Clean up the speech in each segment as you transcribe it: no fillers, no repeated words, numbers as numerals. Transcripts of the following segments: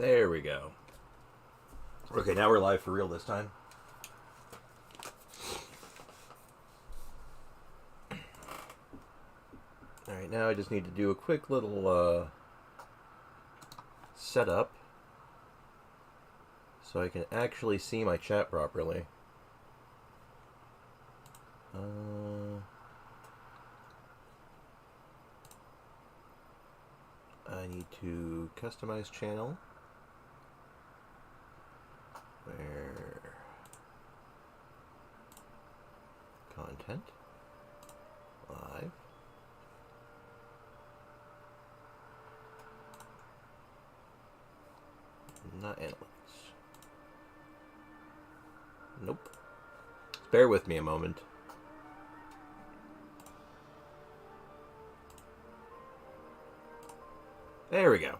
There we go. Okay, now we're live for real this time. Alright, now I just need to do a quick little setup so I can actually see my chat properly. I need to customize channel. Where? Content. Live. Not analytics. Nope. Bear with me a moment. There we go.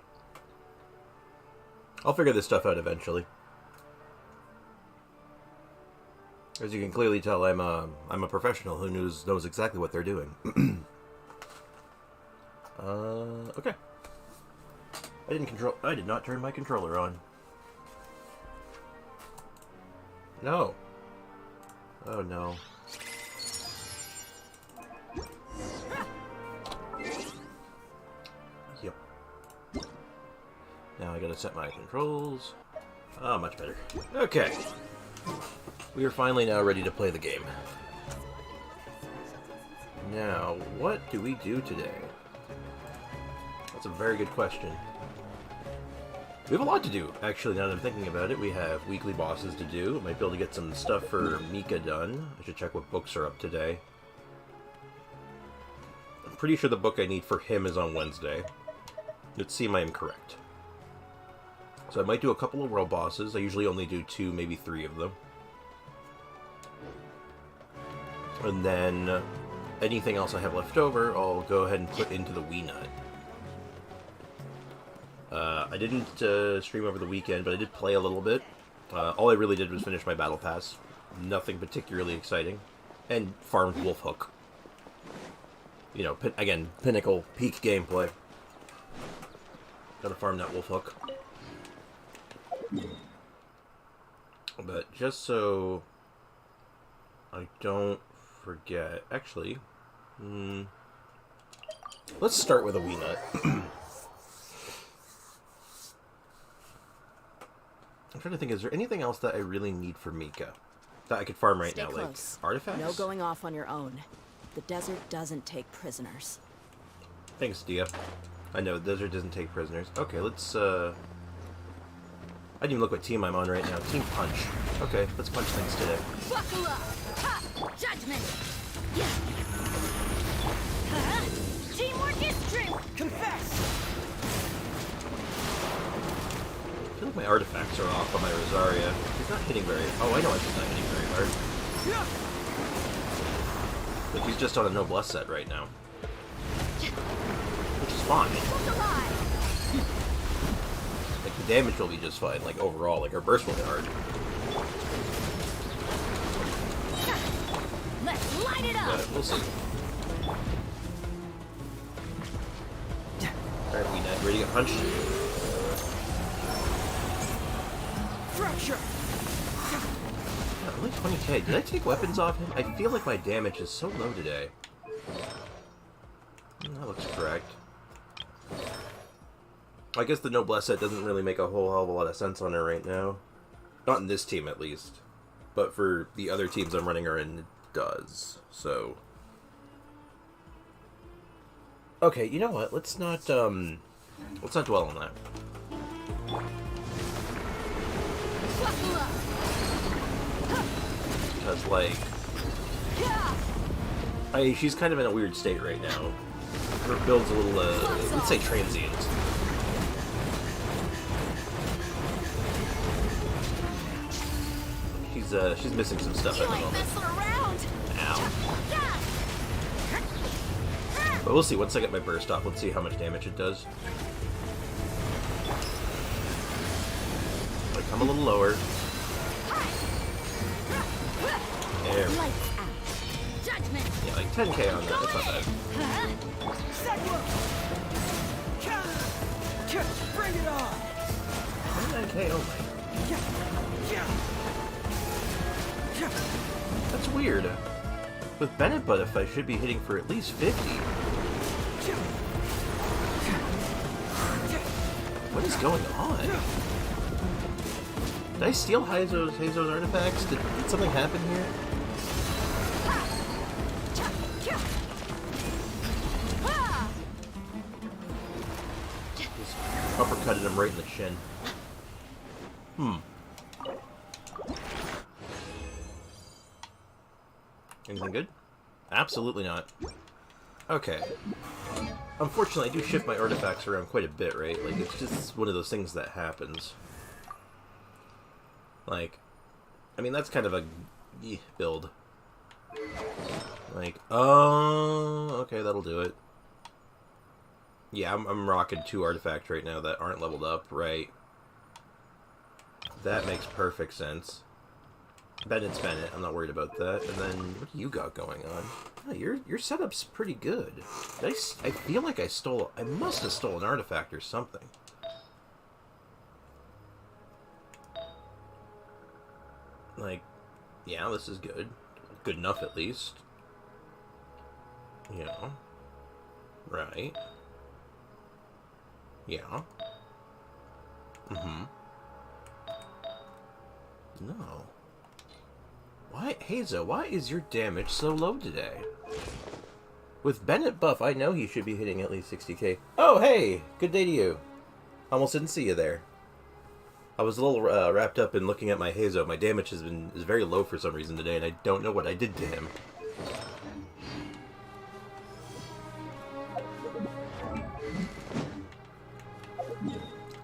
I'll figure this stuff out eventually. As you can clearly tell, I'm a professional who knows exactly what they're doing. Okay. I did not turn my controller on. No. Oh no. Yep. Now I gotta set my controls. Ah, much better. Okay. We are finally now ready to play the game. Now, what do we do today? That's a very good question. We have a lot to do, actually, now that I'm thinking about it. We have weekly bosses to do. I might be able to get some stuff for Mika done. I should check what books are up today. I'm pretty sure the book I need for him is on Wednesday. Let's see if I am correct. So I might do a couple of world bosses. I usually only do 2, maybe 3 of them. And then anything else I have left over, I'll go ahead and put into the Wii Nut. I didn't stream over the weekend, but I did play a little bit. All I really did was finish my Battle Pass. Nothing particularly exciting. And farmed Wolfhook. You know, again, pinnacle, peak gameplay. Gotta farm that Wolfhook. But just so I don't forget... Actually, let's start with a Wii Nut. I'm trying to think, is there anything else that I really need for Mika that I could farm right now? Close. Like artifacts? No going off on your own. The desert doesn't take prisoners. Thanks, Dia. I know, the desert doesn't take prisoners. Okay, let's, I didn't even look what team I'm on right now. Team Punch. Okay, let's punch things today. Buckle up! Ha! Judgment! Yeah. Teamwork is strength! Confess! I feel like my artifacts are off on my Rosaria. He's not hitting very... Oh, I know he's not hitting very hard. But he's just on a Noblesse set right now. Which is fine. Like, the damage will be just fine, like, overall. Like, our burst will hit hard. Let's light it up! But we'll see. Alright, we net. Ready to get punched? Fracture! Yeah, only 20k. Did I take weapons off him? I feel like my damage is so low today. That looks correct. I guess the Noblesse set doesn't really make a whole hell of a lot of sense on her right now. Not in this team, at least. But for the other teams I'm running her in, it does. So... Okay, you know what? Let's not dwell on that. Because, like... she's kind of in a weird state right now. Her build's a little, let's say transient. She's missing some stuff at the moment. Ow. But we'll see, once I get my burst off, let's see how much damage it does. Like, come a little lower. There. Yeah, like 10k on that, that's not bad. Bring it on! 49k? Oh my. That's weird. With Bennett Butt, I should be hitting for at least 50. What is going on? Did I steal Heizo's artifacts? Did something happen here? Just uppercutted him right in the shin. Anything good? Absolutely not. Okay. Unfortunately, I do shift my artifacts around quite a bit, right? Like, it's just one of those things that happens. Like, I mean, that's kind of a build. Like, oh, okay, that'll do it. Yeah, I'm rocking 2 artifacts right now that aren't leveled up, right? That makes perfect sense. Bennett's Bennett, I'm not worried about that. And then, what do you got going on? Oh, your setup's pretty good. I feel like I must have stolen an artifact or something. Like, yeah, this is good. Good enough, at least. Yeah. Right. Yeah. Mm-hmm. No. Why, Hazo, why is your damage so low today? With Bennett buff, I know he should be hitting at least 60k. Oh, hey! Good day to you. Almost didn't see you there. I was a little wrapped up in looking at my Hazo. My damage is very low for some reason today, and I don't know what I did to him.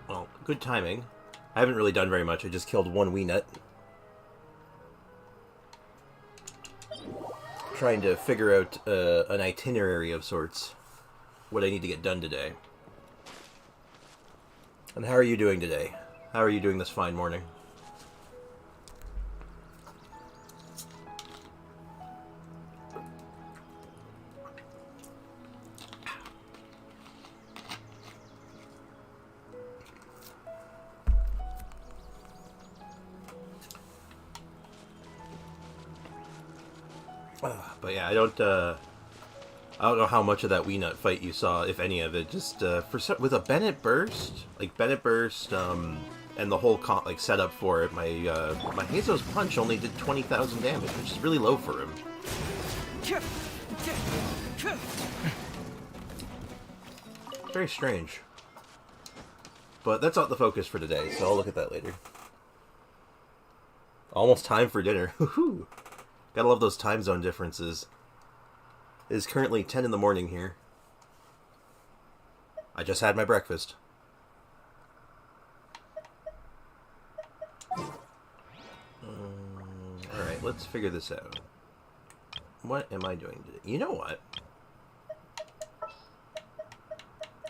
Well, good timing. I haven't really done very much. I just killed 1 wee nut. Trying to figure out an itinerary of sorts. What I need to get done today. And how are you doing today? How are you doing this fine morning? But yeah, I don't know how much of that wee nut fight you saw, if any of it. Just with a Bennett burst, like Bennett burst, and the whole setup for it, my Hazo's punch only did 20,000 damage, which is really low for him. Very strange. But that's not the focus for today, so I'll look at that later. Almost time for dinner. Woohoo! Gotta love those time zone differences. It is currently 10 in the morning here. I just had my breakfast. Alright, let's figure this out. What am I doing today? You know what?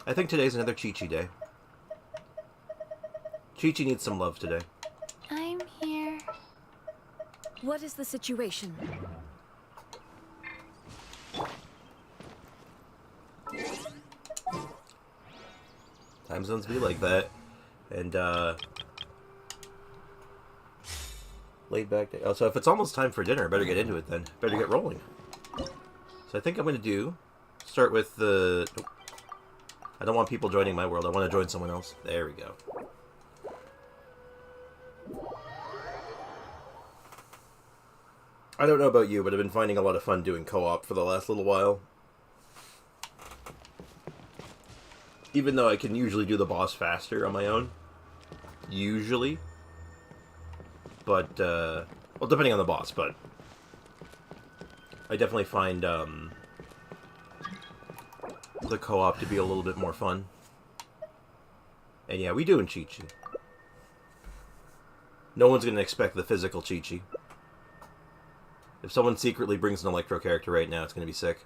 I think today's another Chi-Chi day. Chi-Chi needs some love today. I'm here. What is the situation? Time zones be like that. And, laid back day. Oh, so if it's almost time for dinner, I better get into it then. Better get rolling. So I think I'm going to start with the... Nope. I don't want people joining my world. I want to join someone else. There we go. I don't know about you, but I've been finding a lot of fun doing co-op for the last little while. Even though I can usually do the boss faster on my own. Usually. But, well, depending on the boss, but... I definitely find, the co-op to be a little bit more fun. And yeah, we do in Chi-Chi. No one's gonna expect the physical Chi-Chi. If someone secretly brings an electro character right now, it's gonna be sick.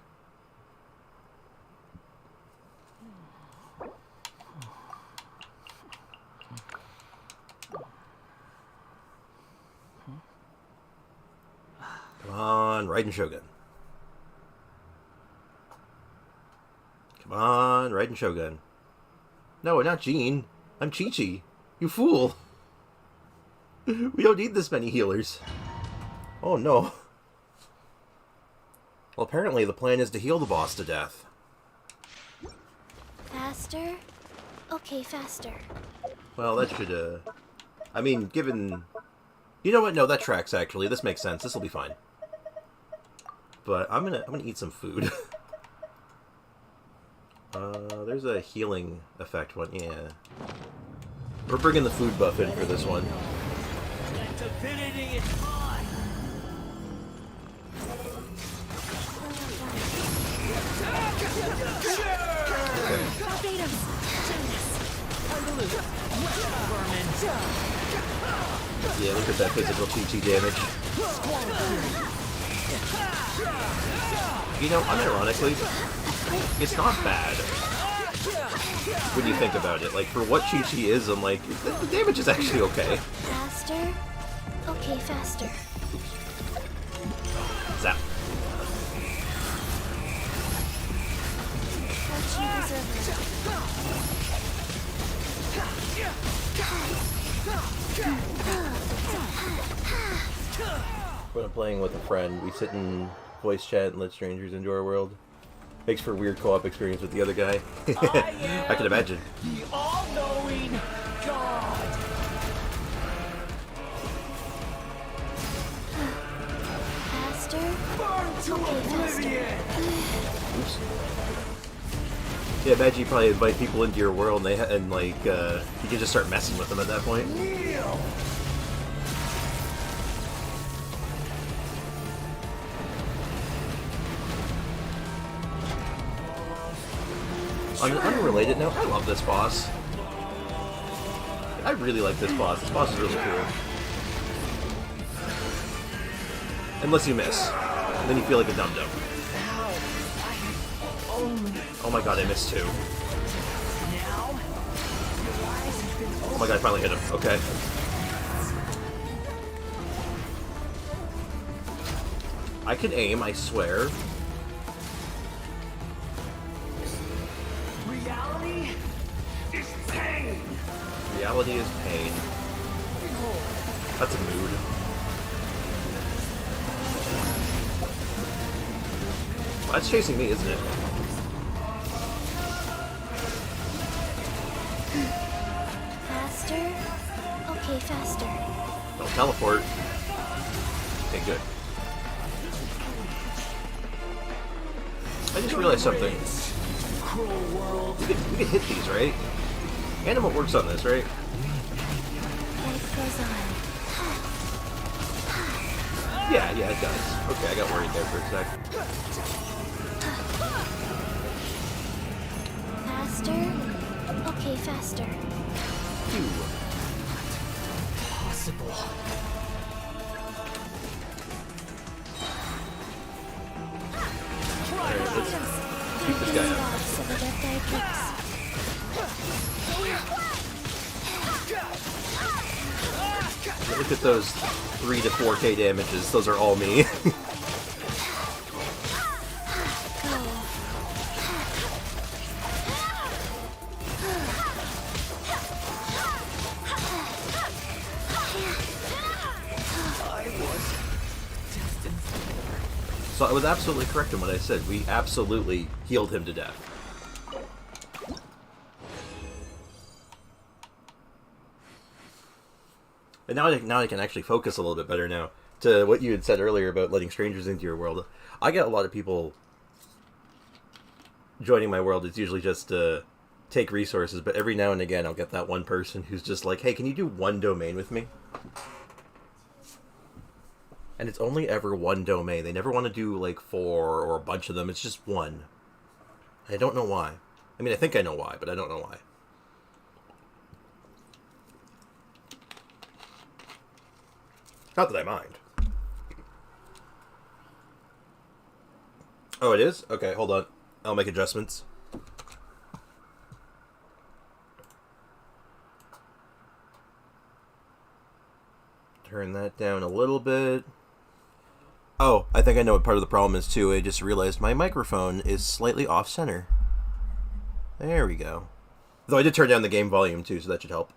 Come on, Raiden Shogun. Come on, Raiden Shogun. No, not Jean. I'm Chi-Chi. You fool. We don't need this many healers. Oh no. Well, apparently the plan is to heal the boss to death. Faster? Okay, faster. Well, that should, I mean, given... You know what? No, that tracks, actually. This makes sense. This will be fine. But I'm gonna eat some food. There's a healing effect one. Yeah. We're bringing the food buff in for this one. Divinity is mine. Yeah, look at that physical TT damage. You know, unironically, it's not bad. When you think about it, like, for what Chi-Chi is, I'm like, the damage is actually okay. Faster? Okay, faster. Zap. Don't you deserve When I'm playing with a friend, we sit in voice chat and let strangers into our world. Makes for a weird co-op experience with the other guy. I can imagine. The all-knowing God. Faster? Burn to oblivion. Oops. Yeah, imagine you probably invite people into your world and like, you can just start messing with them at that point. Kneel. On an unrelated note, I love this boss. I really like this boss. This boss is really cool. Unless you miss. And then you feel like a dum-dum. Oh my god, I missed two. Oh my god, I finally hit him. Okay. I can aim, I swear. Reality is pain. Reality is pain. That's a mood. That's chasing me, isn't it? Faster? Okay, faster. Don't teleport. Okay, good. I just realized something. Cruel world. We could hit these, right? Animal works on this, right? Life goes on. Yeah, it does. Okay, I got worried there for a sec. Faster? Okay, faster. Possible. Alright, let's keep this guy up. So the death guy kicks. Look at those 3 to 4k damages. Those are all me. So I was absolutely correct in what I said. We absolutely healed him to death. And now I can actually focus a little bit better now. To what you had said earlier about letting strangers into your world. I get a lot of people joining my world. It's usually just to take resources, but every now and again I'll get that one person who's just like, hey, can you do one domain with me? And it's only ever one domain. They never want to do like 4 or a bunch of them. It's just one. I don't know why. I mean, I think I know why, but I don't know why. Not that I mind. Oh, it is? Okay, hold on. I'll make adjustments. Turn that down a little bit. Oh, I think I know what part of the problem is too. I just realized my microphone is slightly off-center. There we go. Though I did turn down the game volume too, so that should help.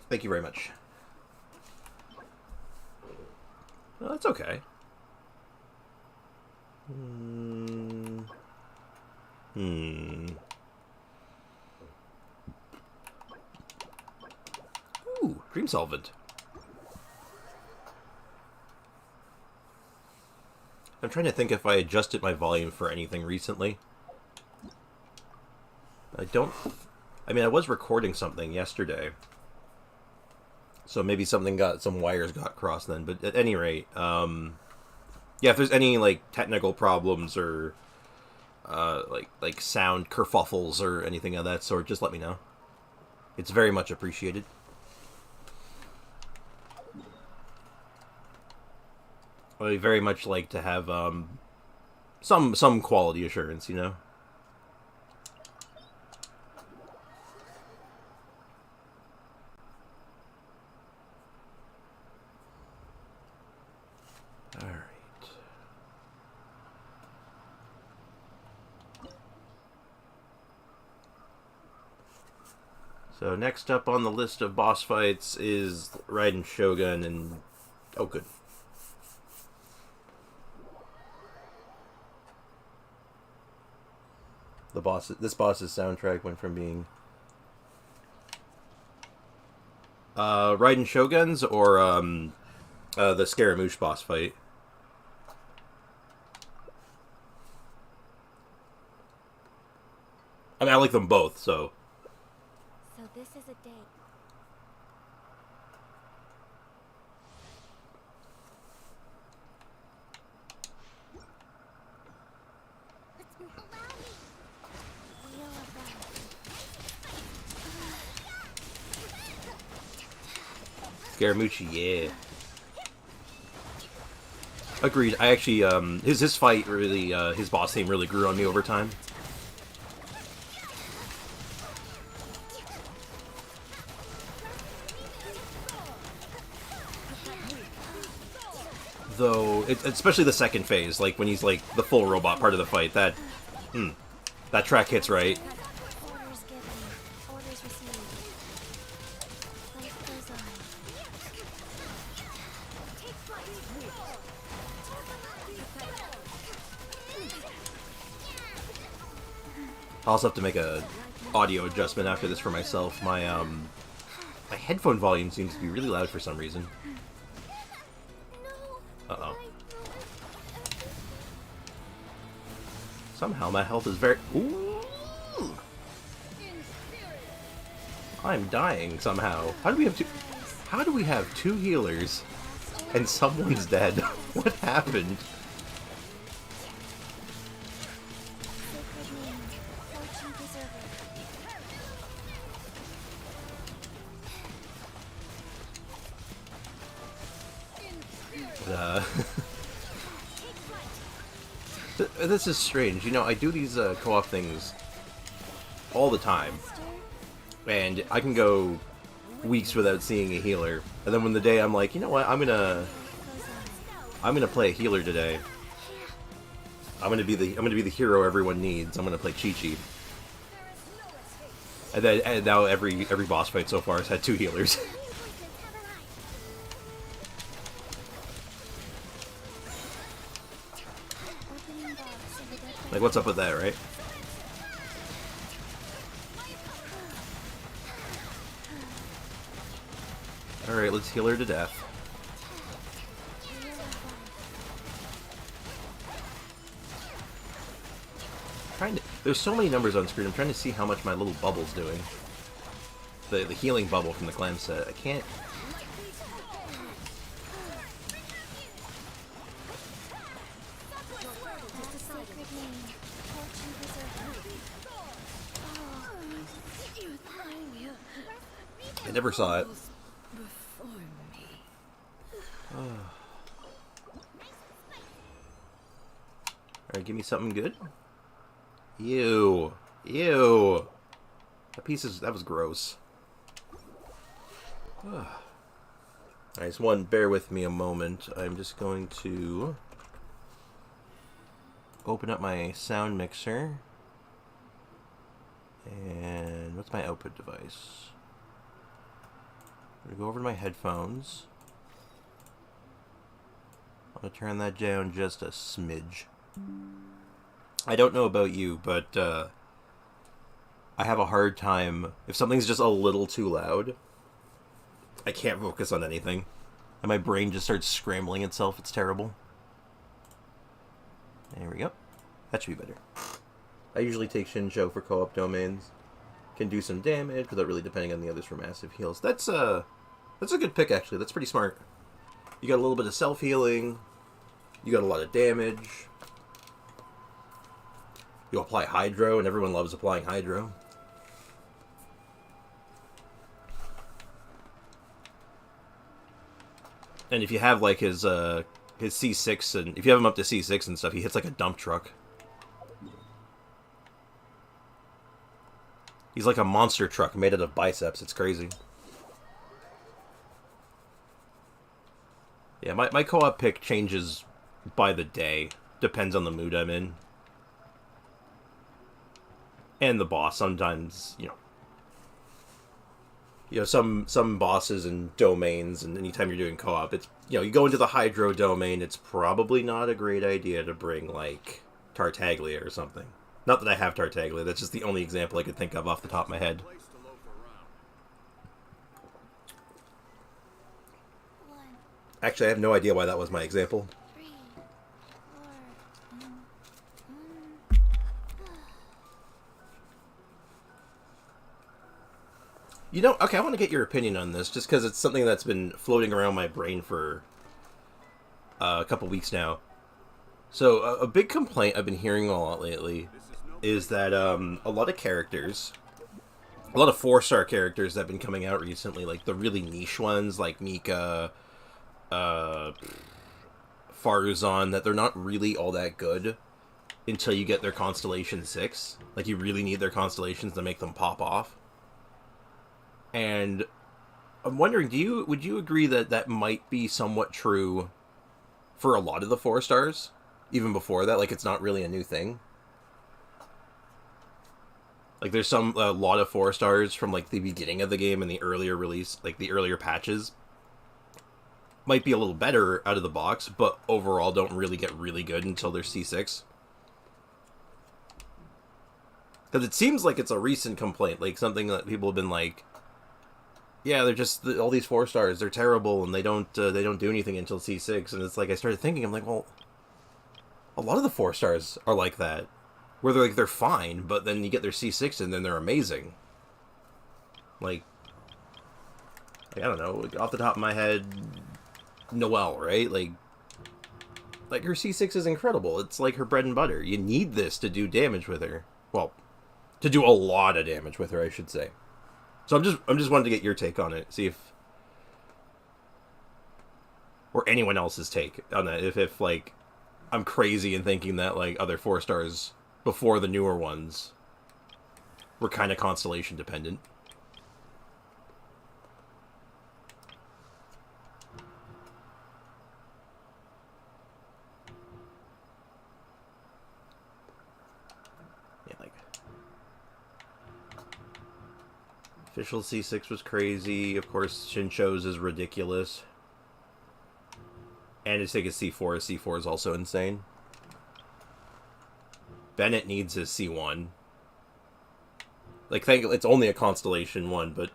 Thank you very much. No, that's okay. Ooh, Dream Solvent. I'm trying to think if I adjusted my volume for anything recently. I mean, I was recording something yesterday. So maybe some wires got crossed then. But at any rate, yeah, if there's any, like, technical problems or, like sound kerfuffles or anything of that sort, just let me know. It's very much appreciated. I very much like to have, some quality assurance, you know? Alright. So next up on the list of boss fights is Raiden Shogun and... oh, good. This boss's soundtrack went from being... Raiden Shogun's or, the Scaramouche boss fight. I mean, I like them both, so... So this is a date. Scaramucci, yeah. Agreed. I actually, his fight really, his boss theme really grew on me over time. Though, especially the second phase, like when he's like the full robot part of the fight, that track hits right. Orders given. Orders received. Life goes on. I'll also have to make a audio adjustment after this for myself. My my headphone volume seems to be really loud for some reason. Uh-oh. Somehow my health is very... ooh! I'm dying somehow. How do we have two healers and someone's dead? What happened? Sacred name. Fortune preserver. This is strange. You know, I do these co-op things all the time, and I can go weeks without seeing a healer. And then when the day I'm like, you know what, I'm gonna play a healer today. I'm gonna be the hero everyone needs. I'm gonna play Chi-Chi. And now every boss fight so far has had two healers. Like, what's up with that, right? Alright, let's heal her to death. There's so many numbers on screen, I'm trying to see how much my little bubble's doing. The healing bubble from the clan set. I can't... I never saw it. Alright, give me something good. Ew. Ew. That was gross. Alright, just one, bear with me a moment. I'm just going to open up my sound mixer. And what's my output device? I'm gonna go over to my headphones. I'm gonna turn that down just a smidge. I don't know about you, but I have a hard time if something's just a little too loud. I can't focus on anything, and my brain just starts scrambling itself. It's terrible. There we go. That should be better. I usually take Shincho for co-op domains. Can do some damage without really depending on the others for massive heals. That's a good pick, actually. That's pretty smart. You got a little bit of self-healing. You got a lot of damage. You apply Hydro, and everyone loves applying Hydro. And if you have, like, his C6, and if you have him up to C6 and stuff, he hits like a dump truck. He's like a monster truck made out of biceps. It's crazy. Yeah, my co-op pick changes by the day. Depends on the mood I'm in. And the boss. Sometimes, some bosses and domains, and anytime you're doing co-op, it's, you go into the Hydro domain, it's probably not a great idea to bring, like, Tartaglia or something. Not that I have Tartaglia, that's just the only example I could think of off the top of my head. Actually, I have no idea why that was my example. 3, 4, Okay, I want to get your opinion on this, just because it's something that's been floating around my brain for a couple weeks now. So, a big complaint I've been hearing a lot lately is that a lot of characters, a lot of 4-star characters that have been coming out recently, like the really niche ones, like Mika, Faruzan, that they're not really all that good until you get their Constellation 6. Like, you really need their Constellations to make them pop off. And I'm wondering, would you agree that that might be somewhat true for a lot of the 4-stars? Even before that, like, it's not really a new thing? Like, there's a lot of 4-stars from, like, the beginning of the game and the earlier release, like, the earlier patches. Might be a little better out of the box, but overall don't really get really good until they're C6. Because it seems like it's a recent complaint, like, something that people have been like, yeah, they're just, all these 4-stars, they're terrible, and they don't do anything until C6, and it's like, I started thinking, I'm like, well, a lot of the 4-stars are like that. Where they're fine, but then you get their C6 and then they're amazing. Like, I don't know, off the top of my head, Noelle, right? Like her C6 is incredible. It's like her bread and butter. You need this to do damage with her. Well, to do a lot of damage with her, I should say. So I'm just wanting to get your take on it. See if, or anyone else's take on that. If like, I'm crazy in thinking that, like, other 4-stars before the newer ones were kind of Constellation dependent. Yeah, like, official C6 was crazy. Of course, Shincho's is ridiculous. And to take a C4, a C4 is also insane. Bennett needs his C1. Like, it's only a Constellation 1, but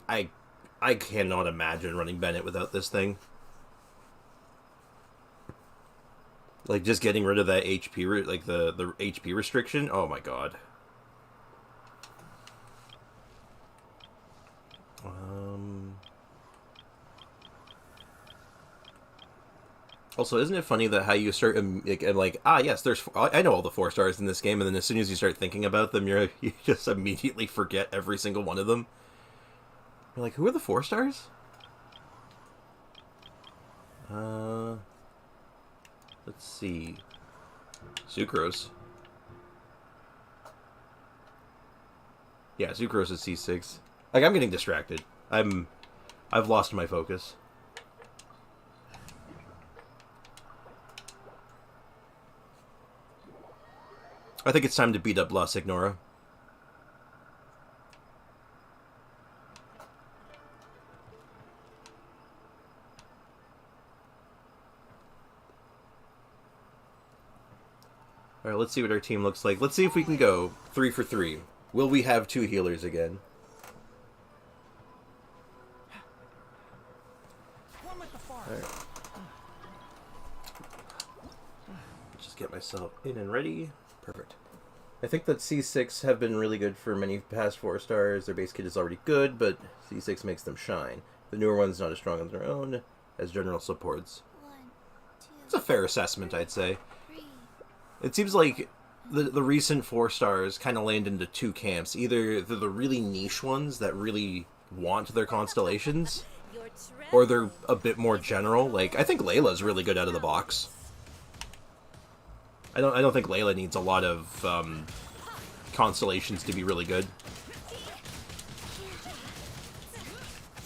I cannot imagine running Bennett without this thing. Like, just getting rid of that HP, like, the HP restriction, oh my god. Also, isn't it funny that how you start, like, yes, I know all the 4-stars in this game, and then as soon as you start thinking about them, you just immediately forget every single one of them. You're like, who are the 4-stars? Let's see. Sucrose. Yeah, Sucrose is C6. Like, I'm getting distracted. I've lost my focus. I think it's time to beat up La Signora. Alright, let's see what our team looks like. Let's see if we can go 3 for 3. Will we have 2 healers again? Alright. Just get myself in and ready. Perfect. I think that C6 have been really good for many past 4 stars. Their base kit is already good, but C6 makes them shine. The newer one's not as strong on their own as general supports. 1, 2, It's a fair assessment, I'd say. 3. It seems like the recent 4 stars kind of land into 2 camps. Either they're the really niche ones that really want their constellations, or they're a bit more general. Like, I think Layla's really good out of the box. I don't think Layla needs a lot of constellations to be really good.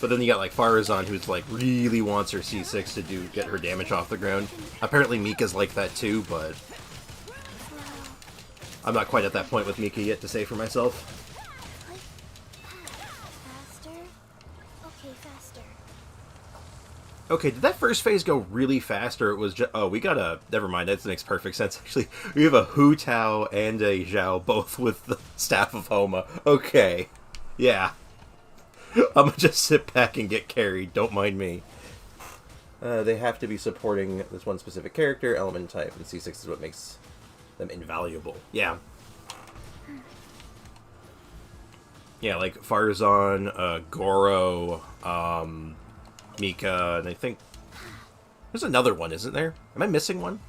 But then you got like Farazan, who's like really wants her C6 to get her damage off the ground. Apparently Mika's like that too, but I'm not quite at that point with Mika yet to say for myself. Faster? Okay, faster. Okay, did that first phase go really fast, or it was just... Oh, we got a... Never mind, that makes perfect sense, actually. We have a Hu Tao and a Zhao, both with the Staff of Homa. Okay. Yeah. I'm gonna just sit back and get carried, don't mind me. They have to be supporting this one specific character, element type, and C6 is what makes them invaluable. Yeah. Yeah, like Farazan, Goro, Mika, and I think there's another one, isn't there? Am I missing one?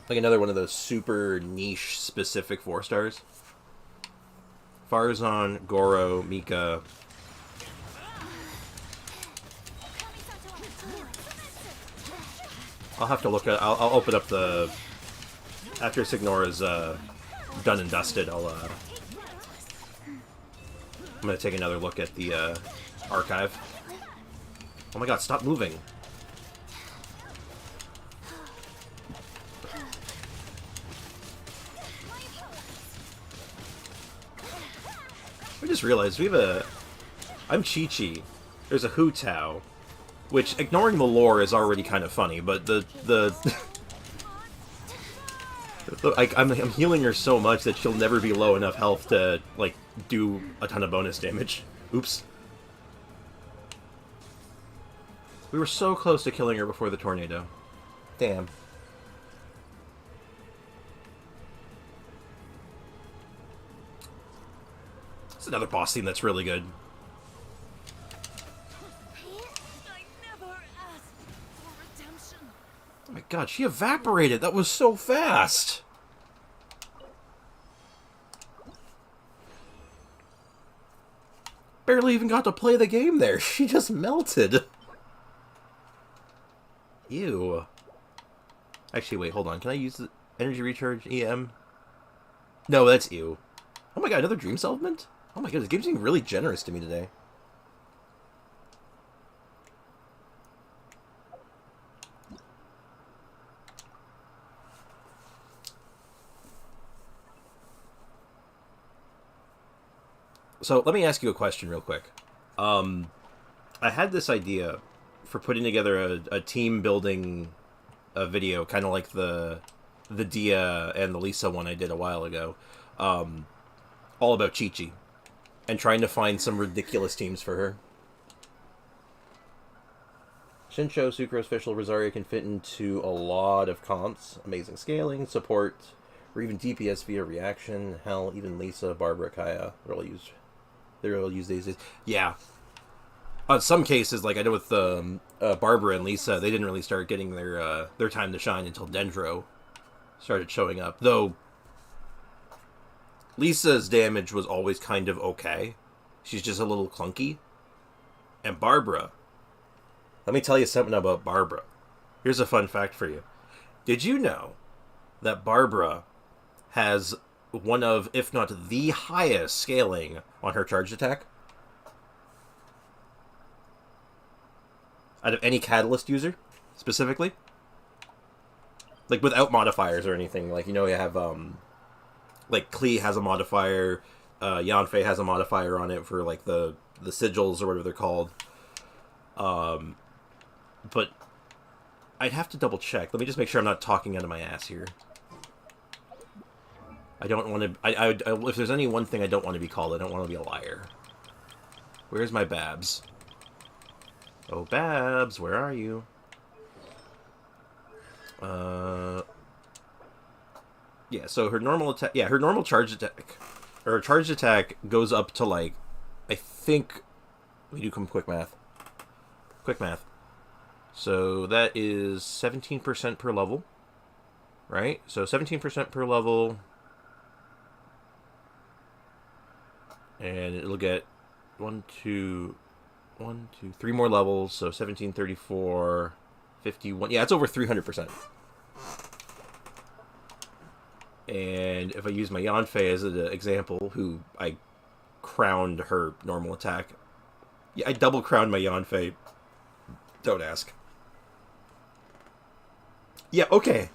Like another one of those super niche specific 4 stars. Farazan, Goro, Mika. I'll have to look at. I'll open up the after Signora's done and dusted. I'm gonna take another look at the archive. Oh my god! Stop moving. I just realized we have a. I'm Chi-Chi. There's a Hu Tao, which, ignoring the lore, is already kind of funny. But I'm healing her so much that she'll never be low enough health to like do a ton of bonus damage. Oops. We were so close to killing her before the tornado. Damn. It's another boss theme that's really good. Oh my god, she evaporated! That was so fast! Barely even got to play the game there. She just melted. Ew. Actually, wait, hold on. Can I use the energy recharge EM? No, that's ew. Oh my god, another dream settlement? Oh my god, this game's being really generous to me today. So, let me ask you a question real quick. I had this idea for putting together a team building video, kind of like the Dia and the Lisa one I did a while ago. All about Chi-Chi. And trying to find some ridiculous teams for her. Shinsho, Sucrose, Fischl, Rosario can fit into a lot of comps. Amazing scaling, support, or even DPS via reaction. Hell, even Lisa, Barbara, Kaya, they're all used these days. Yeah. On some cases, like I know with Barbara and Lisa, they didn't really start getting their time to shine until Dendro started showing up. Though Lisa's damage was always kind of okay. She's just a little clunky. And Barbara, let me tell you something about Barbara. Here's a fun fact for you. Did you know that Barbara has one of, if not the highest scaling on her charged attack? Out of any Catalyst user, specifically? Like, without modifiers or anything. Like, you know, you have, like, Klee has a modifier, Yanfei has a modifier on it for, like, the sigils or whatever they're called. but I'd have to double check. Let me just make sure I'm not talking out of my ass here. I don't want to... if there's any one thing I don't want to be called, I don't want to be a liar. Where's my Babs? Oh, Babs, where are you? Yeah, so her normal attack... Yeah, her normal charge attack... Her charged attack goes up to, like... I think... We do come quick math. Quick math. So that is 17% per level. Right? So 17% per level... And it'll get 3 more levels, so 17, 34, 51. Yeah, it's over 300%. And if I use my Yanfei as an example, who I crowned her normal attack. Yeah, I double crowned my Yanfei. Don't ask. Yeah, okay.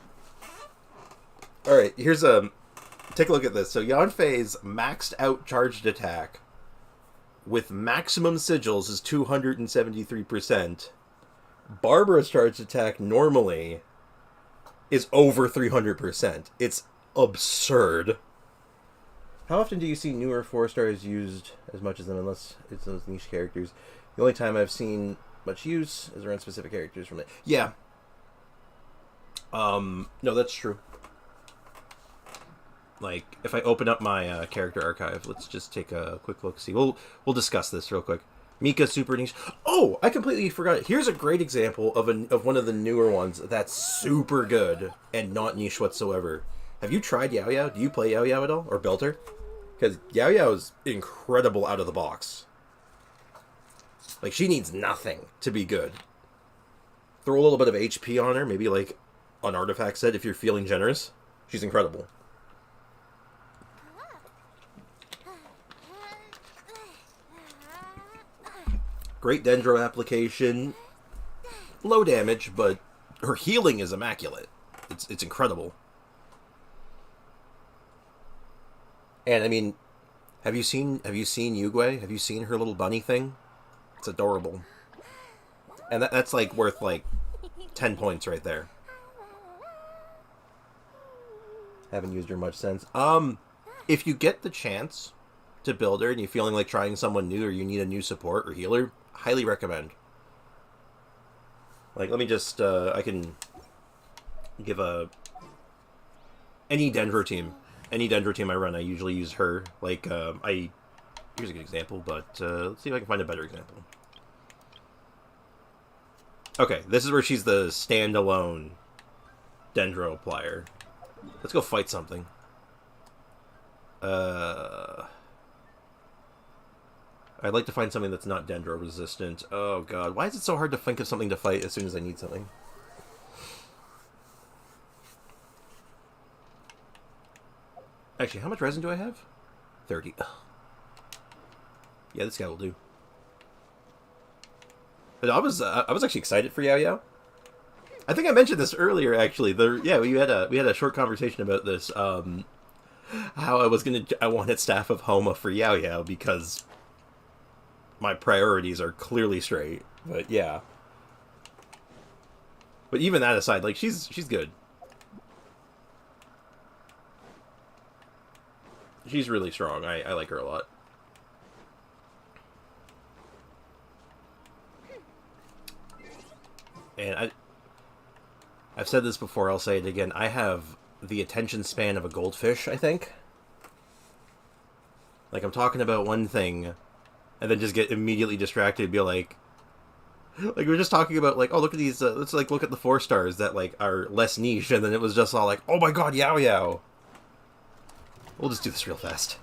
Alright, here's a... Take a look at this. So Yanfei's maxed out charged attack with maximum sigils is 273%. Barbara's charged attack normally is over 300%. It's absurd. How often do you see newer 4-stars used as much as them, unless it's those niche characters? The only time I've seen much use is around specific characters from it. Yeah. No, that's true. Like, if I open up my character archive, let's just take a quick look. See, we'll discuss this real quick. Mika super niche. Oh, I completely forgot. Here's a great example of one of the newer ones that's super good and not niche whatsoever. Have you tried Yao Yao? Do you play Yao Yao at all or built her? Because Yao Yao is incredible out of the box. Like, she needs nothing to be good. Throw a little bit of HP on her, maybe like an artifact set if you're feeling generous. She's incredible. Great Dendro application. Low damage, but her healing is immaculate. It's incredible. And I mean, have you seen Yugwe? Have you seen her little bunny thing? It's adorable. And that's like worth like 10 points right there. Haven't used her much since. If you get the chance to build her and you're feeling like trying someone new or you need a new support or healer, highly recommend. Like, let me just, I can give any Dendro team I run, I usually use her. Like, here's a good example, but let's see if I can find a better example. Okay, this is where she's the standalone Dendro applier. Let's go fight something. I'd like to find something that's not Dendro resistant. Oh god, why is it so hard to think of something to fight as soon as I need something? Actually, how much resin do I have? 30. Ugh. Yeah, this guy will do. But I was actually excited for Yao Yao. I think I mentioned this earlier. Actually, we had a short conversation about this. How I wanted Staff of Homa for Yao Yao because my priorities are clearly straight. But yeah. But even that aside, like she's good. She's really strong. I like her a lot. And I've said this before, I'll say it again. I have the attention span of a goldfish, I think. Like, I'm talking about one thing, and then just get immediately distracted and be like we're just talking about, like, oh, look at these, let's, like, look at the 4-stars that, like, are less niche, and then it was just all like, oh my god, Yao Yao! We'll just do this real fast.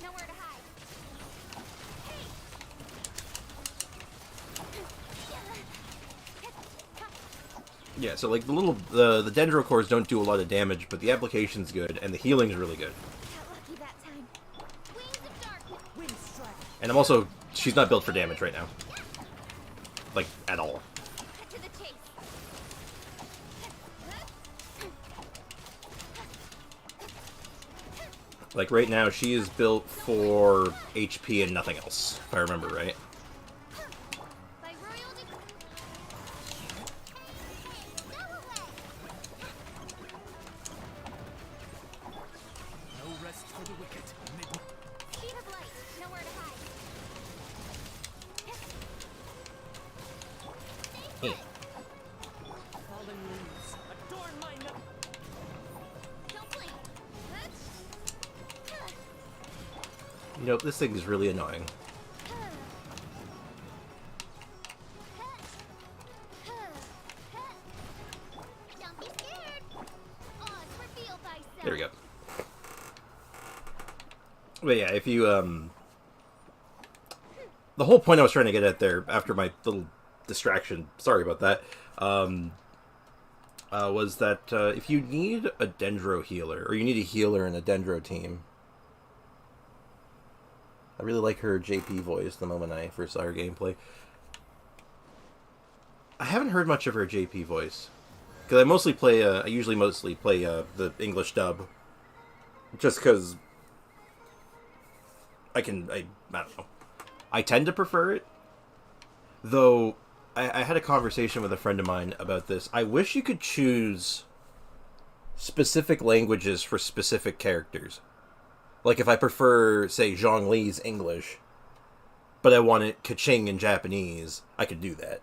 Nowhere to hide. Yeah, so like the Dendro cores don't do a lot of damage, but the application's good and the healing's really good. Got lucky that time. Wings of dark. Wind strike. And I'm also, she's not built for damage right now. Like, at all. Cut to the chase. Like right now, she is built for HP and nothing else, if I remember right. You know, this thing is really annoying. Don't be scared. Oz, reveal thyself. There we go. But yeah, if you, the whole point I was trying to get at there, after my little distraction, sorry about that, was that if you need a Dendro healer, or you need a healer in a Dendro team, I really like her JP voice the moment I first saw her gameplay. I haven't heard much of her JP voice, because I mostly play, I usually mostly play the English dub, just because I don't know. I tend to prefer it. Though, I had a conversation with a friend of mine about this. I wish you could choose specific languages for specific characters. Like if I prefer, say, Zhongli's English, but I want it Kaching in Japanese, I could do that.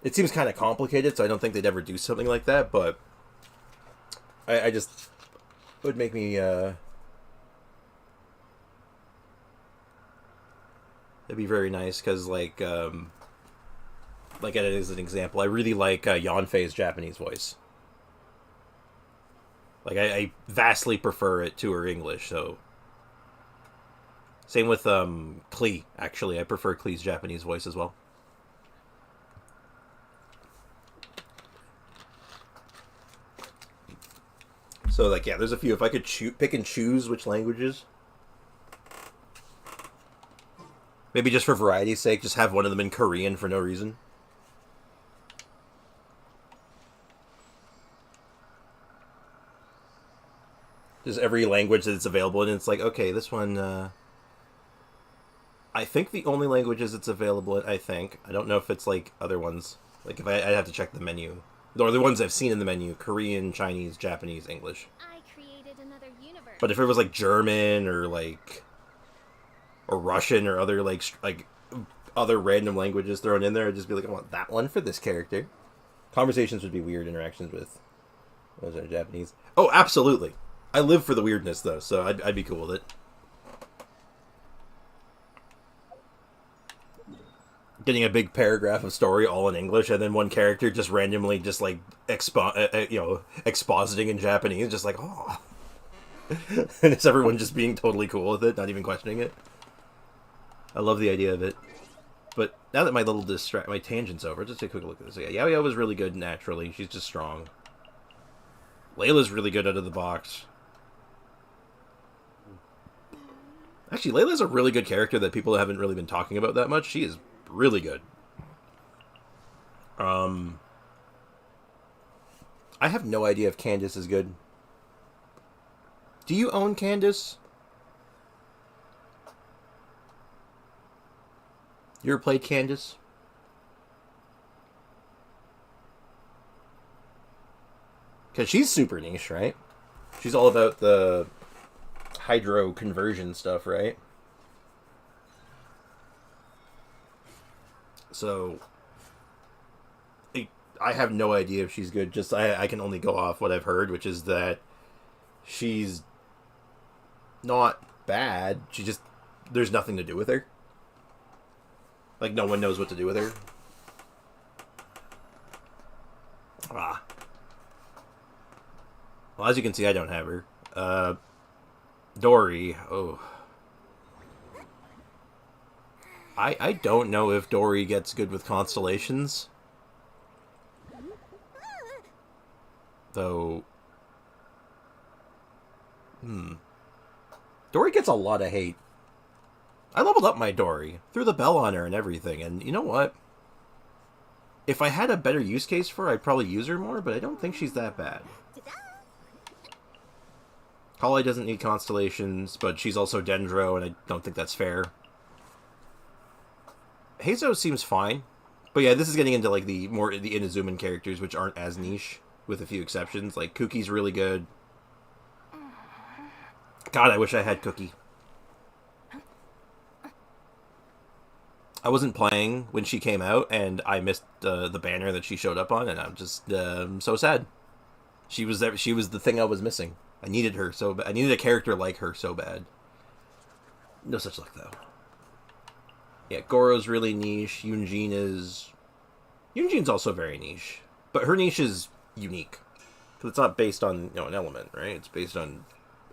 It seems kind of complicated, so I don't think they'd ever do something like that, but I just... it would make me, it'd be very nice, because, like as an example, I really like Yanfei's Japanese voice. Like, I vastly prefer it to her English, so... Same with Klee, actually. I prefer Klee's Japanese voice as well. So, like, yeah, there's a few. If I could pick and choose which languages... Maybe just for variety's sake, just have one of them in Korean for no reason. Just every language that it's available in, it's like, okay, this one, I think the only languages it's available in, I don't know if it's, like, other ones. Like, if I'd have to check the menu. Or the ones I've seen in the menu, Korean, Chinese, Japanese, English. I created another universe. But if it was, like, German, or, like, or Russian, or other, like other random languages thrown in there, I'd just be like, I want that one for this character. Conversations would be weird interactions with, what was it, Japanese? Oh, absolutely. I live for the weirdness, though, so I'd be cool with it. Getting a big paragraph of story all in English, and then one character just randomly just, like, expositing in Japanese, just like, oh. And it's everyone just being totally cool with it, not even questioning it. I love the idea of it. But now that my little my tangent's over, just take a quick look at this. Yeah, Yao was really good naturally. She's just strong. Layla's really good out of the box. Actually, Layla's a really good character that people haven't really been talking about that much. She is really good. I have no idea if Candace is good. Do you own Candace? You ever played Candace? Because she's super niche, right? She's all about the hydro conversion stuff, right? So, I have no idea if she's good. Just I can only go off what I've heard, which is that she's not bad. She just, there's nothing to do with her. Like, no one knows what to do with her. Ah. Well, as you can see, I don't have her. Dory. Oh. I don't know if Dory gets good with constellations. Though... Dory gets a lot of hate. I leveled up my Dory. Threw the bell on her and everything. And you know what? If I had a better use case for her, I'd probably use her more, but I don't think she's that bad. Holly doesn't need constellations, but she's also Dendro, and I don't think that's fair. Heizo seems fine. But yeah, this is getting into like the Inazuman characters, which aren't as niche, with a few exceptions. Like, Cookie's really good. God, I wish I had Cookie. I wasn't playing when she came out, and I missed the banner that she showed up on, and I'm just so sad. She was the thing I was missing. I needed her so bad. I needed a character like her so bad. No such luck, though. Yeah, Goro's really niche. Yunjin's also very niche. But her niche is unique. Because it's not based on, an element, right? It's based on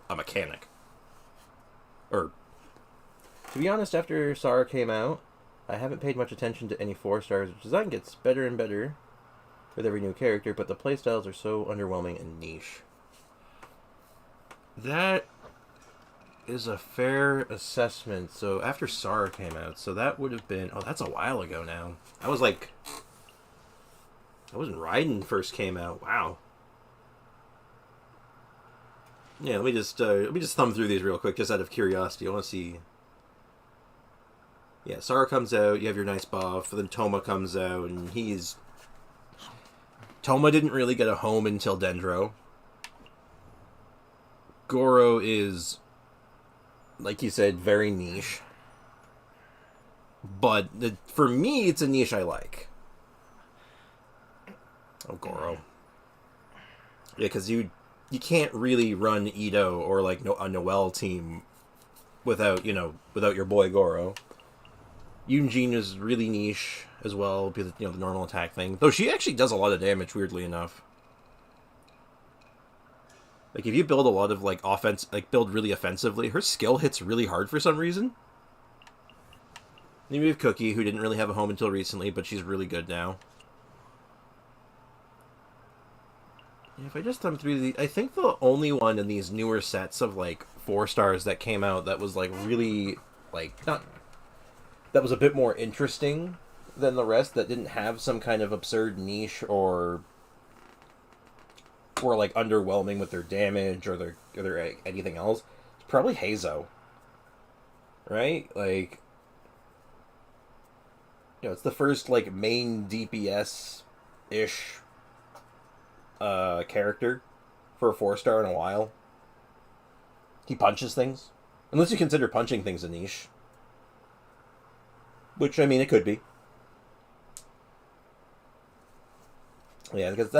a mechanic. Or, to be honest, after Sara came out, I haven't paid much attention to any 4-stars. Design gets better and better with every new character, but the playstyles are so underwhelming and niche. That is a fair assessment. So after Sara came out, so that would have been... Oh, that's a while ago now. I was like... That was when Raiden first came out. Wow. Yeah, let me just thumb through these real quick, just out of curiosity. I want to see... Yeah, Sara comes out, you have your nice buff, then Toma comes out, and he's... Toma didn't really get a home until Dendro. Goro is, like you said, very niche. But for me, it's a niche I like. Oh, Goro. Yeah, because you can't really run Ito or like a Noelle team without your boy Goro. Yunjin is really niche as well, because the normal attack thing. Though she actually does a lot of damage, weirdly enough. Like if you build a lot of build really offensively, her skill hits really hard for some reason. Then we have Cookie, who didn't really have a home until recently, but she's really good now. If I just thumb through I think the only one in these newer sets of 4-stars that came out that was really that was a bit more interesting than the rest, that didn't have some kind of absurd niche or were underwhelming with their damage or their anything else, it's probably Hazo. Right? It's the first main DPS-ish character for a 4-star in a while. He punches things. Unless you consider punching things a niche. Which, I mean, it could be. Yeah, because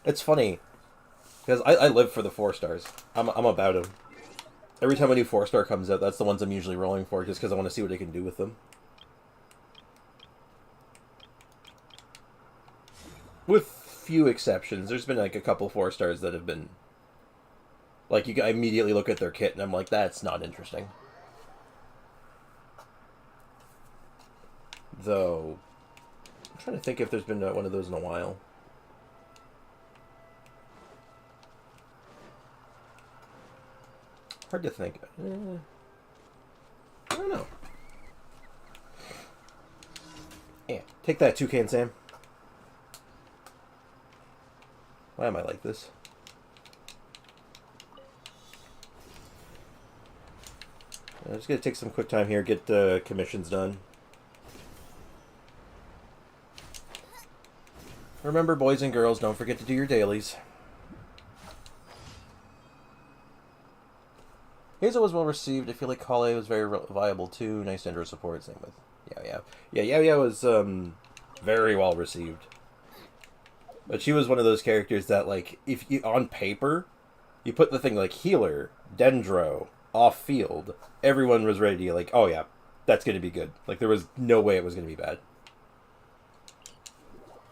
it's funny. Because I live for the 4-stars. I'm about them. Every time a new 4-star comes out, that's the ones I'm usually rolling for, just because I want to see what I can do with them. With few exceptions. There's been a couple 4-stars that have been... I immediately look at their kit and I'm like, that's not interesting. Though, I'm trying to think if there's been one of those in a while. Hard to think. I don't know. Yeah, take that, Toucan Sam. Why am I like this? I'm just going to take some quick time here, get the commissions done. Remember, boys and girls, don't forget to do your dailies. Hazel was well received. I feel like Kale was very viable too. Nice Dendro support. Same with Yao. Yeah, Yao was very well received. But she was one of those characters that, if you, on paper, you put the thing healer, Dendro, off field, everyone was ready to oh yeah, that's going to be good. There was no way it was going to be bad.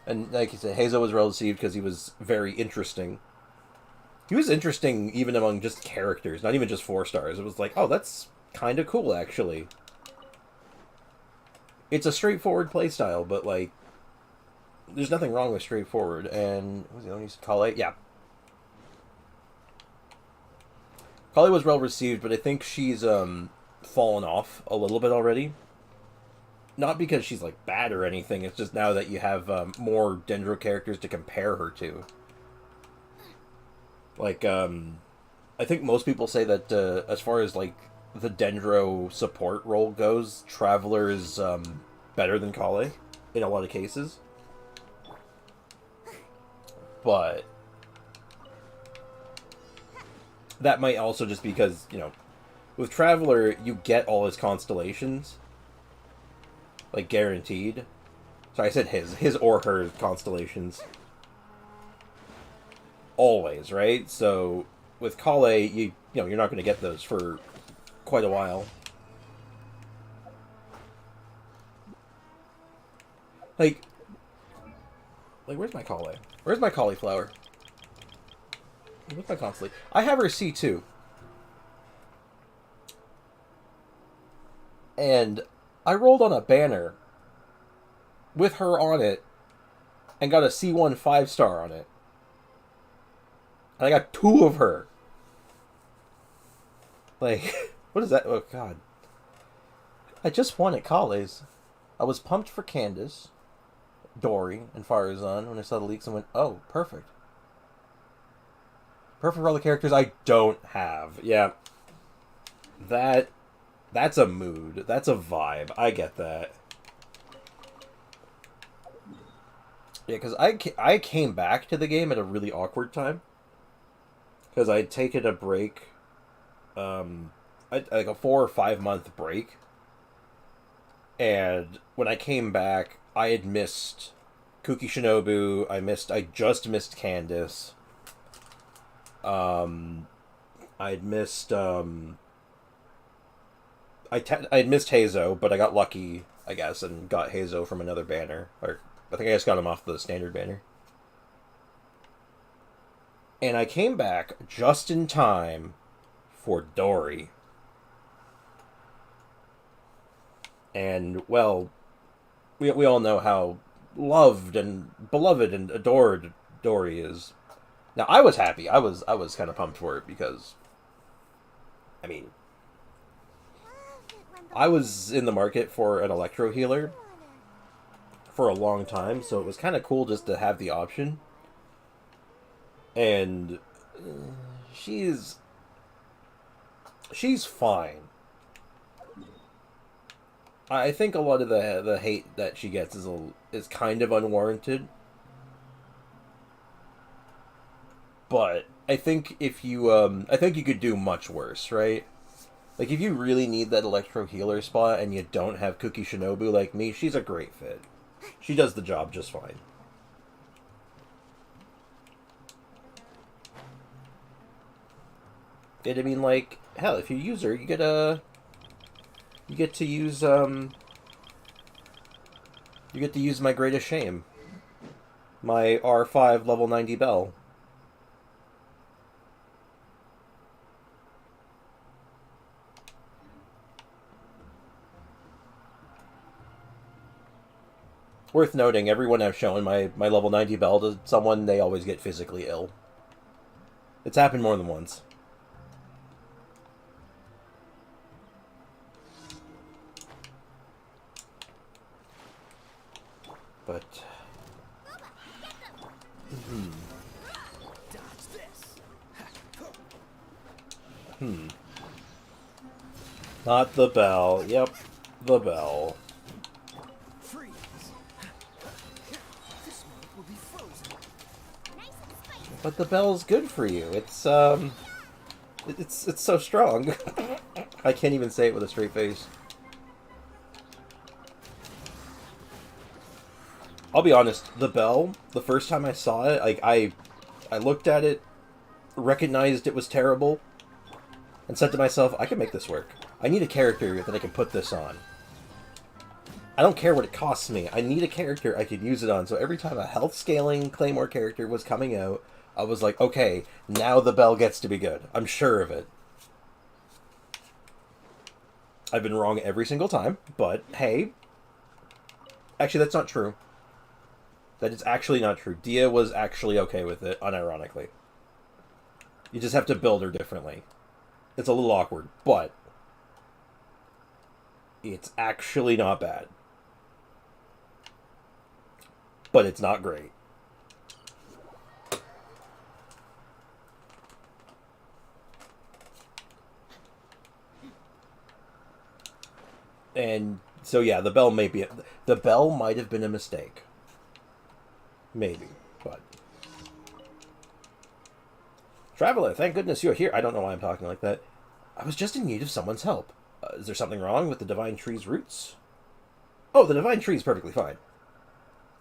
And like you said, Hazel was well received because he was very interesting. He was interesting even among just characters, not even just 4-stars. It was oh, that's kind of cool, actually. It's a straightforward playstyle, but, there's nothing wrong with straightforward. And, what was the other one? Kale? Yeah. Kale was well received, but I think she's fallen off a little bit already. Not because she's bad or anything, it's just now that you have more Dendro characters to compare her to. I think most people say that as far as the Dendro support role goes, Traveler is better than Kale in a lot of cases. But that might also just because, with Traveler you get all his constellations. Guaranteed. Sorry, I said his or her constellations. Always, right? So with Kale, you're not going to get those for quite a while. Like, where's my cauli? Where's my cauliflower? Where's my constantly? I have her C2. And I rolled on a banner with her on it and got a C1 5-star on it. And I got 2 of her. Like, what is that? Oh, God. I just won at Collies. I was pumped for Candace, Dory, and Farazan when I saw the leaks and went, oh, perfect. Perfect for all the characters I don't have. Yeah. That's a mood. That's a vibe. I get that. Yeah, because I came back to the game at a really awkward time. Because I'd taken a break, like a 4 or 5 month break. And when I came back, I had missed Kuki Shinobu. I just missed Candace. I'd missed, I'd missed Hazo, but I got lucky, I guess, and got Hazo from another banner. Or I think I just got him off the standard banner. And I came back just in time for Dory. And, well, we all know how loved and beloved and adored Dory is. Now, I was happy. I was kind of pumped for it because, I mean, I was in the market for an electro healer for a long time, so it was kind of cool just to have the option. And she's fine. I think a lot of the hate that she gets is kind of unwarranted. But I think if you I think you could do much worse, right? Like if you really need that electro healer spot and you don't have Kuki Shinobu like me, she's a great fit. She does the job just fine. And I mean, like, hell, if you use her, you get to use my greatest shame. My R5 level 90 bell. Worth noting, everyone I've shown my level 90 bell to someone, they always get physically ill. It's happened more than once. But... Not the bell. Yep, the bell. But the bell's good for you. It's so strong. I can't even say it with a straight face. I'll be honest, the bell, the first time I saw it, like I looked at it, recognized it was terrible, and said to myself, I can make this work. I need a character that I can put this on. I don't care what it costs me. I need a character I can use it on. So every time a health scaling Claymore character was coming out, I was like, okay, now the bell gets to be good. I'm sure of it. I've been wrong every single time, but hey. Actually, that's not true. That is actually not true. Dia was actually okay with it, unironically. You just have to build her differently. It's a little awkward, but it's actually not bad. But it's not great. And so yeah, the bell might have been a mistake. Maybe, but Traveler, thank goodness you're here. I don't know why I'm talking like that. I was just in need of someone's help. Is there something wrong with the Divine Tree's roots? Oh, the Divine Tree is perfectly fine.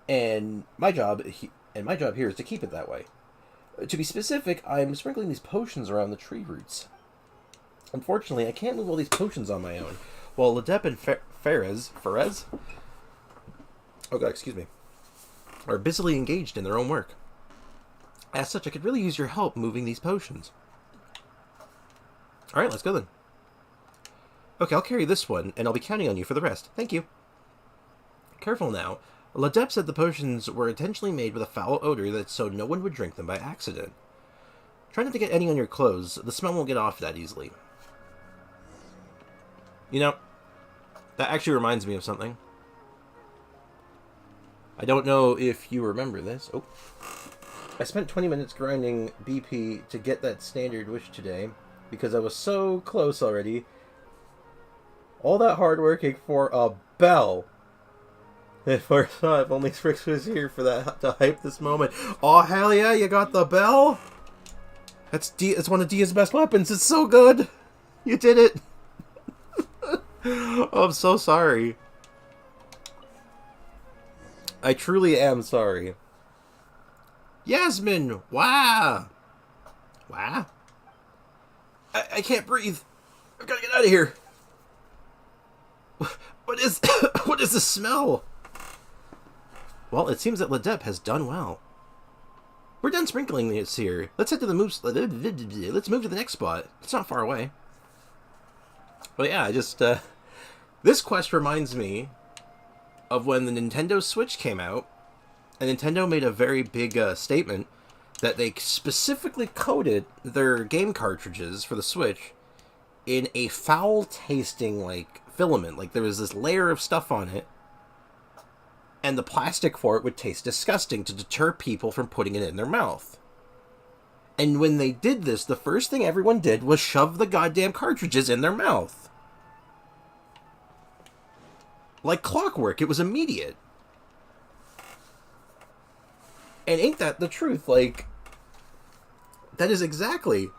And my job here is to keep it that way. To be specific, I'm sprinkling these potions around the tree roots. Unfortunately, I can't move all these potions on my own. Well, Ledep and Ferez oh god, excuse me, are busily engaged in their own work. As such, I could really use your help moving these potions. Alright, let's go then. Okay, I'll carry this one, and I'll be counting on you for the rest. Thank you. Careful now. Ladep said the potions were intentionally made with a foul odor that so no one would drink them by accident. Try not to get any on your clothes. The smell won't get off that easily. You know, that actually reminds me of something. I don't know if you remember this. Oh. I spent 20 minutes grinding BP to get that standard wish today because I was so close already. All that hard working for a bell. If only Sprix was here for that to hype this moment. Oh hell yeah, you got the bell? It's one of Dia's best weapons. It's so good. You did it. Oh, I'm so sorry. I truly am sorry. Yasmin! Wow! Wow! I can't breathe. I've got to get out of here. What is what is the smell? Well, it seems that Ladep has done well. We're done sprinkling this here. Let's head to the moves. Let's move to the next spot. It's not far away. But yeah, this quest reminds me of when the Nintendo Switch came out, and Nintendo made a very big statement that they specifically coated their game cartridges for the Switch in a foul-tasting, like, filament. Like, there was this layer of stuff on it, and the plastic for it would taste disgusting to deter people from putting it in their mouth. And when they did this, the first thing everyone did was shove the goddamn cartridges in their mouth. Like clockwork, it was immediate. And ain't that the truth? Like, that is exactly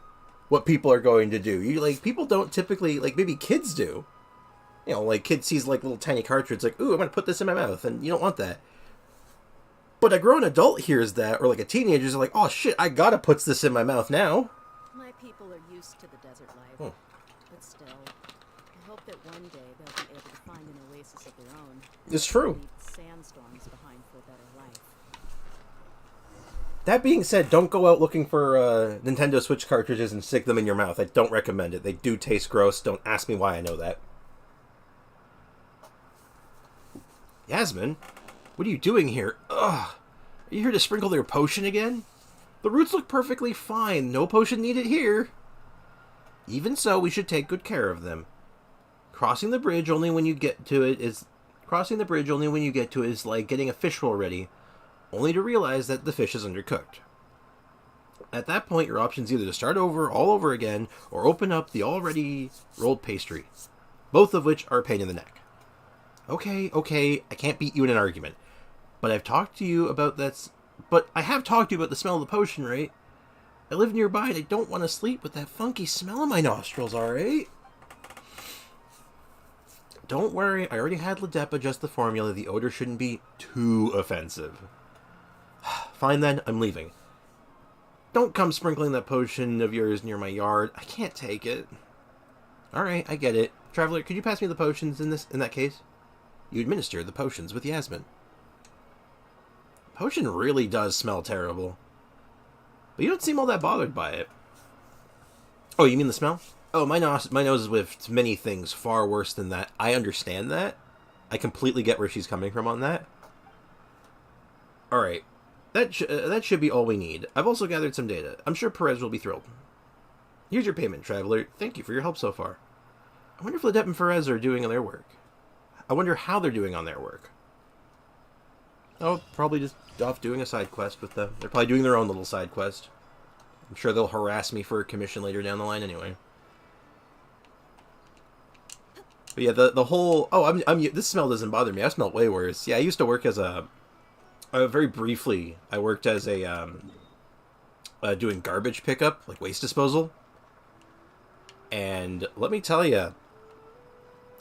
what people are going to do. People don't typically, like, maybe kids do. You know, like, kid sees, like, little tiny cartridge, like, ooh, I'm gonna put this in my mouth, and you don't want that. But a grown adult hears that, or, like, a teenager's like, oh, shit, I gotta put this in my mouth now. My people are used to the desert life, Oh. but still, I hope that one day they'll be able to find an oasis of their own. It's true. Leave sandstorms behind for a better life. That being said, don't go out looking for Nintendo Switch cartridges and stick them in your mouth. I don't recommend it. They do taste gross. Don't ask me why I know that. Yasmin, what are you doing here? Ugh. Are you here to sprinkle their potion again? The roots look perfectly fine. No potion needed here. Even so, we should take good care of them. Crossing the bridge only when you get to it is like getting a fish roll ready, only to realize that the fish is undercooked. At that point, your option's either to start over all over again or open up the already rolled pastry, both of which are a pain in the neck. Okay, I can't beat you in an argument. But I have talked to you about the smell of the potion, right? I live nearby and I don't want to sleep with that funky smell in my nostrils, alright? Don't worry, I already had Ladep adjust the formula. The odor shouldn't be too offensive. Fine then, I'm leaving. Don't come sprinkling that potion of yours near my yard. I can't take it. Alright, I get it. Traveler, could you pass me the potions in that case? You administer the potions with Yasmin. Potion really does smell terrible. But you don't seem all that bothered by it. Oh, you mean the smell? Oh, my nose is with many things far worse than that. I understand that. I completely get where she's coming from on that. Alright. That should be all we need. I've also gathered some data. I'm sure Perez will be thrilled. Here's your payment, Traveler. Thank you for your help so far. I wonder if Ladep and Perez are doing their work. I wonder how they're doing on their work. Oh, probably just off doing a side quest with them. They're probably doing their own little side quest. I'm sure they'll harass me for a commission later down the line anyway. But yeah, the whole... Oh, this smell doesn't bother me. I smell way worse. Yeah, I used to work as very briefly, I worked as doing garbage pickup, like waste disposal. And let me tell you,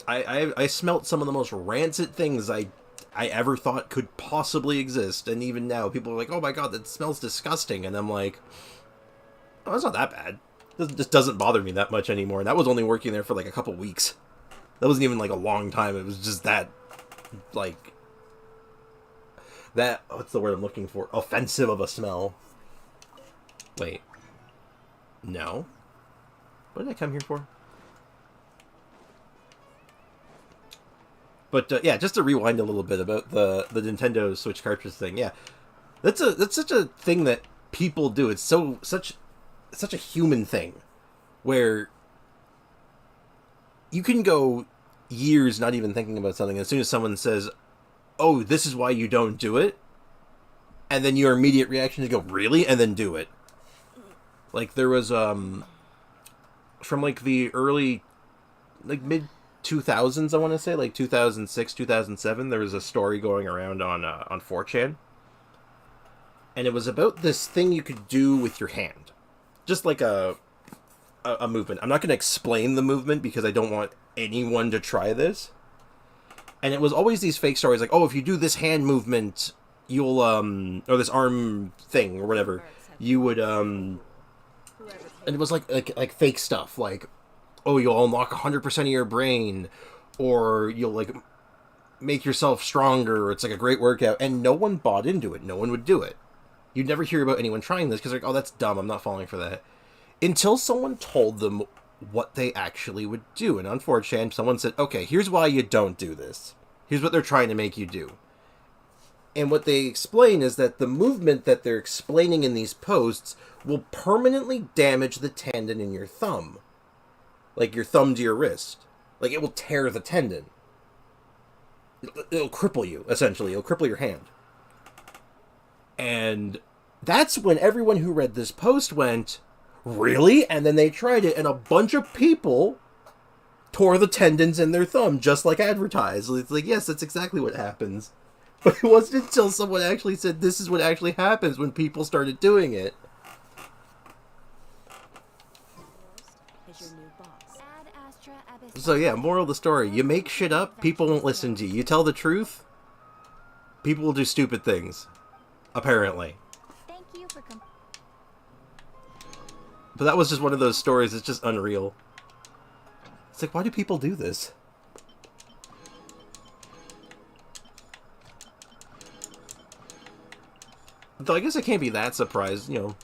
I smelt some of the most rancid things I ever thought could possibly exist. And even now, people are like, oh my god, that smells disgusting. And I'm like, oh, it's not that bad. It just doesn't bother me that much anymore. And that was only working there for like a couple weeks. That wasn't even like a long time. It was just that, like, that, what's the word I'm looking for? Offensive of a smell. Wait. No. What did I come here for? But yeah, just to rewind a little bit about the Nintendo Switch cartridge thing. Yeah, that's such a thing that people do. It's such a human thing, where you can go years not even thinking about something. As soon as someone says, "Oh, this is why you don't do it," and then your immediate reaction is to go, "Really?" and then do it. Like there was from like the early, like mid 2000s, I want to say, like 2006, 2007, there was a story going around on 4chan. And it was about this thing you could do with your hand. Just like a movement. I'm not going to explain the movement because I don't want anyone to try this. And it was always these fake stories like, oh, if you do this hand movement, you'll, or this arm thing or whatever, you would, and it was like fake stuff, like, oh, you'll unlock 100% of your brain, or you'll, like, make yourself stronger, or it's, like, a great workout, and no one bought into it. No one would do it. You'd never hear about anyone trying this, because they're like, oh, that's dumb, I'm not falling for that. Until someone told them what they actually would do, and on 4chan, someone said, okay, here's why you don't do this. Here's what they're trying to make you do. And what they explain is that the movement that they're explaining in these posts will permanently damage the tendon in your thumb. Like your thumb to your wrist. Like it will tear the tendon. It'll cripple you, essentially. It'll cripple your hand. And that's when everyone who read this post went, really? And then they tried it, and a bunch of people tore the tendons in their thumb, just like advertised. It's like, yes, that's exactly what happens. But it wasn't until someone actually said this is what actually happens when people started doing it. So yeah, moral of the story. You make shit up, people won't listen to you. You tell the truth, people will do stupid things. Apparently. Thank you for But that was just one of those stories, it's just unreal. It's like, why do people do this? Though I guess I can't be that surprised, you know.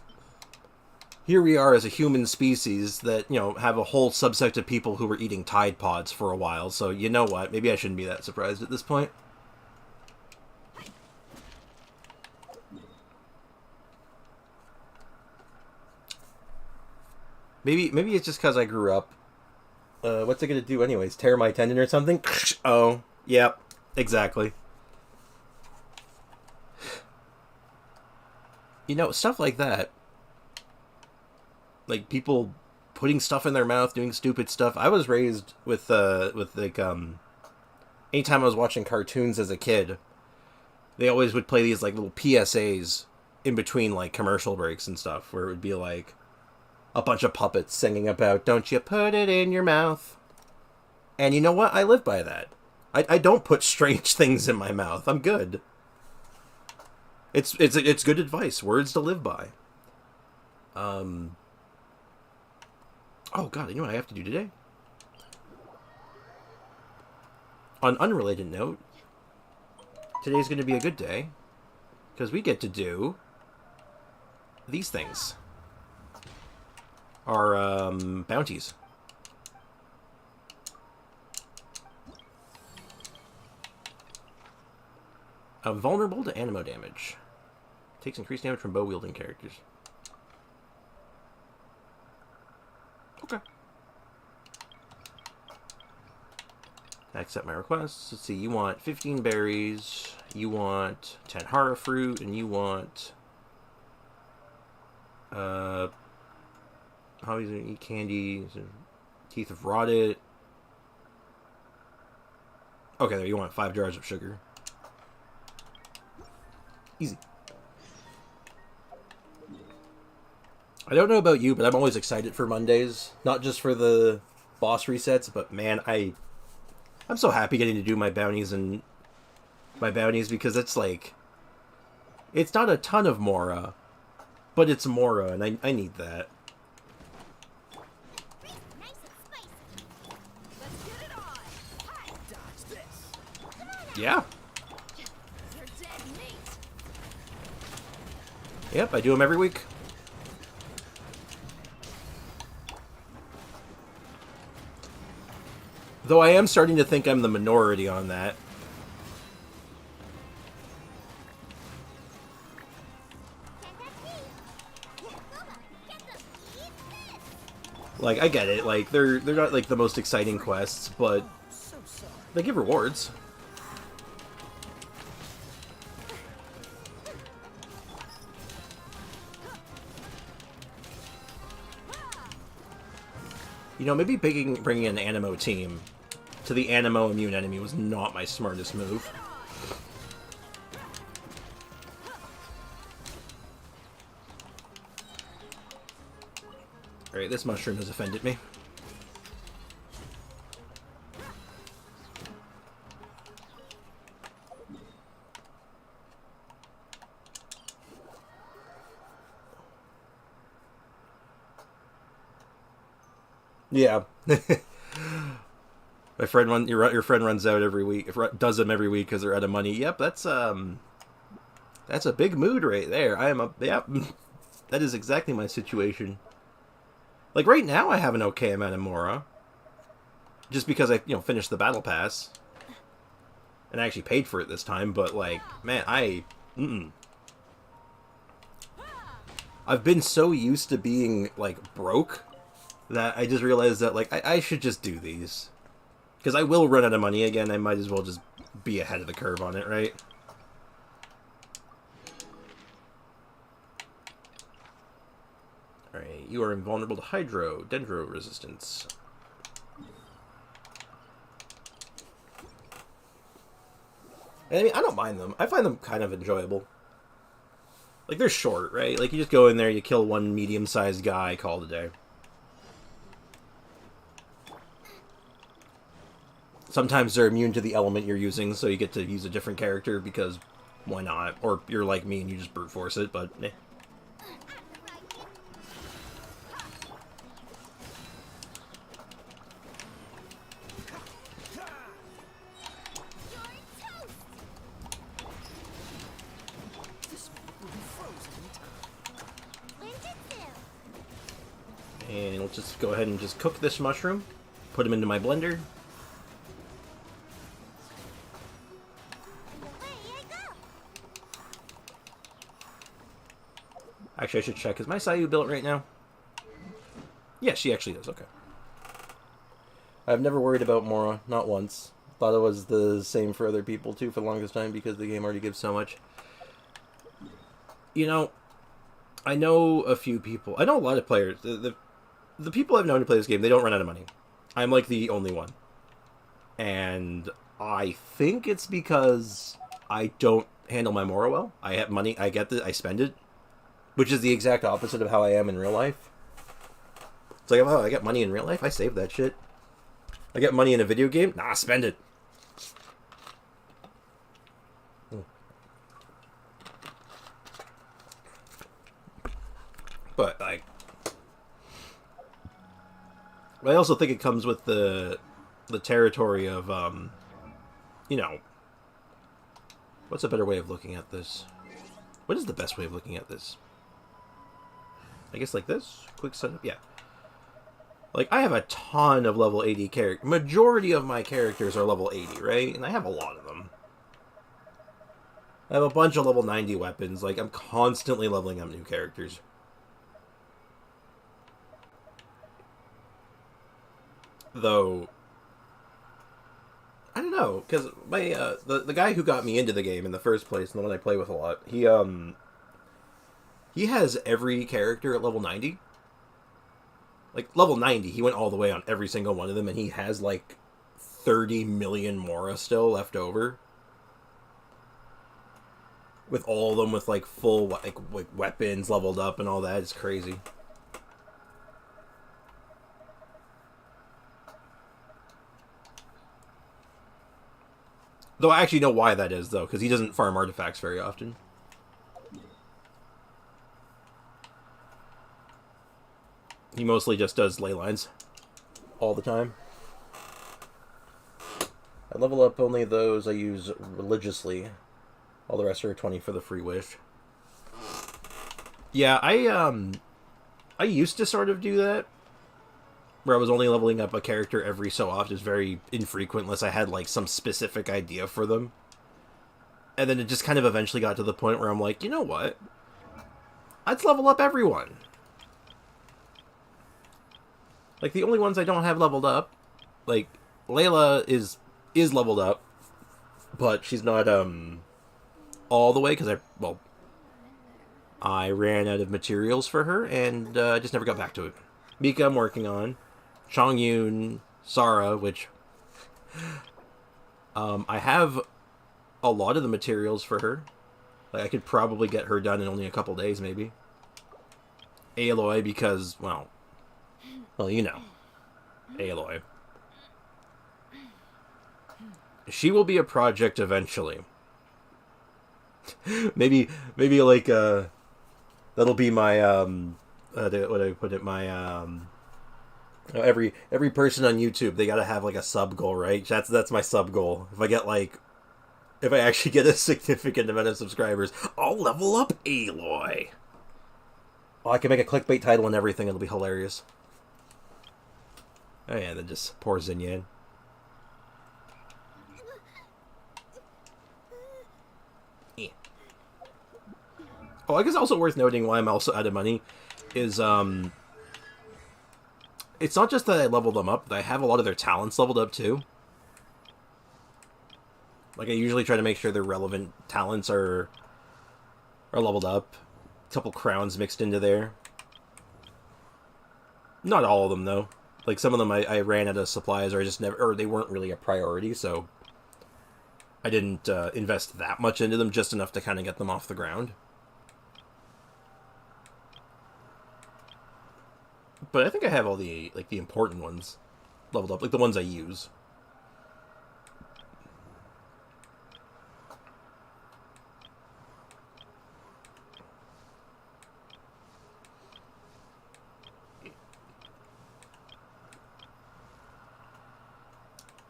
Here we are as a human species that, you know, have a whole subsect of people who were eating Tide Pods for a while, so you know what, maybe I shouldn't be that surprised at this point. Maybe it's just because I grew up. What's it gonna do anyways? Tear my tendon or something? Oh, yep, exactly. You know, stuff like that. Like, people putting stuff in their mouth, doing stupid stuff. I was raised with like, anytime I was watching cartoons as a kid, they always would play these, like, little PSAs in between, like, commercial breaks and stuff, where it would be, like, a bunch of puppets singing about, don't you put it in your mouth. And you know what? I live by that. I don't put strange things in my mouth. I'm good. It's good advice. Words to live by. Oh god, you know what I have to do today? On an unrelated note, today's going to be a good day, because we get to do these things. Our, bounties. Vulnerable to ammo damage. Takes increased damage from bow-wielding characters. Okay. Accept my request. Let's see, you want 15 berries, you want 10 hara fruit, and you want... hobbies and eat candies, and teeth of rotted. Okay, there, you want 5 jars of sugar. Easy. I don't know about you, but I'm always excited for Mondays. Not just for the boss resets, but man, I'm so happy getting to do my bounties because it's like, it's not a ton of Mora, but it's Mora, and I need that. Yeah. Yep, I do them every week. Though I am starting to think I'm the minority on that. Like, I get it. Like, they're not, like, the most exciting quests, but they give rewards. You know, maybe bringing an Animo team to the Animo immune enemy was not my smartest move. Alright, this mushroom has offended me. Yeah. My friend your friend runs out every week. Does them every week because they're out of money. Yep, that's a big mood right there. Yep. That is exactly my situation. Like, right now I have an okay amount of Mora. Just because I, finished the battle pass. And I actually paid for it this time, but, like, man, I've been so used to being, like, broke that I just realized that, like, I should just do these. Because I will run out of money again, I might as well just be ahead of the curve on it, right? Alright, you are invulnerable to Dendro resistance. And I mean, I don't mind them. I find them kind of enjoyable. Like, they're short, right? Like, you just go in there, you kill one medium-sized guy, call it a day. Sometimes they're immune to the element you're using, so you get to use a different character because why not? Or you're like me and you just brute force it, but eh. And let's just go ahead and just cook this mushroom. Put him into my blender. Actually, I should check. Is my Sayu built right now? Yeah, she actually is. Okay. I've never worried about Mora. Not once. Thought it was the same for other people, too, for the longest time, because the game already gives so much. You know, I know a few people. I know a lot of players. The people I've known to play this game, they don't run out of money. I'm, like, the only one. And I think it's because I don't handle my Mora well. I have money. I spend it. Which is the exact opposite of how I am in real life. It's like, oh, I got money in real life? I save that shit. I get money in a video game? Nah, spend it. But, like... I also think it comes with the territory of, you know... What's a better way of looking at this? What is the best way of looking at this? I guess like this? Quick setup? Yeah. Like, I have a ton of level 80 characters. Majority of my characters are level 80, right? And I have a lot of them. I have a bunch of level 90 weapons. Like, I'm constantly leveling up new characters. Though... I don't know, because my, the guy who got me into the game in the first place, and the one I play with a lot, he has every character at level 90. Like, level 90, he went all the way on every single one of them, and he has, like, 30 million Mora still left over. With all of them with, like, full, like weapons leveled up and all that. It's crazy. Though I actually know why that is, though, because he doesn't farm artifacts very often. He mostly just does ley lines all the time. I level up only those I use religiously. All the rest are 20 for the free wish. Yeah, I used to sort of do that, where I was only leveling up a character every so often. It's very infrequent unless I had like some specific idea for them. And then it just kind of eventually got to the point where I'm like, you know what? Let's level up everyone. Like, the only ones I don't have leveled up, like, Layla is leveled up, but she's not, all the way, because I ran out of materials for her, and just never got back to it. Mika I'm working on. Chongyun, Sara, which, I have a lot of the materials for her. Like, I could probably get her done in only a couple days, maybe. Aloy, because, well, you know. Aloy. She will be a project eventually. maybe like, that'll be my, what do I put it, my, every person on YouTube, they gotta have, like, a sub-goal, right? That's my sub-goal. If I actually get a significant amount of subscribers, I'll level up Aloy. Oh, I can make a clickbait title and everything. It'll be hilarious. Oh yeah, then just poor Xinyan. Yeah. Oh, I guess also worth noting why I'm also out of money is, it's not just that I leveled them up, but I have a lot of their talents leveled up too. Like, I usually try to make sure their relevant talents are leveled up. A couple crowns mixed into there. Not all of them, though. Like, some of them I ran out of supplies, or I just never, or they weren't really a priority, so I didn't invest that much into them, just enough to kind of get them off the ground. But I think I have all the, like, the important ones leveled up, like the ones I use.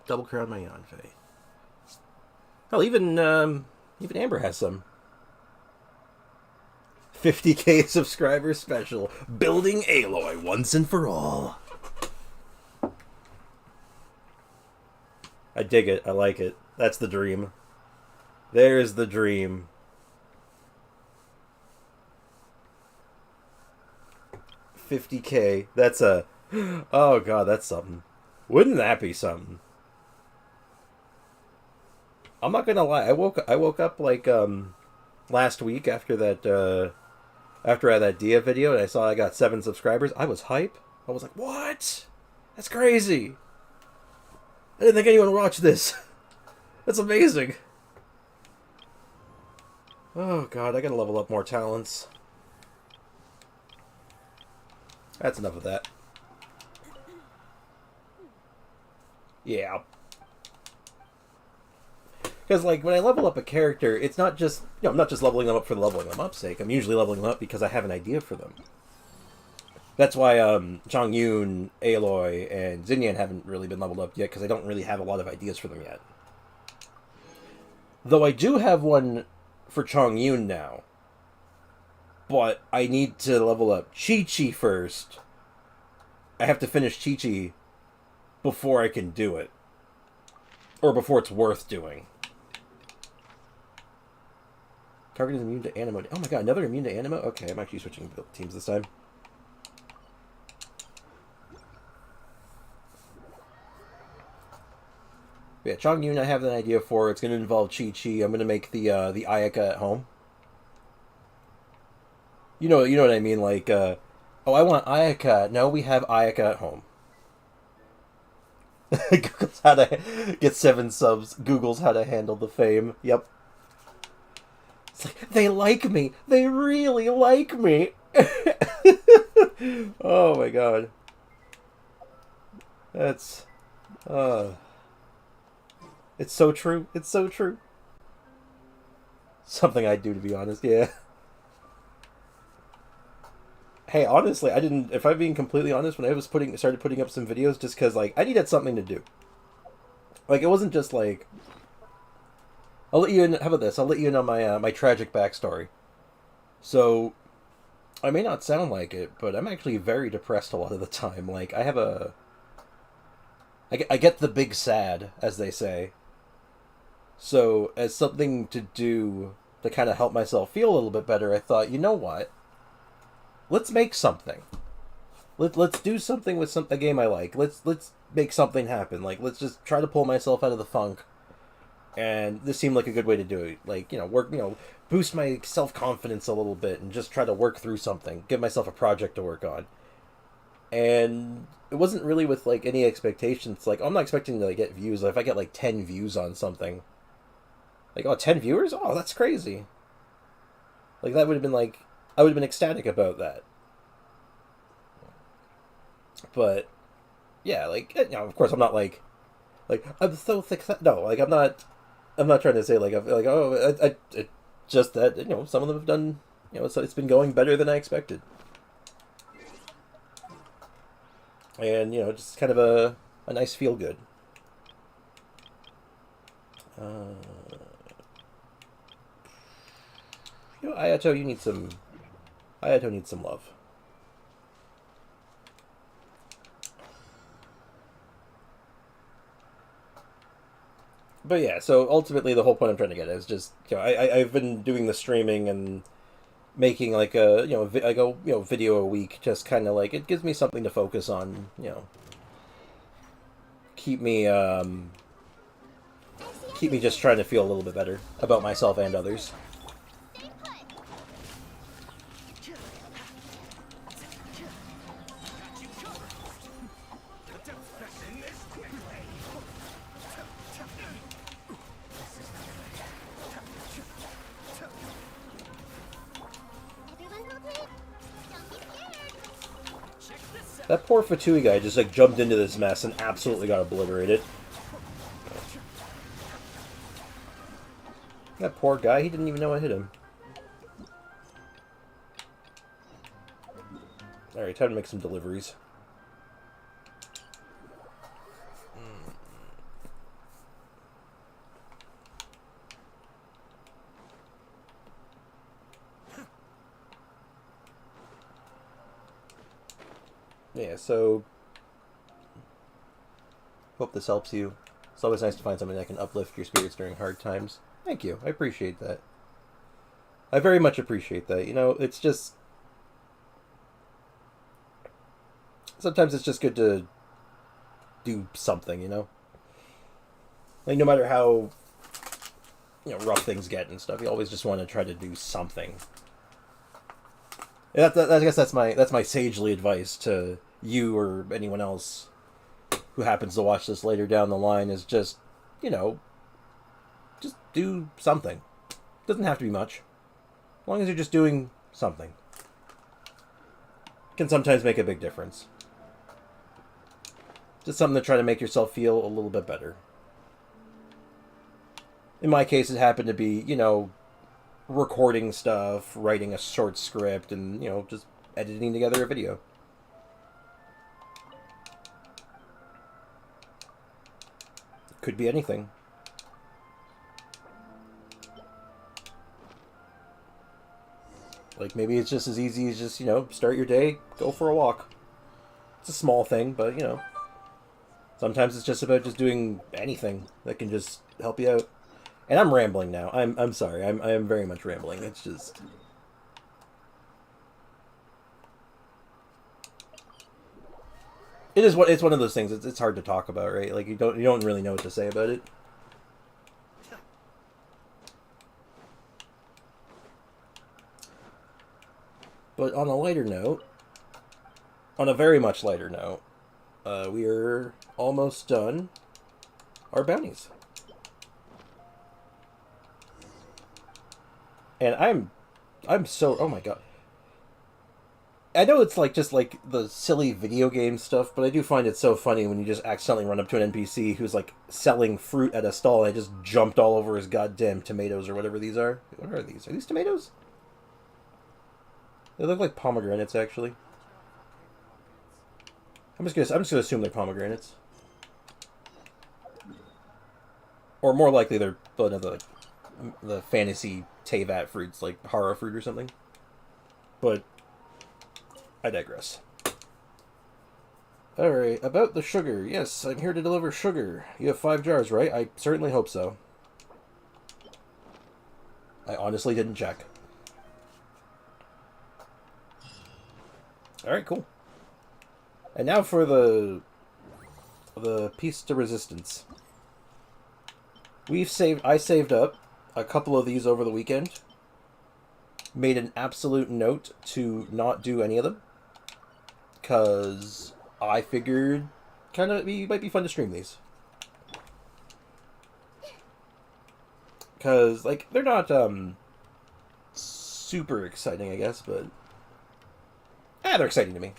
Double crown my Yanfei. Hell, even Amber has some. 50k subscriber special. Building Aloy once and for all. I dig it. I like it. That's the dream. There's the dream. $50k. That's a... Oh god, that's something. Wouldn't that be something? I'm not gonna lie. I woke up like last week after that after I had that Dia video, and I saw I got 7 subscribers. I was hype. I was like, what? That's crazy. I didn't think anyone would watch this. That's amazing. Oh god, I gotta level up more talents. That's enough of that. Yeah. Because, like, when I level up a character, it's not just, I'm not just leveling them up for the leveling them up sake. I'm usually leveling them up because I have an idea for them. That's why Chongyun, Aloy, and Xinyan haven't really been leveled up yet, because I don't really have a lot of ideas for them yet. Though I do have one for Chongyun now. But I need to level up Chi-Chi first. I have to finish Chi-Chi before I can do it. Or before it's worth doing. Target is immune to Animo. Oh my god, another immune to Animo? Okay, I'm actually switching teams this time. Yeah, Chongyun I have an idea for. It's going to involve Chi-Chi. I'm going to make the Ayaka at home. You know what I mean? Like, oh, I want Ayaka. No, we have Ayaka at home. Google's how to get 7 subs. Google's how to handle the fame. Yep. It's like, they like me. They really like me. Oh my god. That's... It's so true. It's so true. Something I'd do, to be honest, yeah. Hey, honestly, I didn't... If I'm being completely honest, when I was started putting up some videos, just because, like, I needed something to do. Like, it wasn't just, like... I'll let you in... How about this? I'll let you in on my, my tragic backstory. So, I may not sound like it, but I'm actually very depressed a lot of the time. Like, I have a... I get the big sad, as they say. So, as something to do to kind of help myself feel a little bit better, I thought, you know what? Let's make something. Let's do something with a game I like. Let's make something happen. Like, let's just try to pull myself out of the funk. And this seemed like a good way to do it. Like, boost my self-confidence a little bit and just try to work through something. Give myself a project to work on. And it wasn't really with, like, any expectations. Like, I'm not expecting to, like, get views. If I get, like, 10 views on something. Like, 10 viewers? Oh, that's crazy. Like, that would have been, like... I would have been ecstatic about that. But, yeah, like, of course, I'm not, like, I'm so successful. No, like, I'm not trying to say, like, just that, some of them have done, it's been going better than I expected. And, just kind of a nice feel-good. Ayato, Ayato needs some love. But yeah, so ultimately the whole point I'm trying to get is just, I've been doing the streaming and making like a, video a week, just kind of like, it gives me something to focus on, keep me just trying to feel a little bit better about myself and others. That poor Fatui guy just, like, jumped into this mess and absolutely got obliterated. That poor guy, he didn't even know I hit him. Alright, time to make some deliveries. Yeah, so hope this helps you. It's always nice to find something that can uplift your spirits during hard times. Thank you. I appreciate that. I very much appreciate that. It's just... Sometimes it's just good to do something, Like, no matter how, rough things get and stuff, you always just want to try to do something. I guess that's my sagely advice to you or anyone else who happens to watch this later down the line is just, just do something. Doesn't have to be much. As long as you're just doing something. Can sometimes make a big difference. Just something to try to make yourself feel a little bit better. In my case, it happened to be, recording stuff, writing a short script, and, just editing together a video. Could be anything. Like, maybe it's just as easy as just, start your day, go for a walk. It's a small thing, but, sometimes it's just about just doing anything that can just help you out. And I'm rambling now. I'm sorry. I am very much rambling. It's just... It's one of those things. It's hard to talk about, right? Like, you don't really know what to say about it. But on a lighter note, on a very much lighter note, we are almost done our bounties. And I'm so... Oh my god. I know it's like just like the silly video game stuff, but I do find it so funny when you just accidentally run up to an NPC who's like selling fruit at a stall and I just jumped all over his goddamn tomatoes or whatever these are. What are these? Are these tomatoes? They look like pomegranates, actually. I'm just gonna assume they're pomegranates. Or more likely they're the fantasy Teyvat fruits, like Hara fruit or something. But I digress. Alright, about the sugar. Yes, I'm here to deliver sugar. You have 5 jars, right? I certainly hope so. I honestly didn't check. Alright, cool. And now for the piece de resistance. I saved up a couple of these over the weekend. Made an absolute note to not do any of them. Because I figured it might be fun to stream these. Because, like, they're not super exciting, I guess, but they're exciting to me.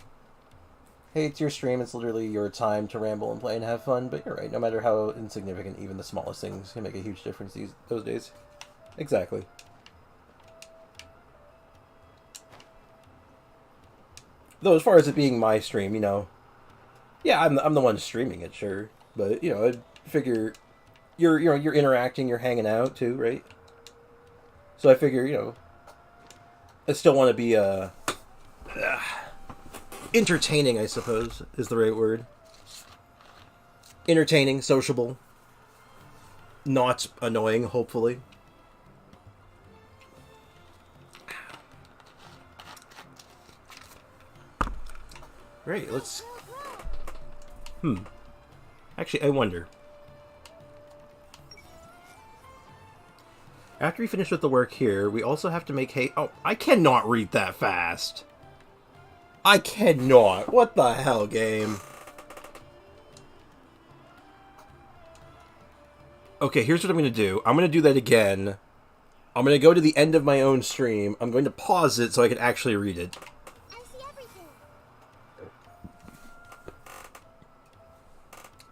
Hey, it's your stream. It's literally your time to ramble and play and have fun. But you're right. No matter how insignificant, even the smallest things can make a huge difference those days. Exactly. Though, as far as it being my stream, you know, yeah, I'm the one streaming it, sure. But you know, I figure you're interacting, you're hanging out too, right? So I figure, you know, I still want to be entertaining, I suppose, is the right word. Entertaining, sociable. Not annoying, hopefully. Right, let's... Actually, I wonder. After we finish with the work here, we also have to make hay... Oh, I cannot read that fast! I cannot. What the hell, game? Okay, here's what I'm going to do. I'm going to do that again. I'm going to go to the end of my own stream. I'm going to pause it so I can actually read it. I see everything.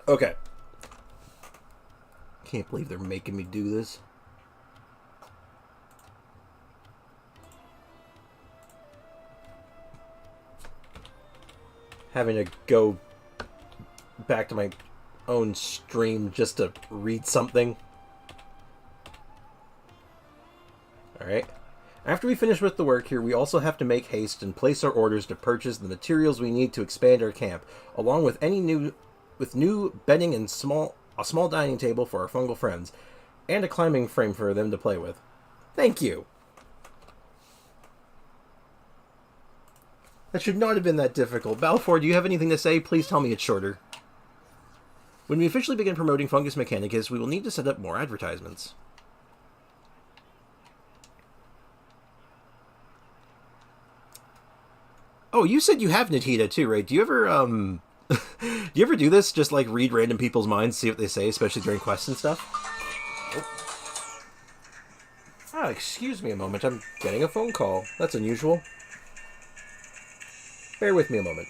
Okay. Can't believe they're making me do this. Having to go back to my own stream just to read something. Alright. After we finish with the work here, we also have to make haste and place our orders to purchase the materials we need to expand our camp, along with new bedding and a small dining table for our fungal friends, and a climbing frame for them to play with. Thank you! That should not have been that difficult. Balfour, do you have anything to say? Please tell me it's shorter. When we officially begin promoting Fungus Mechanicus, we will need to set up more advertisements. Oh, you said you have Natita too, right? Do you ever, do you ever do this? Just, like, read random people's minds, see what they say, especially during quests and stuff? Oh. Excuse me a moment. I'm getting a phone call. That's unusual. Bear with me a moment.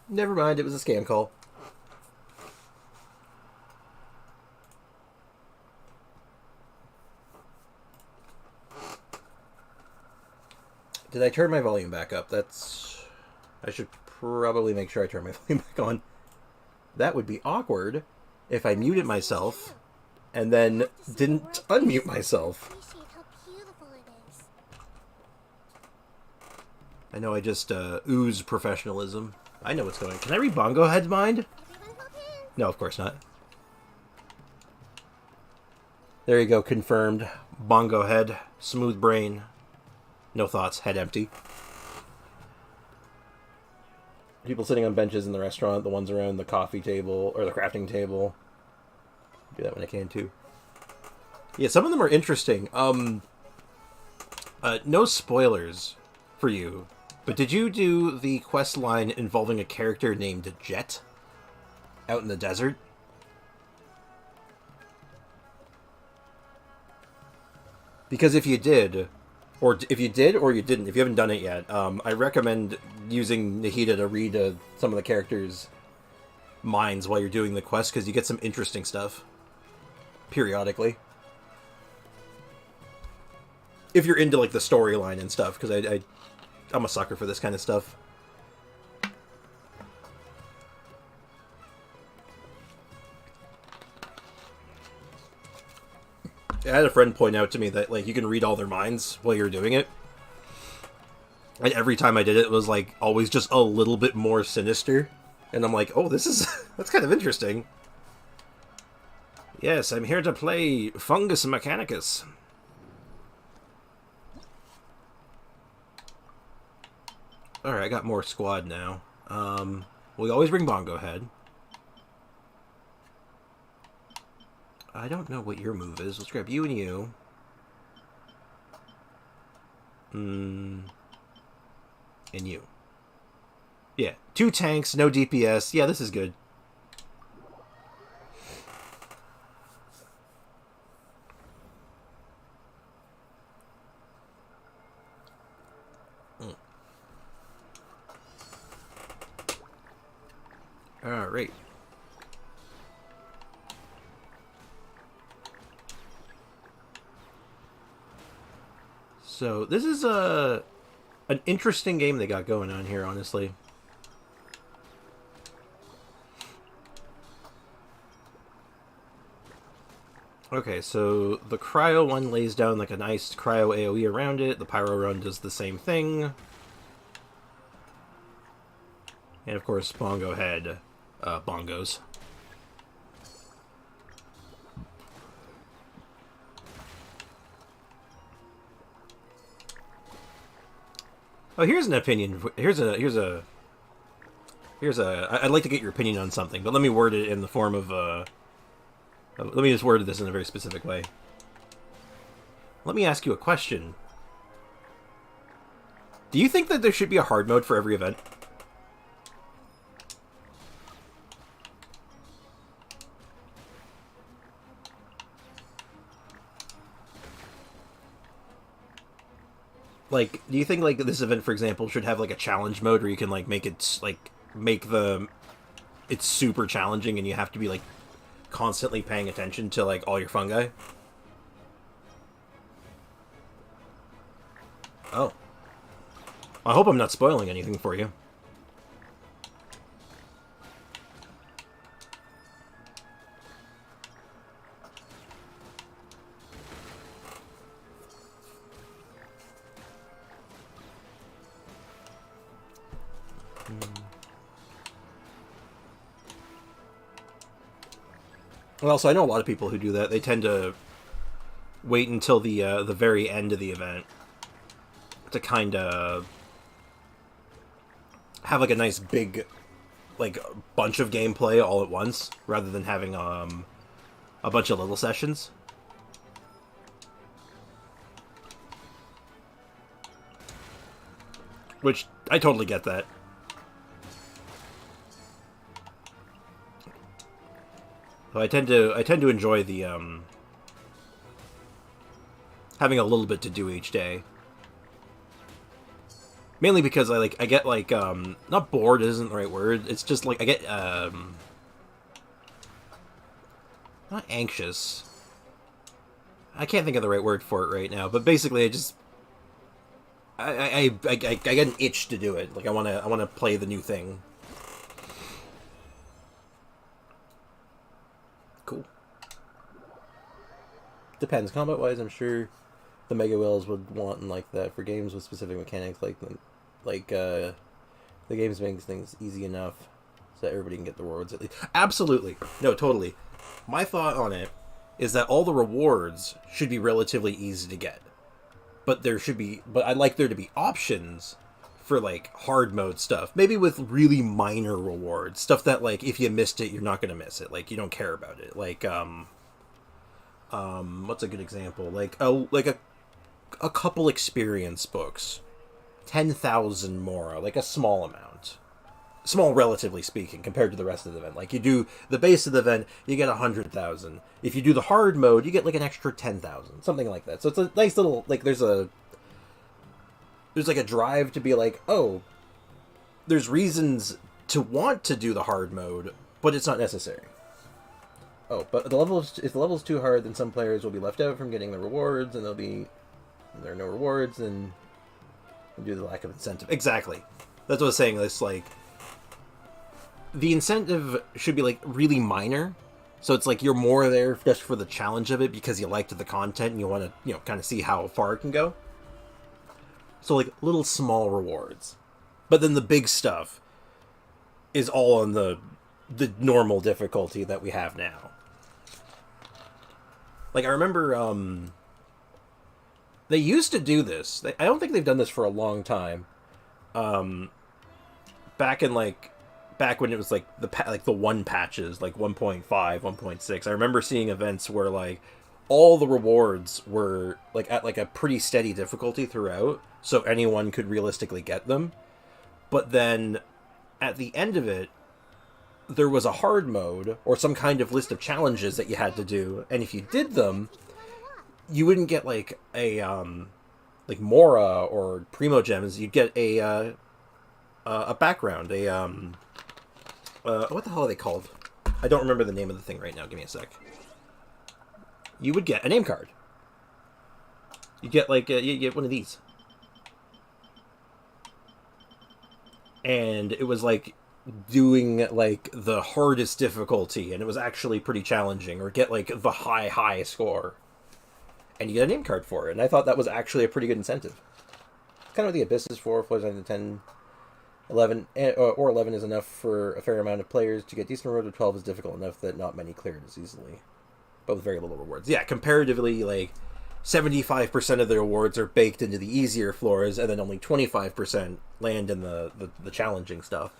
Never mind, it was a scam call. Did I turn my volume back up? I should probably make sure I turn my volume back on. That would be awkward if I muted myself and then didn't unmute myself. Appreciate how beautiful it is. I know I just ooze professionalism. I know what's going on. Can I read Bongo Head's mind? Everyone hold hands. No, of course not. There you go, confirmed. Bongo Head, smooth brain. No thoughts, head empty. People sitting on benches in the restaurant, the ones around the coffee table, or the crafting table. Do that when I can, too. Yeah, some of them are interesting. No spoilers for you, but did you do the quest line involving a character named Jet out in the desert? Because if you did... Or if you did, or you didn't, if you haven't done it yet, I recommend using Nahida to read some of the characters' minds while you're doing the quest, because you get some interesting stuff. Periodically. if you're into, like, the storyline and stuff, because I'm a sucker for this kind of stuff. I had a friend point out to me that, like, you can read all their minds while you're doing it. And every time I did it, it was, like, always just a little bit more sinister. And I'm like, oh, this is... that's kind of interesting. Yes, I'm here to play Fungus Mechanicus. Alright, I got more squad now. We always bring Bongo Head. I don't know what your move is. Let's grab you and you. And you. Yeah, 2 tanks, no DPS. Yeah, this is good. Alright. So, this is an interesting game they got going on here, honestly. Okay, so the cryo one lays down like a nice cryo AoE around it. The pyro run does the same thing. And of course, Bongo Head bongos. Oh, here's an opinion. I'd like to get your opinion on something, but let me word it in the form of let me just word this in a very specific way. Let me ask you a question. Do you think that there should be a hard mode for every event? Like, do you think, like, this event, for example, should have, like, a challenge mode where you can, like, make it, like, it's super challenging and you have to be, like, constantly paying attention to, like, all your fungi? Oh. I hope I'm not spoiling anything for you. Well, so I know a lot of people who do that. They tend to wait until the very end of the event to kind of have like a nice big, like, bunch of gameplay all at once, rather than having a bunch of little sessions. Which I totally get that. So I tend to enjoy the having a little bit to do each day. Mainly because I get like not bored isn't the right word. It's just like I get not anxious. I can't think of the right word for it right now, but basically I get an itch to do it. Like I want to play the new thing. Cool. Depends. Combat-wise, I'm sure the Mega Whales would want and like that for games with specific mechanics, the games makes things easy enough so that everybody can get the rewards at least. Absolutely. No, totally. My thought on it is that all the rewards should be relatively easy to get. But I'd like there to be options for, like, hard mode stuff. Maybe with really minor rewards. Stuff that, like, if you missed it, you're not going to miss it. Like, you don't care about it. Like, what's a good example? Like a couple experience books. 10,000 more. Like, a small amount. Small, relatively speaking, compared to the rest of the event. Like, you do the base of the event, you get 100,000. If you do the hard mode, you get, like, an extra 10,000. Something like that. So it's a nice little, like, there's like a drive to be like, oh, there's reasons to want to do the hard mode, but it's not necessary. Oh, but if the level is too hard, then some players will be left out from getting the rewards, and they'll be there are no rewards, and due to the lack of incentive. Exactly. That's what I was saying. It's like the incentive should be like really minor. So it's like you're more there just for the challenge of it because you liked the content and you want to, you know, kind of see how far it can go. So like little small rewards. But then the big stuff is all on the normal difficulty that we have now. Like I remember they used to do this. I don't think they've done this for a long time. Back when it was like the 1 patches, like 1.5, 1.6, I remember seeing events where like all the rewards were like at like a pretty steady difficulty throughout, so anyone could realistically get them. But then at the end of it, there was a hard mode or some kind of list of challenges that you had to do, and if you did them, you wouldn't get like a like Mora or Primo Gems. You'd get a background, what the hell are they called? I don't remember the name of the thing right now. Give me a sec. You would get a name card. You get like you get one of these, and it was like doing like the hardest difficulty, and it was actually pretty challenging. Or get like the high score, and you get a name card for it. And I thought that was actually a pretty good incentive. Kind of what the Abyss is for. Flows 9 to 10. 11 or 11 is enough for a fair amount of players. To get decent reward of 12 is difficult enough that not many clear it as easily, but with very little rewards. Yeah, comparatively, like 75% of the rewards are baked into the easier floors, and then only 25% land in the challenging stuff.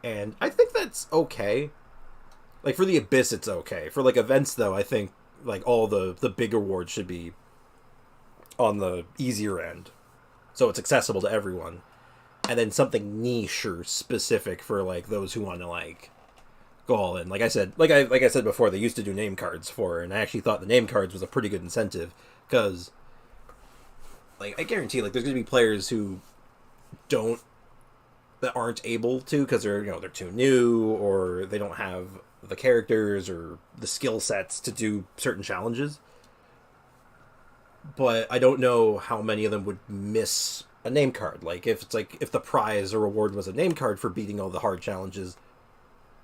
And I think that's okay. Like for the Abyss, it's okay. For like events, though, I think like all the big rewards should be on the easier end, so it's accessible to everyone. And then something niche or specific for like those who want to like go all in. Like I said before, they used to do name cards for, and I actually thought the name cards was a pretty good incentive because, like, I guarantee like there's gonna be players who aren't able to because they're too new or they don't have the characters or the skill sets to do certain challenges. But I don't know how many of them would miss a name card. Like if the prize or reward was a name card for beating all the hard challenges,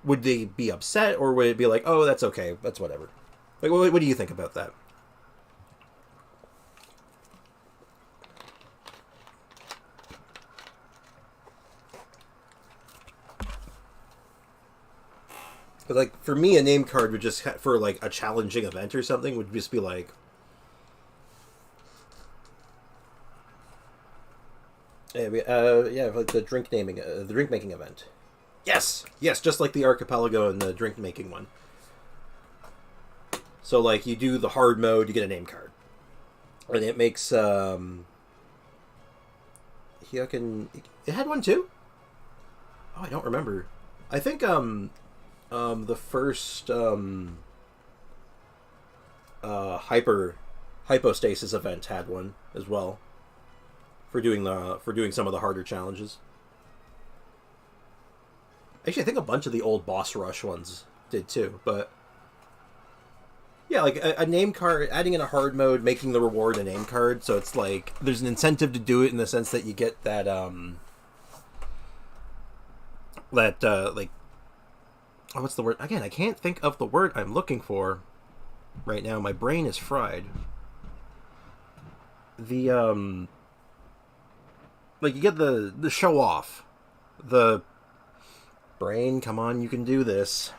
would they be upset, or would it be like, oh, that's okay, that's whatever? Like what do you think about that? But like for me, a name card would just for like a challenging event or something would just be like, like the drink making event. Yes, just like the archipelago and the drink making one. So like you do the hard mode, you get a name card, and it makes it had one too. Oh, I don't remember. I think the first hypostasis event had one as well. For doing some of the harder challenges. Actually, I think a bunch of the old boss rush ones did too. But yeah, like a name card, adding in a hard mode, making the reward a name card, so it's like there's an incentive to do it in the sense that you get that like, oh, what's the word again? I can't think of the word I'm looking for right now. My brain is fried. The like you get the show off, the brain, come on, you can do this.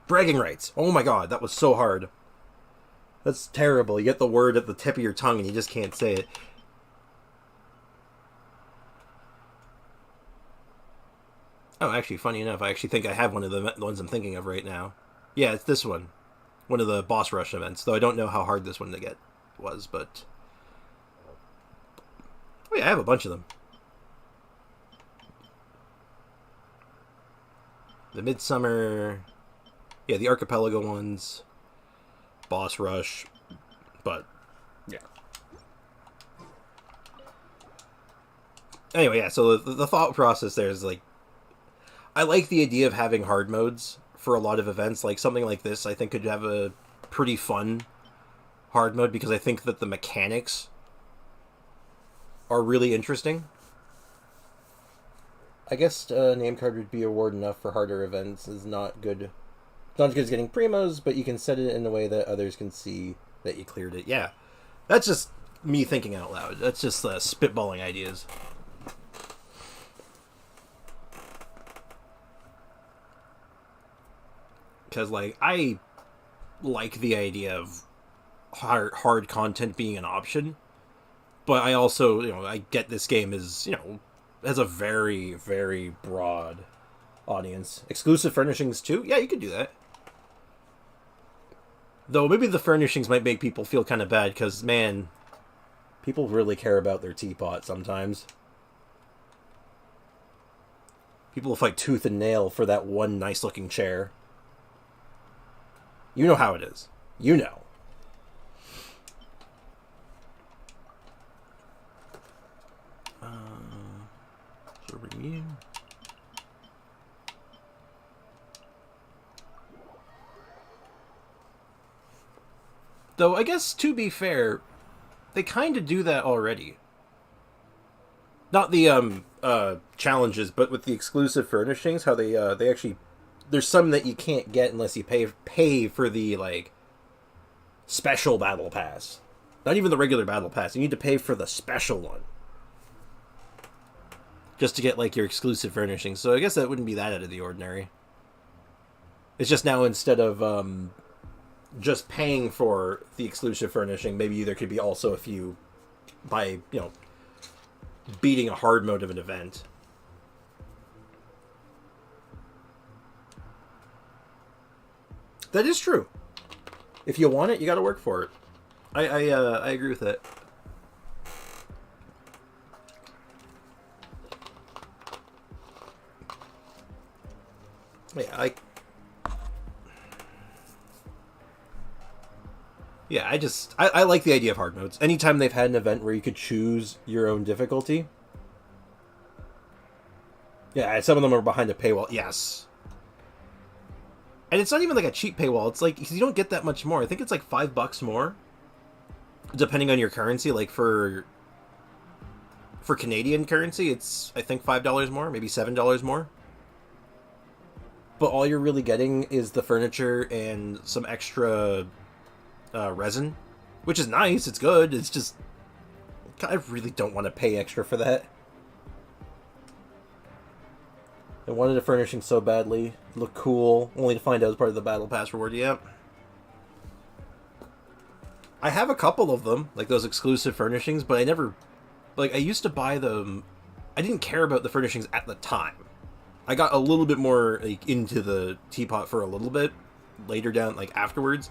Bragging rights. Oh my god, that was so hard. That's terrible. You get the word at the tip of your tongue and you just can't say it. Oh, actually, funny enough, I actually think I have one of the ones I'm thinking of right now. Yeah, it's this one. One of the boss rush events, though I don't know how hard this one to get was, but oh yeah, I have a bunch of them. The Midsummer, yeah, the Archipelago ones, Boss Rush, but yeah. Anyway, yeah, so the thought process there is like, I like the idea of having hard modes for a lot of events. Like something like this, I think could have a pretty fun hard mode because I think that the mechanics are really interesting. I guess name card would be award enough for harder events is not good. Not as good as getting primos, but you can set it in a way that others can see that you cleared it. Yeah, that's just me thinking out loud. That's just spitballing ideas. Because, like, I like the idea of hard content being an option, but I also, I get this game is, has a very, very broad audience. Exclusive furnishings, too? Yeah, you could do that. Though, maybe the furnishings might make people feel kind of bad, because, man, people really care about their teapot sometimes. People will fight tooth and nail for that one nice-looking chair. You know how it is. You know. So bring you. Though, I guess, to be fair, they kind of do that already. Not the, challenges, but with the exclusive furnishings, how they actually... There's some that you can't get unless you pay for the, like, special battle pass. Not even the regular battle pass. You need to pay for the special one. Just to get, like, your exclusive furnishings. So I guess that wouldn't be that out of the ordinary. It's just now instead of, just paying for the exclusive furnishing, maybe there could be also a few by, beating a hard mode of an event. That is true. If you want it, you got to work for it. I agree with that. I like the idea of hard modes. Anytime they've had an event where you could choose your own difficulty. Yeah, some of them are behind a paywall. Yes. And it's not even like a cheap paywall. It's like, you don't get that much more. I think it's like $5 more. Depending on your currency. Like for Canadian currency, it's, I think, $5 more. Maybe $7 more. But all you're really getting is the furniture and some extra resin. Which is nice. It's good. It's just... I really don't want to pay extra for that. I wanted a furnishing so badly. Look cool. Only to find out as part of the Battle Pass reward. Yep. I have a couple of them. Like those exclusive furnishings. But I never... Like, I used to buy them... I didn't care about the furnishings at the time. I got a little bit more, like, into the teapot for a little bit. Later down, like, afterwards.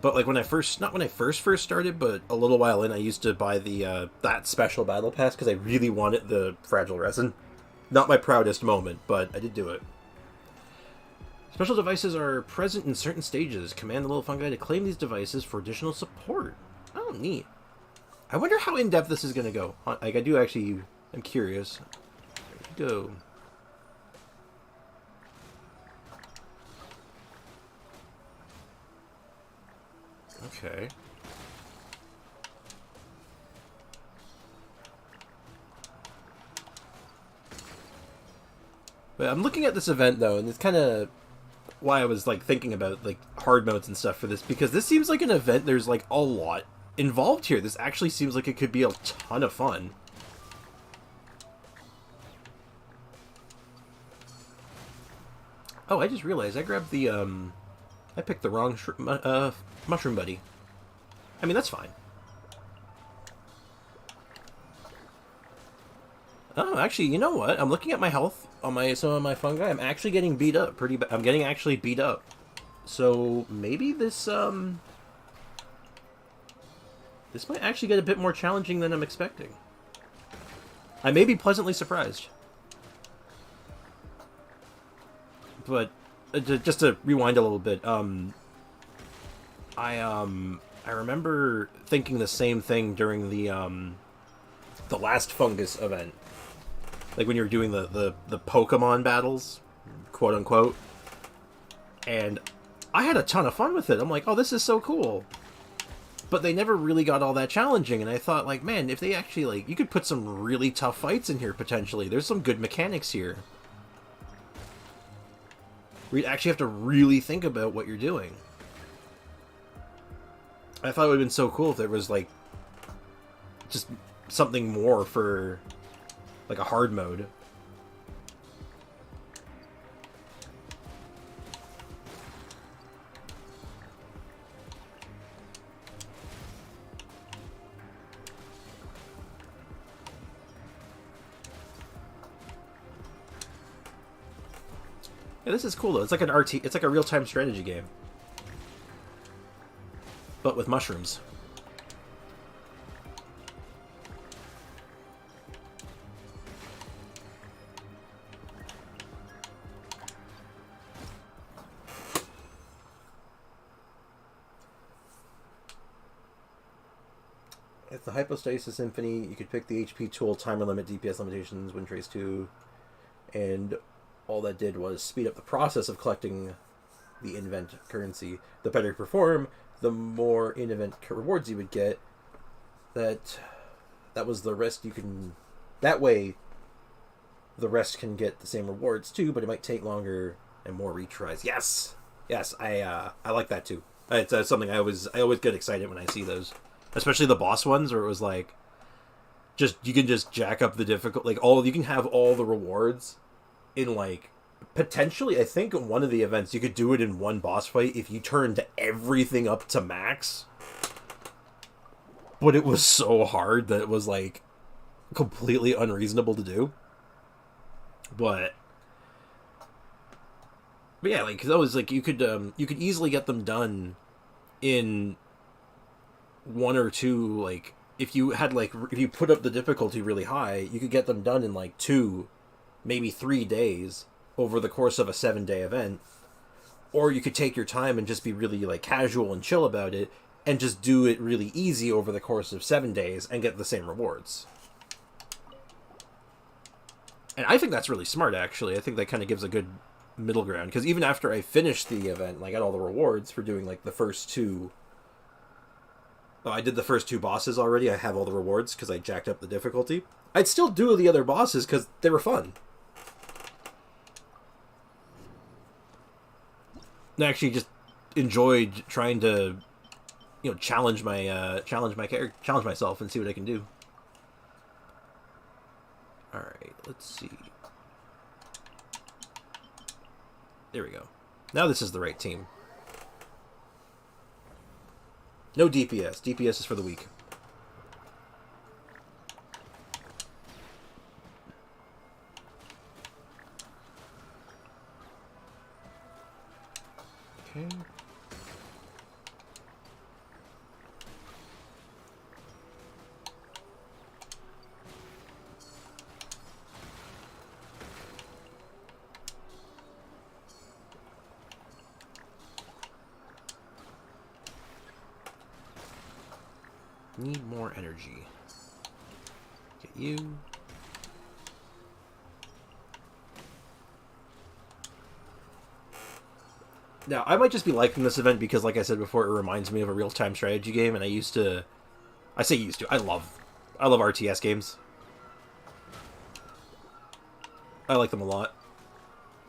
But, like, when I first... Not when I first started, but a little while in, I used to buy the, that special Battle Pass. Because I really wanted the fragile resin. Not my proudest moment, but I did do it. Special devices are present in certain stages. Command the little fungi to claim these devices for additional support. Oh, neat. I wonder how in-depth this is going to go. Like, I do actually... I'm curious. There we go. Okay. But I'm looking at this event, though, and it's kind of why I was, like, thinking about, like, hard modes and stuff for this, because this seems like an event there's, like, a lot involved here. This actually seems like it could be a ton of fun. Oh, I just realized I grabbed the, I picked the wrong mushroom buddy. I mean, that's fine. Oh, actually, you know what? I'm looking at my health on some of my fungi. I'm actually getting beat up pretty bad. I'm getting actually beat up. So maybe this this might actually get a bit more challenging than I'm expecting. I may be pleasantly surprised. But just to rewind a little bit, I remember thinking the same thing during the last Fungus event. Like when you were doing the Pokemon battles, quote unquote. And I had a ton of fun with it. I'm like, oh, this is so cool. But they never really got all that challenging, and I thought, like, man, if they actually, like, you could put some really tough fights in here, potentially. There's some good mechanics here. We'd actually have to really think about what you're doing. I thought it would have been so cool if there was, like, just something more for, like, a hard mode. Yeah, this is cool though. It's like an it's like a real-time strategy game. But with mushrooms. It's the Hypostasis Symphony. You could pick the HP tool, timer limit, DPS limitations, win trace 2, and all that did was speed up the process of collecting the in-event currency. The better you perform, the more in-event rewards you would get. That was the rest you can... That way, the rest can get the same rewards too, but it might take longer and more retries. Yes! Yes, I like that too. It's something I always get excited when I see those. Especially the boss ones, where it was like... you can just jack up the difficulty. Like, you can have all the rewards in, like, potentially, I think in one of the events, you could do it in one boss fight if you turned everything up to max. But it was so hard that it was, like, completely unreasonable to do. But yeah, like, that was, like, you could easily get them done in one or two, like, if you put up the difficulty really high, you could get them done in, like, 2, maybe 3 days over the course of a 7-day event. Or you could take your time and just be really, like, casual and chill about it and just do it really easy over the course of 7 days and get the same rewards. And I think that's really smart, actually. I think that kind of gives a good middle ground, because even after I finished the event and I got all the rewards for doing, like, the first 2... Oh, I did the first 2 bosses already. I have all the rewards because I jacked up the difficulty. I'd still do the other bosses because they were fun. I actually just enjoyed trying to, you know, challenge myself and see what I can do. All right, let's see. There we go. Now this is the right team. No DPS. DPS is for the weak. Okay. Need more energy. Get you. Now, I might just be liking this event because, like I said before, it reminds me of a real-time strategy game, and I love RTS games. I like them a lot.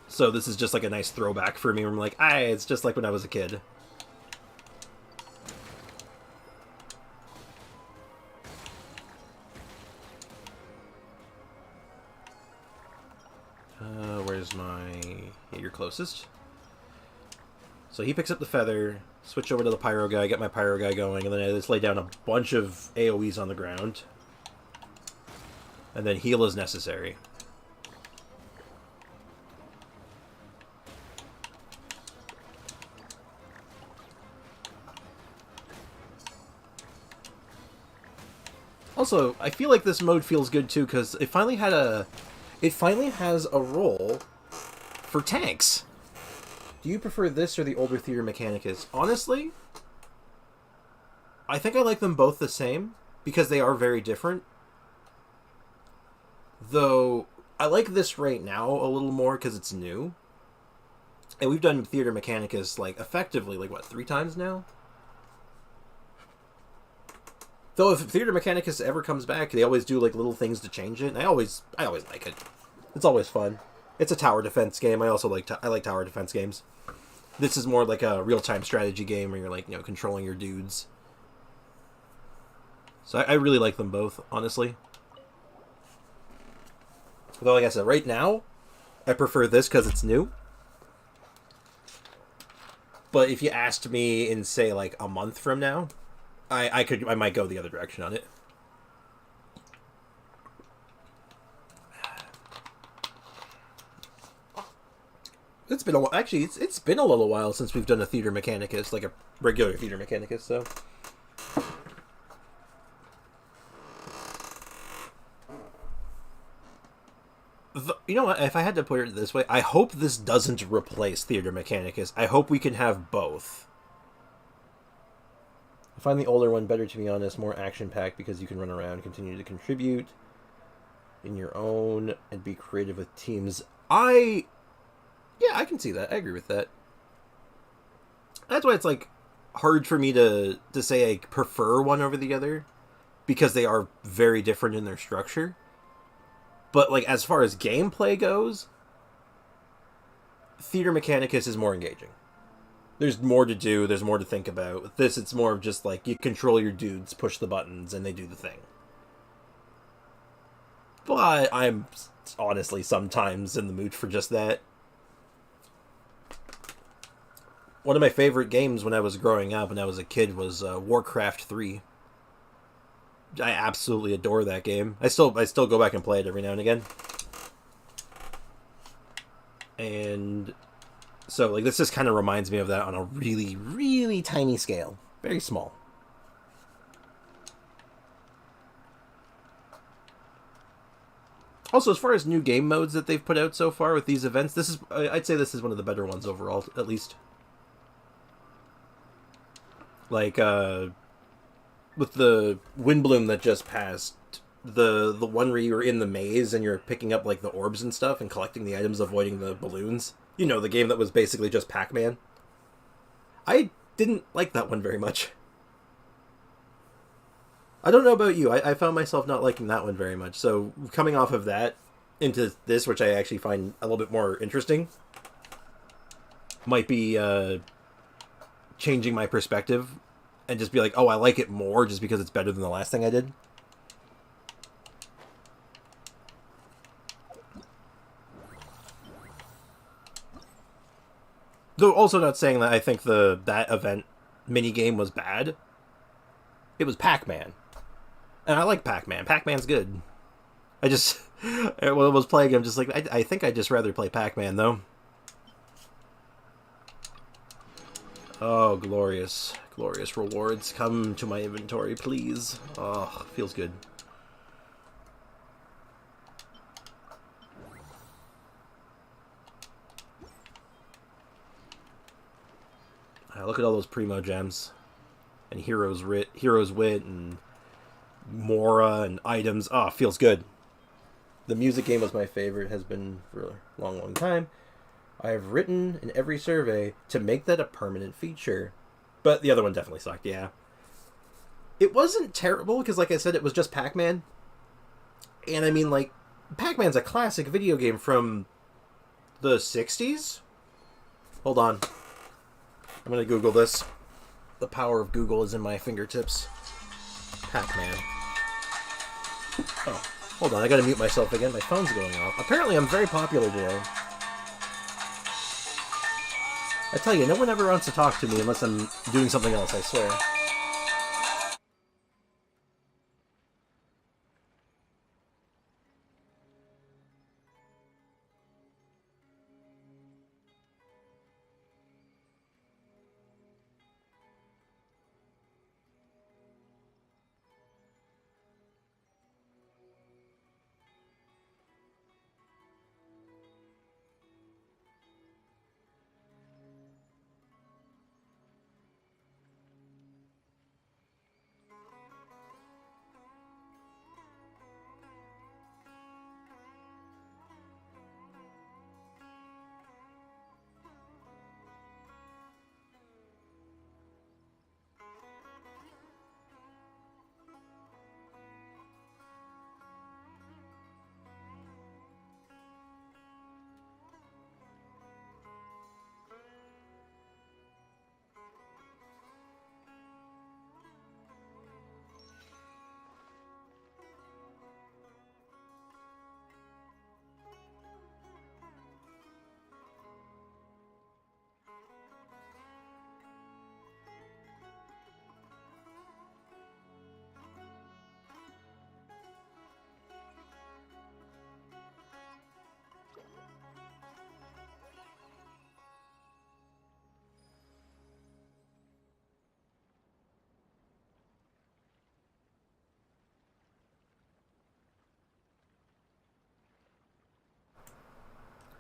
So this is just like a nice throwback for me, where I'm like, it's just like when I was a kid. Where's my... Yeah, you're closest. So he picks up the feather, switch over to the pyro guy, get my pyro guy going, and then I just lay down a bunch of AoEs on the ground. And then heal as necessary. Also, I feel like this mode feels good too, because it finally has a role for tanks. Do you prefer this or the older Theater Mechanicus? Honestly, I think I like them both the same, because they are very different. Though, I like this right now a little more because it's new. And we've done Theater Mechanicus, like, effectively, like, what, 3 times now? Though if Theater Mechanicus ever comes back, they always do, like, little things to change it, and I always like it. It's always fun. It's a tower defense game. I also like I like tower defense games. This is more like a real-time strategy game where you're, like, you know, controlling your dudes. So I really like them both, honestly. Though, like I said, right now, I prefer this because it's new. But if you asked me in, say, like, a month from now, I might go the other direction on it. It's been it's been a little while since we've done a Theater Mechanicus, like a regular Theater Mechanicus, so. You know what, if I had to put it this way, I hope this doesn't replace Theater Mechanicus. I hope we can have both. I find the older one better, to be honest, more action-packed because you can run around, continue to contribute in your own, and be creative with teams. Yeah, I can see that. I agree with that. That's why it's, like, hard for me to say I prefer one over the other, because they are very different in their structure. But, like, as far as gameplay goes, Theater Mechanicus is more engaging. There's more to do, there's more to think about. With this, it's more of just, like, you control your dudes, push the buttons, and they do the thing. But I'm honestly sometimes in the mood for just that. One of my favorite games when I was growing up, when I was a kid, was Warcraft 3. I absolutely adore that game. I still go back and play it every now and again. And so, like, this just kind of reminds me of that on a really, really tiny scale. Very small. Also, as far as new game modes that they've put out so far with these events, I'd say this is one of the better ones overall, at least. Like, with the Windbloom that just passed, the one where you're in the maze and you're picking up, like, the orbs and stuff and collecting the items, avoiding the balloons. You know, the game that was basically just Pac-Man. I didn't like that one very much. I don't know about you. I found myself not liking that one very much. So, coming off of that into this, which I actually find a little bit more interesting, might be, changing my perspective and just be like, oh, I like it more just because it's better than the last thing I did. Though also not saying that I think that event minigame was bad. It was Pac-Man. And I like Pac-Man. Pac-Man's good. I just, when I was playing, I'm just like, I think I'd just rather play Pac-Man, though. Oh, glorious. Glorious rewards. Come to my inventory, please. Oh, feels good. Look at all those primo gems. And Hero's Wit, and Mora, and items. Oh, feels good. The music game was my favorite, has been for a long, long time. I have written in every survey to make that a permanent feature. But the other one definitely sucked, yeah. It wasn't terrible, because like I said, it was just Pac-Man. And I mean, like, Pac-Man's a classic video game from the 60s? Hold on. I'm gonna Google this. The power of Google is in my fingertips. Pac-Man. Oh, hold on, I gotta mute myself again. My phone's going off. Apparently I'm very popular today. I tell you, no one ever wants to talk to me unless I'm doing something else, I swear.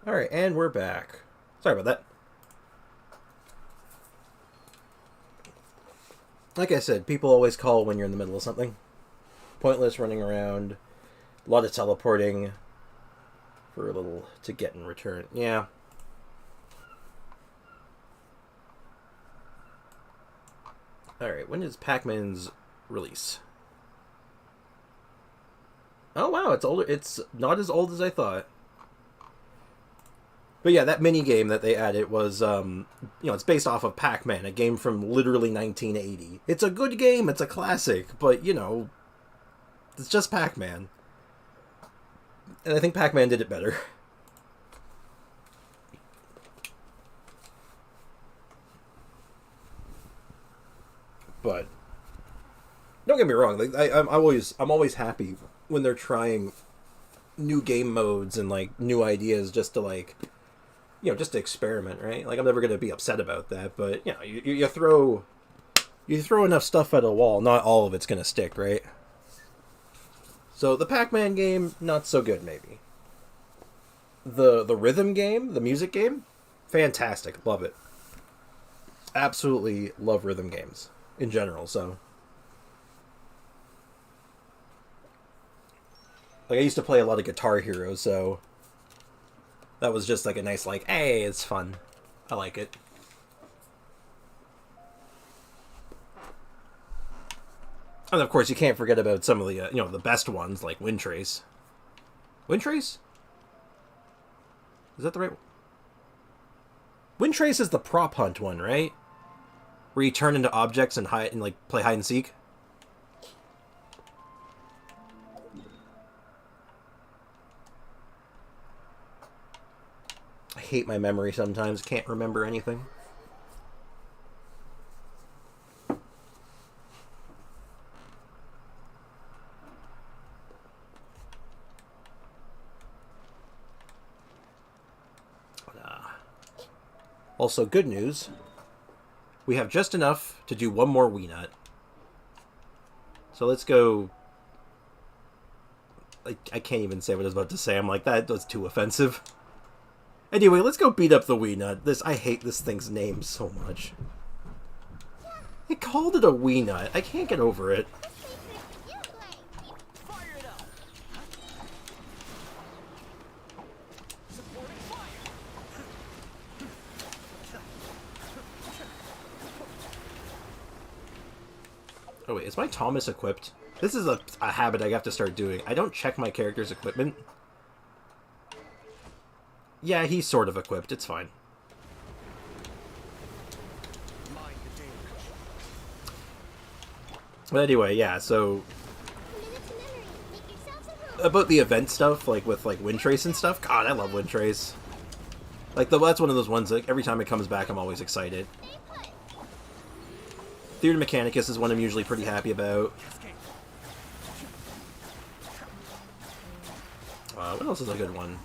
Alright, and we're back. Sorry about that. Like I said, people always call when you're in the middle of something. Pointless running around. A lot of teleporting. For a little to get in return. Yeah. Alright, when is Pac-Man's release? Oh wow, it's older. It's not as old as I thought. But yeah, that mini game that they added was, it's based off of Pac-Man, a game from literally 1980. It's a good game, it's a classic, but, it's just Pac-Man. And I think Pac-Man did it better. But don't get me wrong, like I'm always happy when they're trying new game modes and like new ideas just to just to experiment, right? Like I'm never gonna be upset about that, but you throw enough stuff at a wall, not all of it's gonna stick, right? So the Pac-Man game, not so good, maybe. The rhythm game, the music game, fantastic, love it. Absolutely love rhythm games in general. So like I used to play a lot of Guitar Hero, so that was just like a nice hey, it's fun. I like it. And of course, you can't forget about some of the the best ones like Wind Trace. Wind Trace? Is that the right one? Wind Trace is the prop hunt one, right? Where you turn into objects and hide and play hide and seek. I hate my memory sometimes. Can't remember anything. Also, good news. We have just enough to do one more Wii Nut. So let's go... I can't even say what I was about to say. I'm like, that was too offensive. Anyway, let's go beat up the Wii Nut. I hate this thing's name so much. They called it a Wii Nut. I can't get over it. Oh wait, is my Thomas equipped? This is a habit I have to start doing. I don't check my character's equipment. Yeah, he's sort of equipped. It's fine. But anyway, yeah, so... about the event stuff, with Wind Trace and stuff. God, I love Wind Trace. That's one of those ones, every time it comes back, I'm always excited. Fungus Mechanicus is one I'm usually pretty happy about. What else is a good one?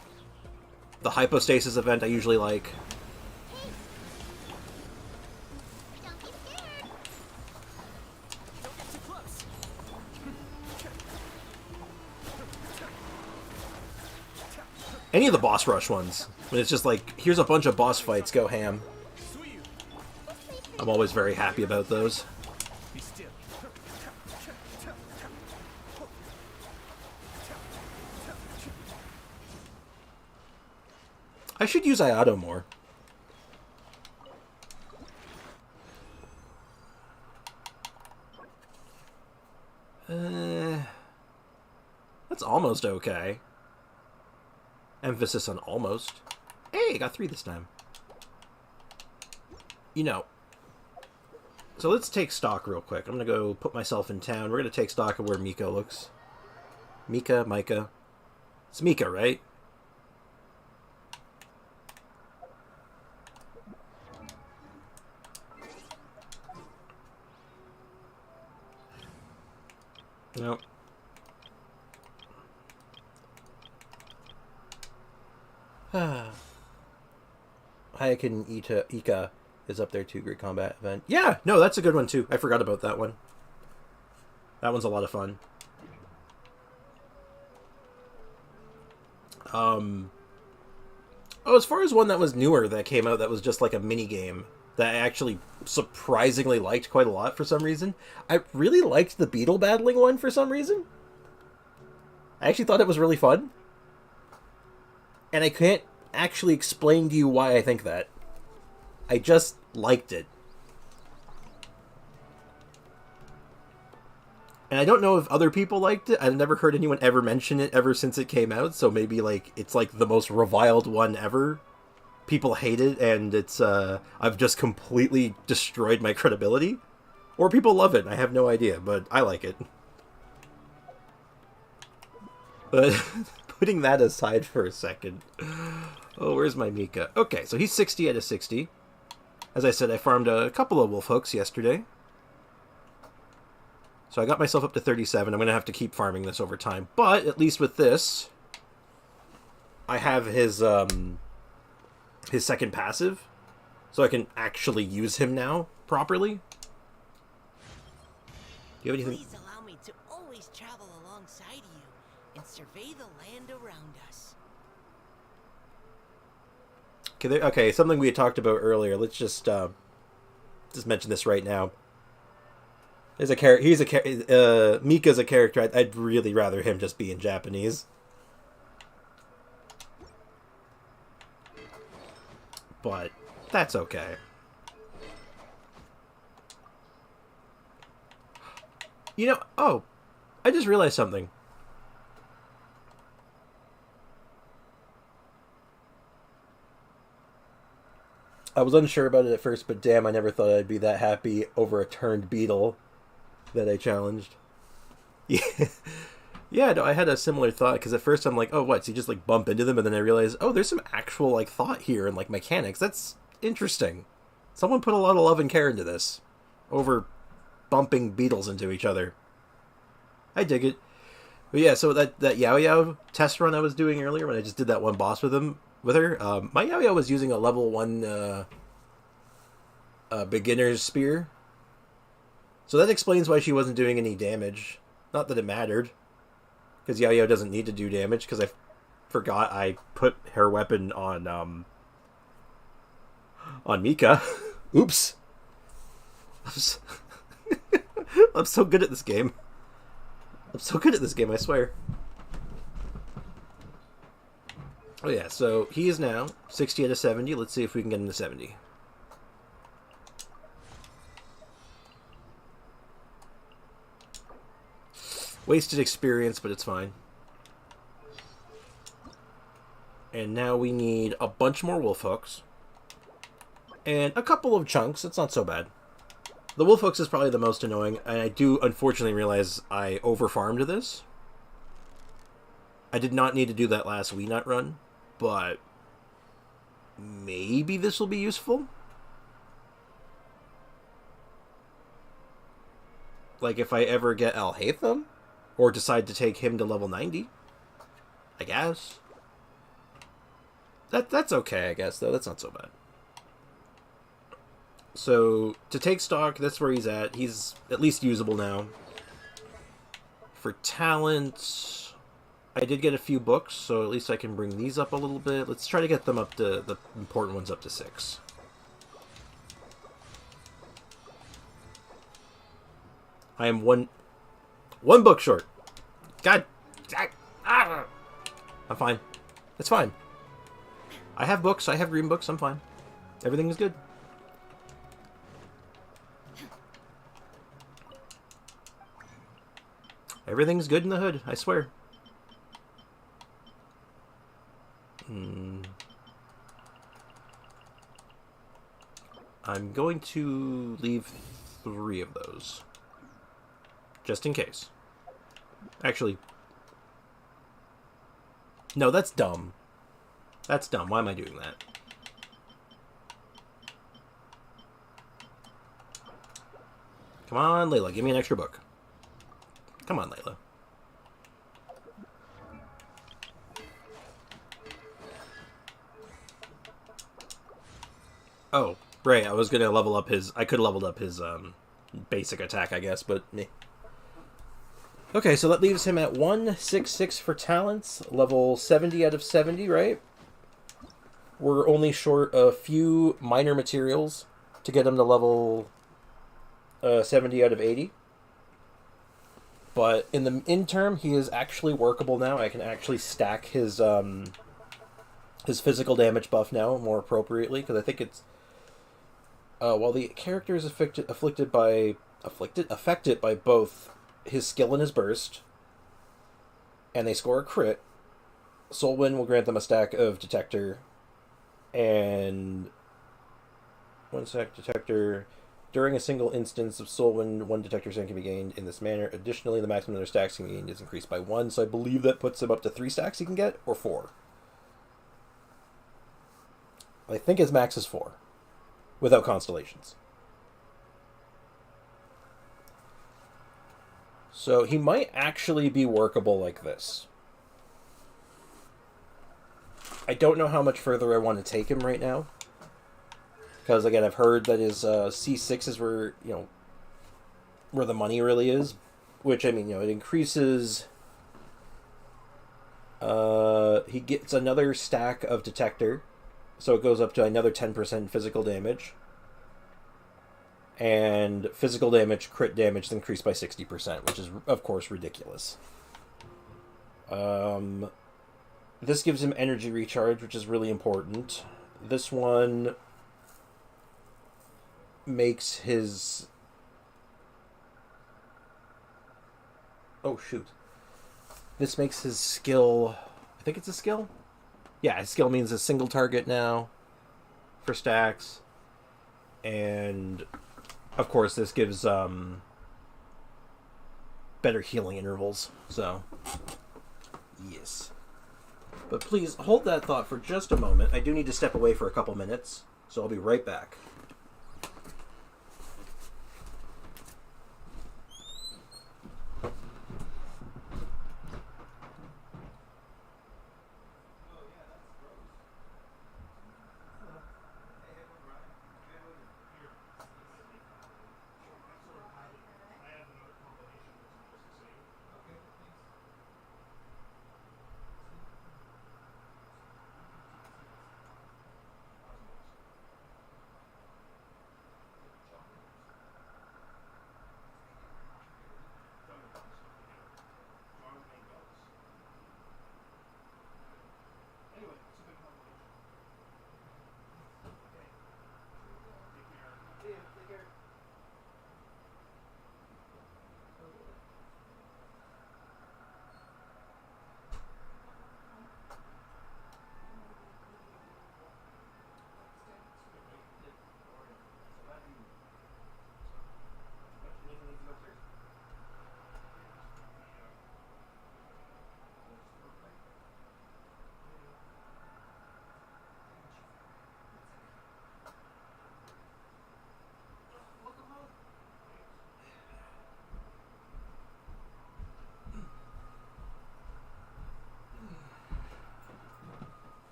The Hypostasis event I usually like. Any of the boss rush ones. When it's just here's a bunch of boss fights, go ham. I'm always very happy about those. I should use Iato more. That's almost okay. Emphasis on almost. Hey, got 3 this time. So let's take stock real quick. I'm going to go put myself in town. We're going to take stock of where Mika looks. Mika. It's Mika, right? Nope. Hayakin Ika is up there too. Great combat event. Yeah, no, that's a good one too. I forgot about that one. That one's a lot of fun. Oh, as far as one that was newer that came out that was just like a mini game that I actually surprisingly liked quite a lot for some reason. I really liked the beetle battling one for some reason. I actually thought it was really fun. And I can't actually explain to you why I think that. I just liked it. And I don't know if other people liked it. I've never heard anyone ever mention it ever since it came out, so maybe like it's like the most reviled one ever. People hate it, and it's I've just completely destroyed my credibility. Or people love it, I have no idea, but I like it. But putting that aside for a second. Oh, where's my Mika? Okay, so he's 60 out of 60. As I said, I farmed a couple of wolf hooks yesterday. So I got myself up to 37. I'm going to have to keep farming this over time. But at least with this, I have his second passive. So I can actually use him now properly. Do you have anything? Please allow me to always travel alongside you and survey the land around us. Okay, something we had talked about earlier. Let's just mention this right now. Mika's a character. I'd really rather him just be in Japanese. But that's okay. You know, oh, I just realized something. I was unsure about it at first, but damn, I never thought I'd be that happy over a turned beetle that I challenged. Yeah, yeah. No, I had a similar thought because at first I'm like, oh, what? So you just like bump into them, and then I realized, oh, there's some actual like thought here and like mechanics. That's interesting. Someone put a lot of love and care into this over bumping beetles into each other. I dig it. But yeah, so that Yao Yao test run I was doing earlier when I just did that one boss with her, my Yao Yao was using a level 1 beginner's spear. So that explains why she wasn't doing any damage. Not that it mattered, because Yao Yao doesn't need to do damage, because I forgot I put her weapon on Mika. Oops. I'm so good at this game. I'm so good at this game, I swear. Oh yeah, so he is now 60 out of 70. Let's see if we can get him to 70. Wasted experience, but it's fine. And now we need a bunch more wolf hooks. And a couple of chunks. It's not so bad. The wolf hooks is probably the most annoying, and I do unfortunately realize I over-farmed this. I did not need to do that last Wii Nut run, but maybe this will be useful. Like if I ever get Al Haytham, or decide to take him to level 90, I guess. That's okay, I guess, though. That's not so bad. So, to take stock, that's where he's at. He's at least usable now. For talent, I did get a few books, so at least I can bring these up a little bit. Let's try to get them up to, the important ones up to 6. I am one book short. God. I'm fine. It's fine. I have books. I have green books. I'm fine. Everything is good. Everything's good in the hood, I swear. I'm going to leave 3 of those. Just in case. Actually... No, that's dumb. That's dumb. Why am I doing that? Come on, Layla. Give me an extra book. Come on, Layla. Oh, right. I was going to level up his... I could have leveled up his basic attack, I guess, but meh. Okay, so that leaves him at 166 for talents. Level 70 out of 70, right? We're only short a few minor materials to get him to level 70 out of 80. But in the interim, he is actually workable now. I can actually stack his physical damage buff now more appropriately, because I think it's while the character is affected by both his skill and his burst, and they score a crit, Soulwind will grant them a stack of Detector, and one stack Detector. During a single instance of Soulwind, one Detector stand can be gained in this manner. Additionally, the maximum number of stacks can be gained is increased by 1, so I believe that puts him up to 3 stacks he can get, or 4. I think his max is 4, without constellations. So he might actually be workable like this. I don't know how much further I want to take him right now. Because, again, I've heard that his C6 is where, where the money really is. Which, I mean, it increases... he gets another stack of Detector. So it goes up to another 10% physical damage. And physical damage, crit damage is increased by 60%, which is, of course, ridiculous. This gives him energy recharge, which is really important. This one makes his... Oh, shoot. This makes his skill... I think it's a skill? Yeah, his skill means a single target now for stacks. And, of course, this gives better healing intervals. So, yes. But please, hold that thought for just a moment. I do need to step away for a couple minutes, so I'll be right back.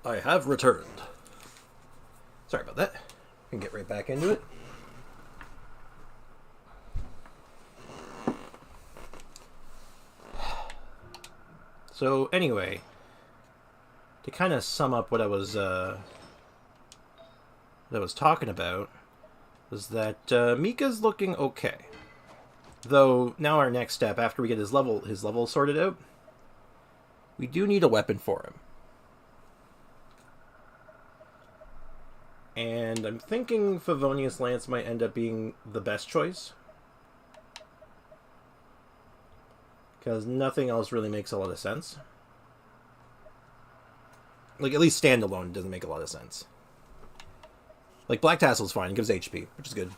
I have returned. Sorry about that. I can get right back into it. So anyway, to kind of sum up what I was talking about, was that Mika's looking okay. Though, now our next step, after we get his level sorted out, we do need a weapon for him. And I'm thinking Favonius Lance might end up being the best choice. Because nothing else really makes a lot of sense. Like, at least standalone doesn't make a lot of sense. Like, Black Tassel's fine, it gives HP, which is good.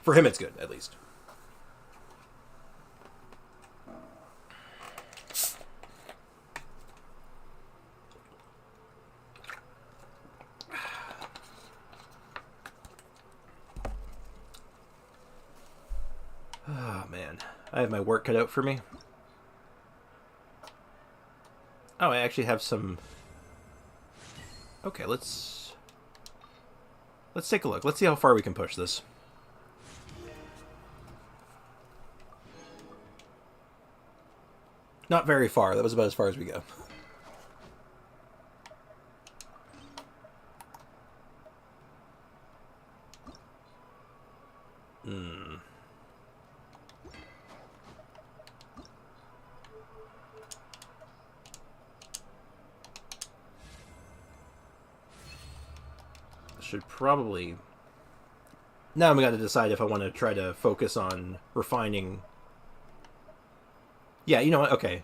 For him, it's good, at least. Oh, man. I have my work cut out for me. Oh, I actually have some... Okay, let's take a look. Let's see how far we can push this. Not very far. That was about as far as we go. Should probably... Now I'm going to decide if I want to try to focus on refining... Yeah, you know what? Okay.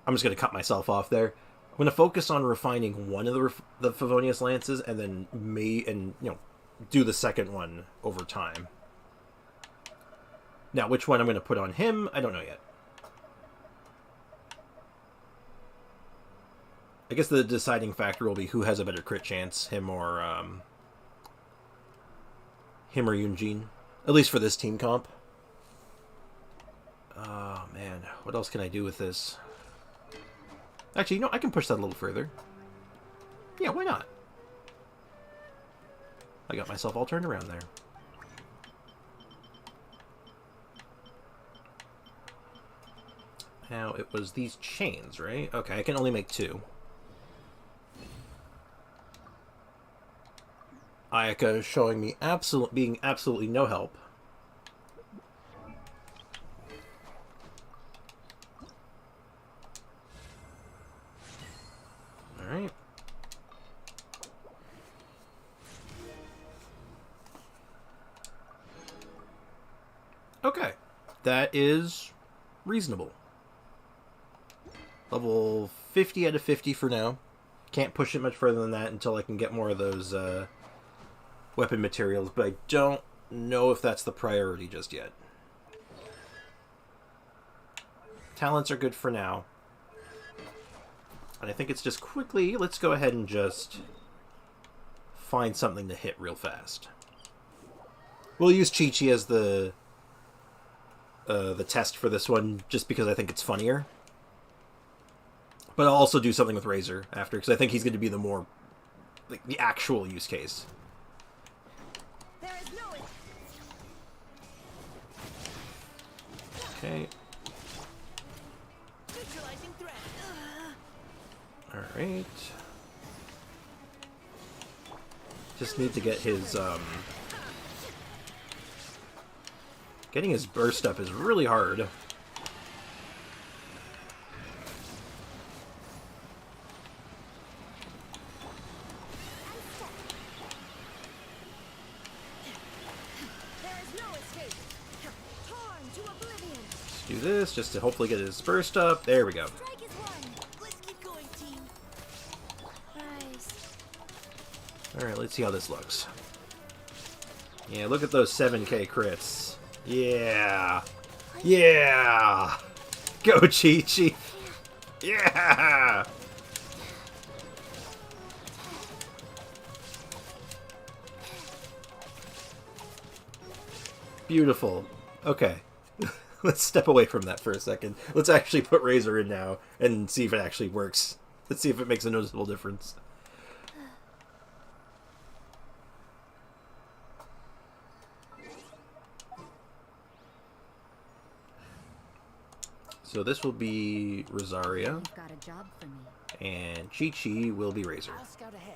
I'm just going to cut myself off there. I'm going to focus on refining one of the Favonius Lances and then do the second one over time. Now, which one I'm going to put on him, I don't know yet. I guess the deciding factor will be who has a better crit chance, him or Eugene. At least for this team comp. Oh, man. What else can I do with this? Actually, you know, I can push that a little further. Yeah, why not? I got myself all turned around there. Now, it was these chains, right? Okay, I can only make 2. Ayaka is showing me being absolutely no help. Alright. Okay. That is reasonable. Level 50 out of 50 for now. Can't push it much further than that until I can get more of those weapon materials, but I don't know if that's the priority just yet. Talents are good for now. And I think it's just quickly, let's go ahead and just find something to hit real fast. We'll use Chi-Chi as the test for this one, just because I think it's funnier. But I'll also do something with Razor after, because I think he's going to be the more, like, the actual use case. There is no... Okay. Neutralizing threat. Alright. Just need to get his, getting his burst up is really hard. Do this just to hopefully get his burst up. There we go. Strike is one. Let's keep going, team. Rise. Alright, let's see how this looks. Yeah, look at those 7k crits. Yeah! Yeah! Go, Chi-Chi! Yeah! Beautiful. Okay. Let's step away from that for a second. Let's actually put Razor in now and see if it actually works. Let's see if it makes a noticeable difference. So this will be Rosaria, You've got a job for me. and Chi-Chi will be Razor. I'll scout ahead.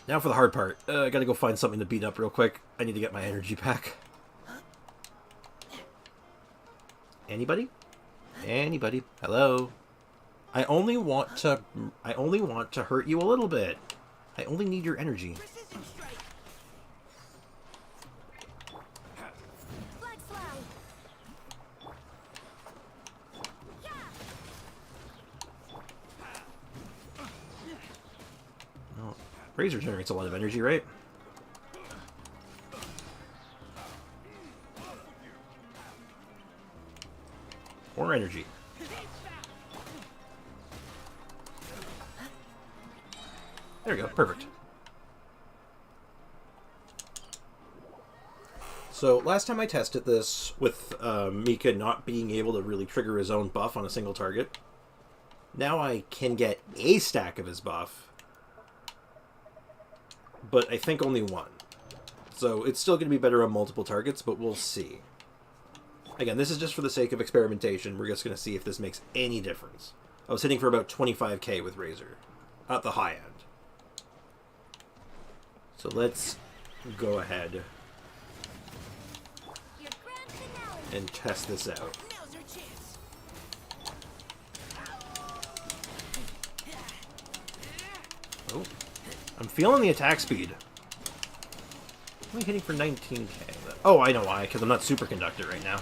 Now for the hard part. I gotta go find something to beat up real quick. I need to get my energy back. Anybody? Anybody? Hello? I only want to hurt you a little bit. I only need your energy. Precision strike. Flag fly. Oh, Razor generates a lot of energy, right? More energy. There we go, perfect. So, last time I tested this with Mika not being able to really trigger his own buff on a single target, now I can get a stack of his buff, but I think only one. So, it's still going to be better on multiple targets, but we'll see. Again, this is just for the sake of experimentation. We're just going to see if this makes any difference. I was hitting for about 25k with Razor, at the high end. So let's go ahead Your grand finale. and test this out. Now's our chance. Oh, I'm feeling the attack speed. I'm only hitting for 19k. Oh, I know why, because I'm not superconductor right now.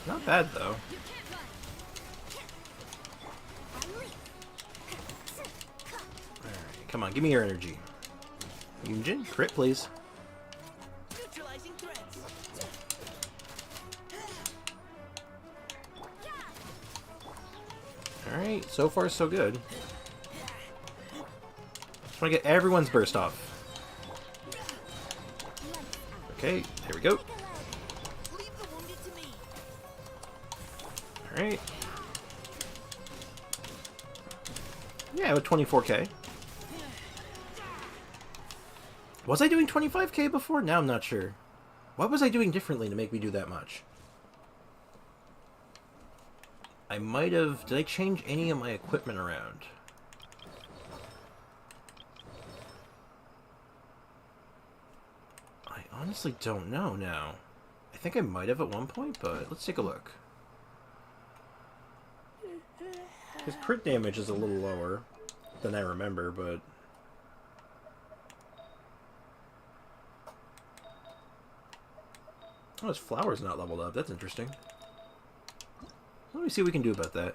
Not bad, though. You can't run. Alright, come on, give me your energy. Yunjin, crit, please. Neutralizing threats. Alright, so far so good. Just want to get everyone's burst off. Okay, there we go. Leave the wounded to me. Alright. Yeah, with 24k. Was I doing 25k before? Now I'm not sure. What was I doing differently to make me do that much? I might have... Did I change any of my equipment around? I honestly don't know now. I think I might have at one point, but let's take a look. His crit damage is a little lower than I remember, but... Oh, his flower's not leveled up. That's interesting. Let me see what we can do about that.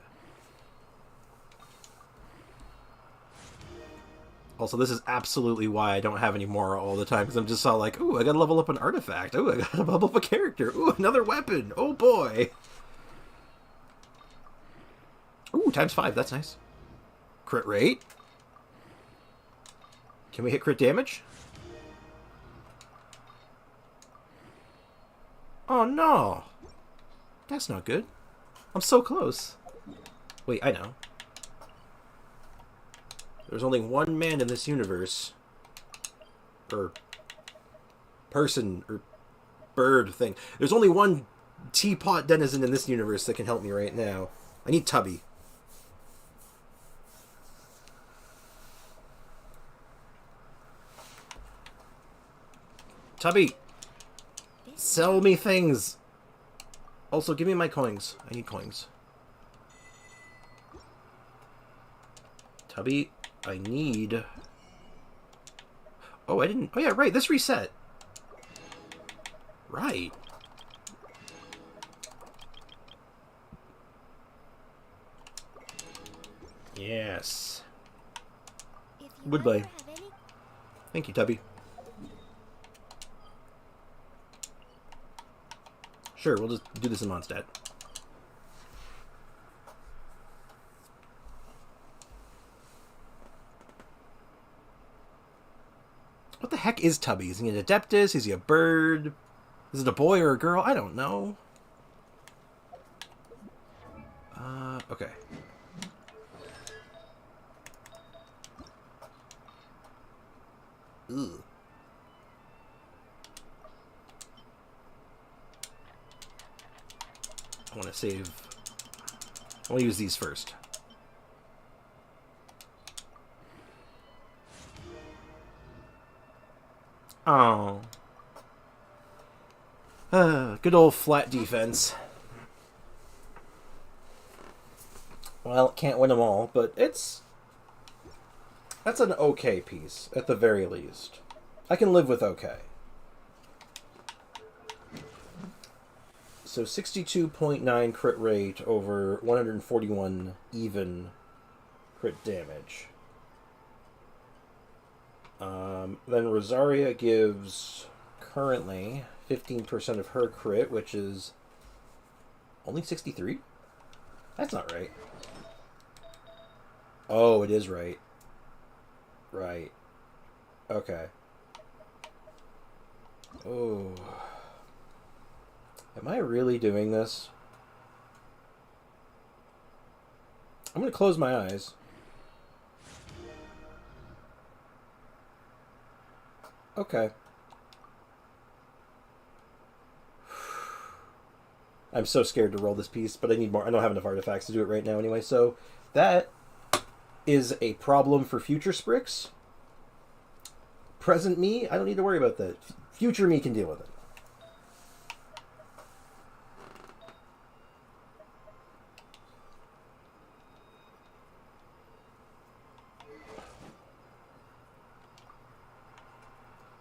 Also, this is absolutely why I don't have any more all the time, because I'm just all like, ooh, I gotta level up an artifact. Ooh, I gotta level up a character. Ooh, another weapon. Oh, boy. Ooh, ×5. That's nice. Crit rate. Can we hit crit damage? Oh, no. That's not good. I'm so close. Wait, I know. There's only one man in this universe. Or person, or bird thing. There's only one teapot denizen in this universe that can help me right now. I need Tubby. Tubby! Sell me things! Also, give me my coins. I need coins. Tubby, I need... Oh, I didn't... Oh, yeah, right. This reset. Right. Yes. If you Goodbye. ever have any Thank you, Tubby. Sure, we'll just do this in Mondstadt. What the heck is Tubby? Is he an Adeptus? Is he a bird? Is it a boy or a girl? I don't know. Okay. Ugh. I want to save... I want to use these first. Oh. Good old flat defense. Well, can't win them all, but it's... That's an okay piece, at the very least. I can live with okay. So 62.9 crit rate over 141 even crit damage. Then Rosaria gives currently 15% of her crit, which is only 63? That's not right. Oh, it is right. Right. Okay. Oh. Am I really doing this? I'm going to close my eyes. Okay. I'm so scared to roll this piece, but I need more. I don't have enough artifacts to do it right now anyway, so that is a problem for future Spricks. Present me, I don't need to worry about that. Future me can deal with it.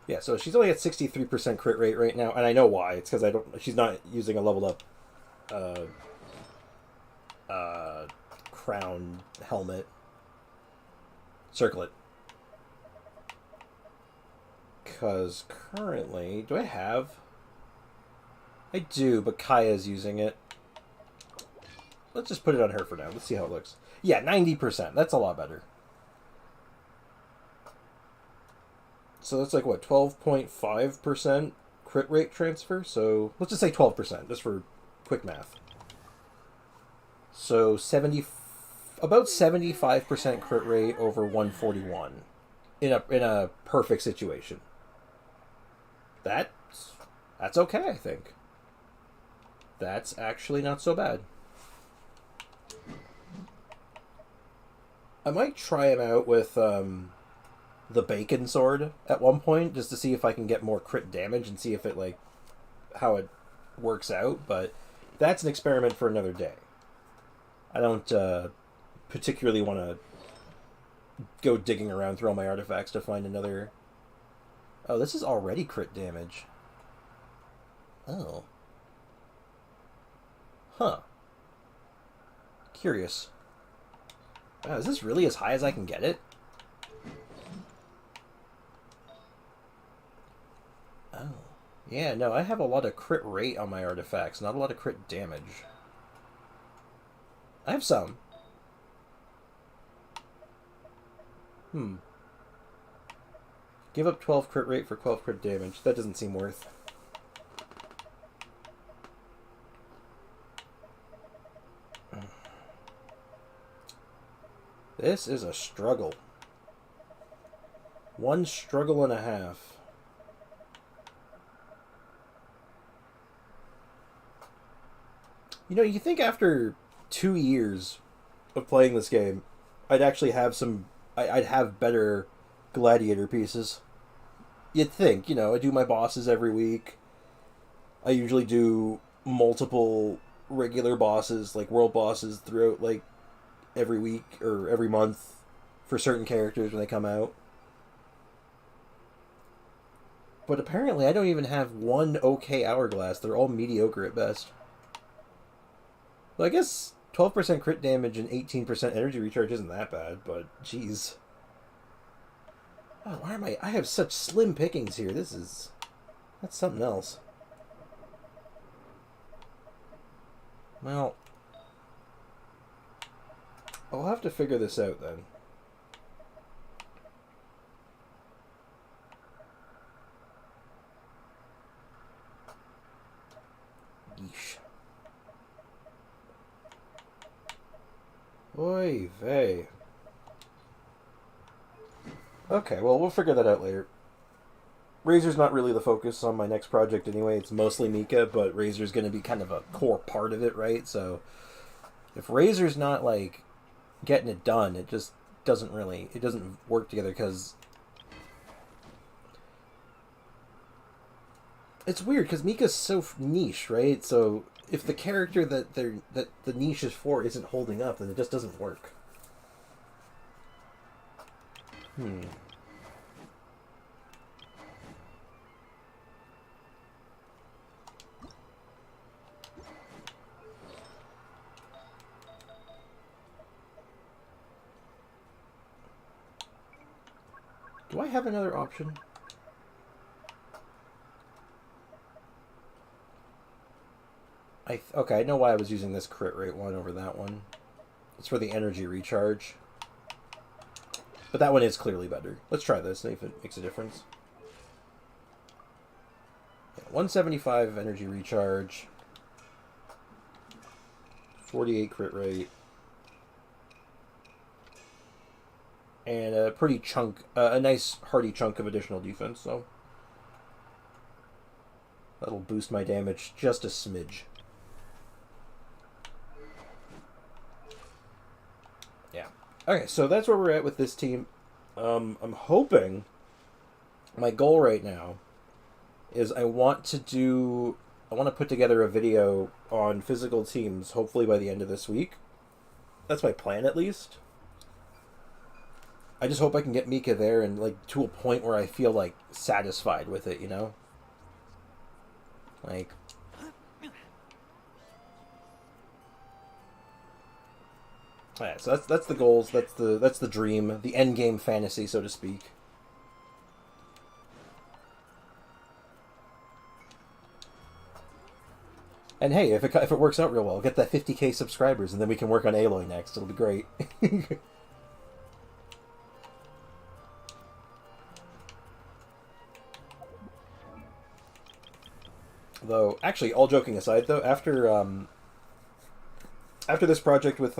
Yeah, so she's only at 63% crit rate right now, and I know why. It's because she's not using a leveled up crown helmet circlet. Because currently, do I have? I do, but Kaya's using it. Let's just put it on her for now. Let's see how it looks. Yeah, 90%. That's a lot better. So that's like, what, 12.5% crit rate transfer? So let's just say 12%, just for quick math. So about 75% crit rate over 141 in a perfect situation. That's okay, I think. That's actually not so bad. I might try him out with the bacon sword at one point, just to see if I can get more crit damage and see if it, like, how it works out, but that's an experiment for another day. I don't particularly want to go digging around through all my artifacts to find another... Oh, this is already crit damage. Oh. Huh. Curious. Wow, is this really as high as I can get it? Oh. Yeah, no, I have a lot of crit rate on my artifacts, not a lot of crit damage. I have some. Give up 12 crit rate for 12 crit damage. That doesn't seem worth. This is a struggle. One struggle and a half. You know, you think after 2 years of playing this game, I'd actually have I'd have better gladiator pieces. You'd think, you know, I do my bosses every week. I usually do multiple regular bosses, like world bosses, throughout, like, every week or every month for certain characters when they come out. But apparently I don't even have one okay hourglass. They're all mediocre at best. Well, I guess 12% crit damage and 18% energy recharge isn't that bad, but jeez. Oh, why am I have such slim pickings here. That's something else. Well, I'll have to figure this out then. Yeesh. Oy vey. Okay, well, we'll figure that out later. Razor's not really the focus on my next project anyway. It's mostly Mika, but Razor's going to be kind of a core part of it, right? So if Razor's not, like, getting it done, it just doesn't work together, because it's weird, because Mika's so niche, right? So if the character that the niche is for isn't holding up, then it just doesn't work. Do I have another option? Okay, I know why I was using this crit rate one over that one. It's for the energy recharge. But that one is clearly better. Let's try this, see if it makes a difference. Yeah, 175 energy recharge. 48 crit rate. And a pretty a nice hearty chunk of additional defense, so that'll boost my damage just a smidge. Yeah. Okay, so that's where we're at with this team. I'm hoping, my goal right now is I want to put together a video on physical teams, hopefully by the end of this week. That's my plan, at least. I just hope I can get Mika there and, like, to a point where I feel, like, satisfied with it, you know? Like, yeah, so that's the goals, that's the dream, the end game fantasy, so to speak. And hey, if it works out real well, get that 50k subscribers, and then we can work on Aloy next. It'll be great. Though, actually, all joking aside, though, after this project with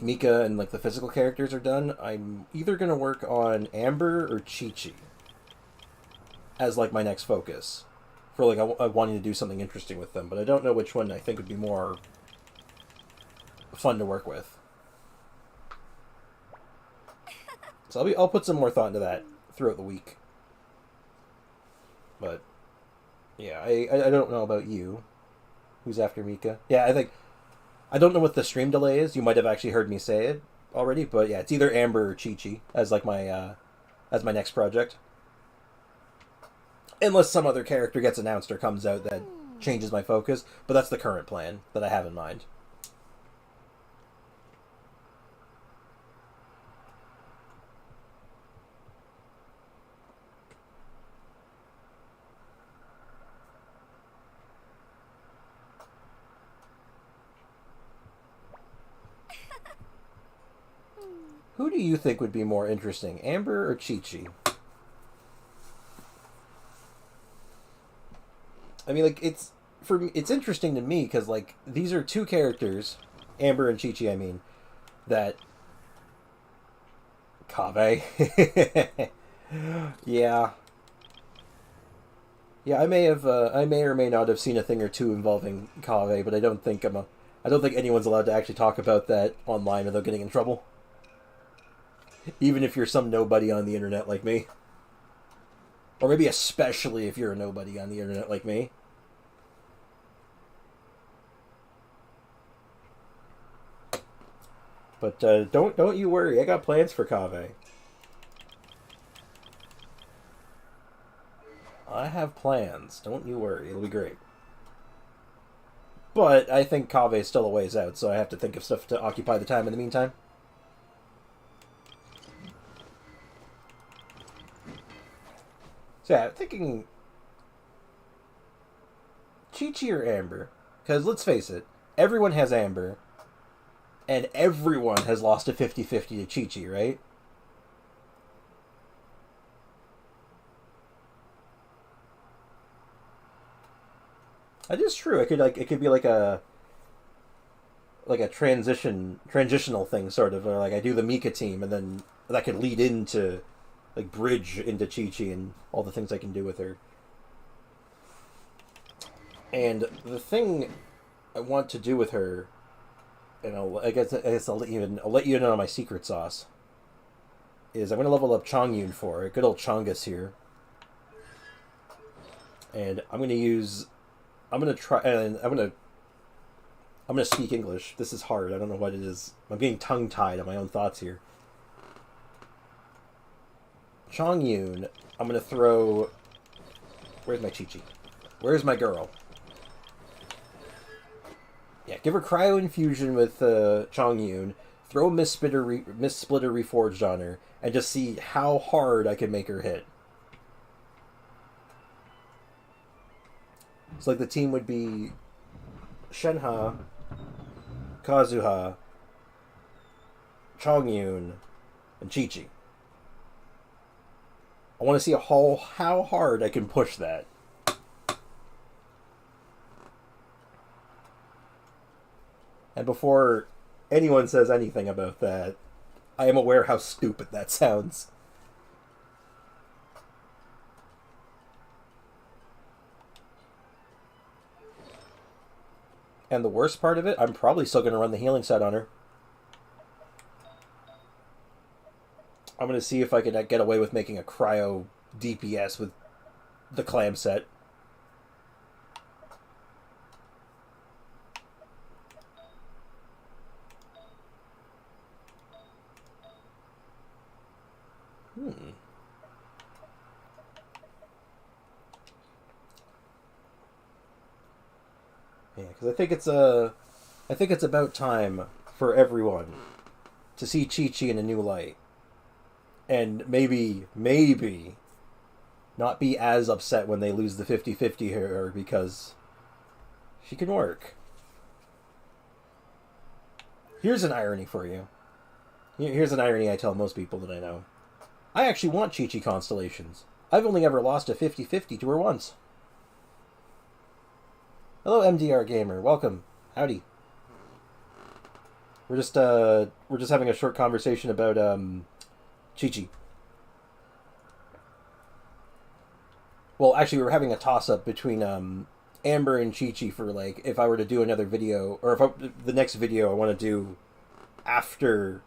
Mika and, like, the physical characters are done, I'm either gonna work on Amber or Chi-Chi as, like, my next focus for, like, I wanting to do something interesting with them, but I don't know which one I think would be more fun to work with. So I'll put some more thought into that throughout the week. But yeah, I don't know about you. Who's after Mika? Yeah, I don't know what the stream delay is. You might have actually heard me say it already, but yeah, it's either Amber or Chi-Chi as, like, my as my next project. Unless some other character gets announced or comes out that changes my focus, but that's the current plan that I have in mind. Who do you think would be more interesting, Amber or Chi-Chi? I mean, like, it's interesting to me because, like, these are two characters, Amber and Chi-Chi, I mean, that Kaveh. Yeah. Yeah, I may or may not have seen a thing or two involving Kaveh, but I don't think anyone's allowed to actually talk about that online without getting in trouble. Even if you're some nobody on the internet like me. Or maybe especially if you're a nobody on the internet like me. But don't you worry, I got plans for Kaveh. I have plans, don't you worry, it'll be great. But I think Kaveh is still a ways out, so I have to think of stuff to occupy the time in the meantime. So yeah, I'm thinking Chi-Chi or Amber. Because let's face it, everyone has Amber. And everyone has lost a 50-50 to Chi-Chi, right? That is true. It could be like a transitional thing, sort of. Or like I do the Mika team, and then that could lead into like bridge into Chi-Chi and all the things I can do with her. And the thing I want to do with her, and I guess I'll let you in on my secret sauce, is I'm going to level up Chongyun for her, good old Chongus here. And I'm going to speak English. This is hard. I don't know what it is. I'm getting tongue-tied on my own thoughts here. Chongyun, I'm going to throw... Where's my Chi-Chi? Where's my girl? Yeah, give her Cryo Infusion with Chongyun, throw Miss Splitter Reforged on her, and just see how hard I can make her hit. It's like the team would be Shenhe, Kazuha, Chongyun, and Chi-Chi. I want to see how hard I can push that. And before anyone says anything about that, I am aware how stupid that sounds. And the worst part of it, I'm probably still going to run the healing set on her. I'm going to see if I can get away with making a cryo DPS with the clam set. Yeah, because I think it's about time for everyone to see Chi-Chi in a new light. And maybe not be as upset when they lose the 50-50 here, because she can work. Here's an irony for you. Here's an irony I tell most people that I know. I actually want Chi-Chi constellations. I've only ever lost a 50-50 to her once. Hello, MDR Gamer. Welcome. Howdy. We're just having a short conversation about Chi-Chi. Well, actually, we were having a toss-up between Amber and Chi-Chi for, like, if I were to do another video, or if the next video I want to do after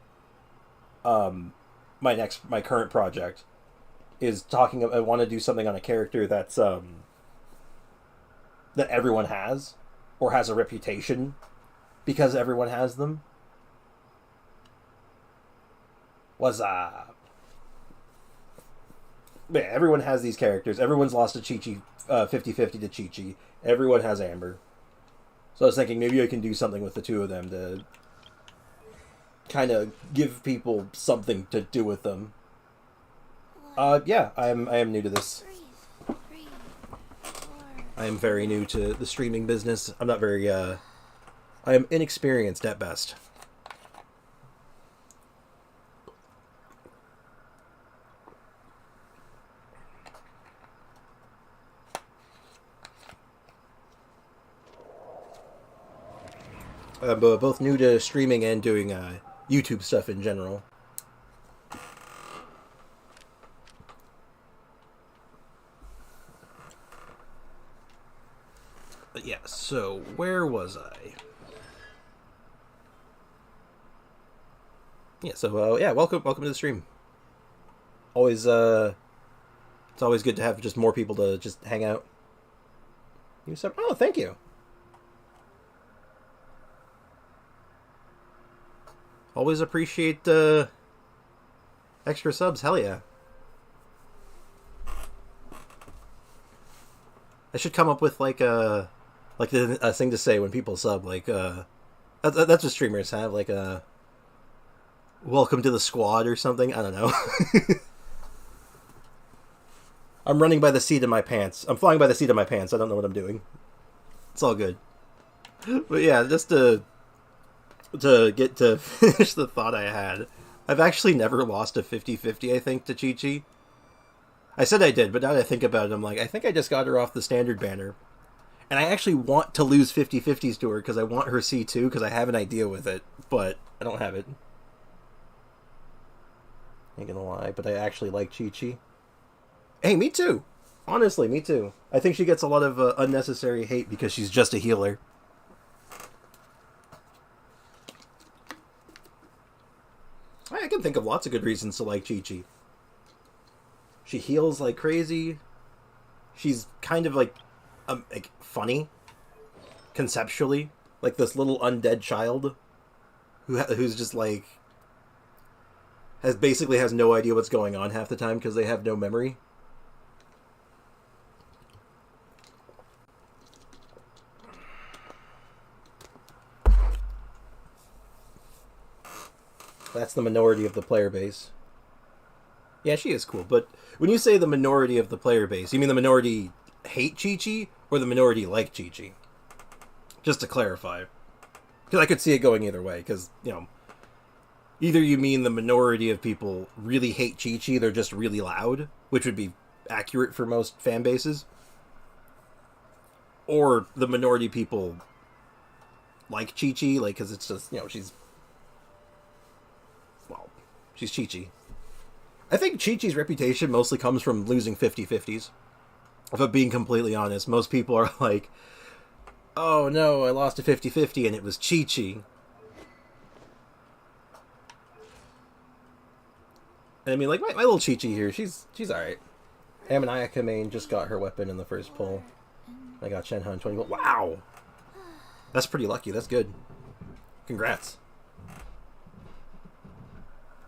my current project is talking about, I want to do something on a character that's that everyone has, or has a reputation because everyone has them. What's up? Yeah, everyone has these characters. Everyone's lost a Chi-Chi 50-50 to Chi-Chi. Everyone has Amber. So I was thinking maybe I can do something with the two of them to kind of give people something to do with them. Yeah, I am new to this. 3, 4. I am very new to the streaming business. I'm not very, I am inexperienced at best. I'm both new to streaming and doing YouTube stuff in general. But yeah, so where was I? Yeah, so yeah, welcome to the stream. Always it's always good to have just more people to just hang out. Oh, thank you. Always appreciate extra subs. Hell yeah. I should come up with like a thing to say when people sub. Like that's what streamers have. Like a welcome to the squad or something. I don't know. I'm running by the seat of my pants. I'm flying by the seat of my pants. I don't know what I'm doing. It's all good. But yeah, just to get to finish the thought I had, I've actually never lost a 50-50, I think, to Chi-Chi. I said I did, but now that I think about it, I'm like, I think I just got her off the standard banner. And I actually want to lose 50-50s to her, because I want her C2, because I have an idea with it, but I don't have it. Ain't gonna lie, but I actually like Chi-Chi. Hey, me too! Honestly, me too. I think she gets a lot of unnecessary hate because she's just a healer. I can think of lots of good reasons to like Chi-Chi. She heals like crazy. She's kind of like funny, conceptually. Like this little undead child who's just like... basically has no idea what's going on half the time because they have no memory. That's the minority of the player base. Yeah, she is cool, but when you say the minority of the player base, you mean the minority hate Chi-Chi or the minority like Chi-Chi? Just to clarify. Because I could see it going either way, because, you know, either you mean the minority of people really hate Chi-Chi, they're just really loud, which would be accurate for most fan bases, or the minority people like Chi-Chi, like, because it's just, you know, she's Chi-Chi. I think Chi-Chi's reputation mostly comes from losing 50-50s. If I'm being completely honest, most people are like, oh no, I lost a 50-50 and it was Chi-Chi. And I mean, like, my little Chi-Chi here, she's alright. Ayaka main just got her weapon in the first pull. I got Shenhe in 20. Wow! That's pretty lucky, that's good. Congrats.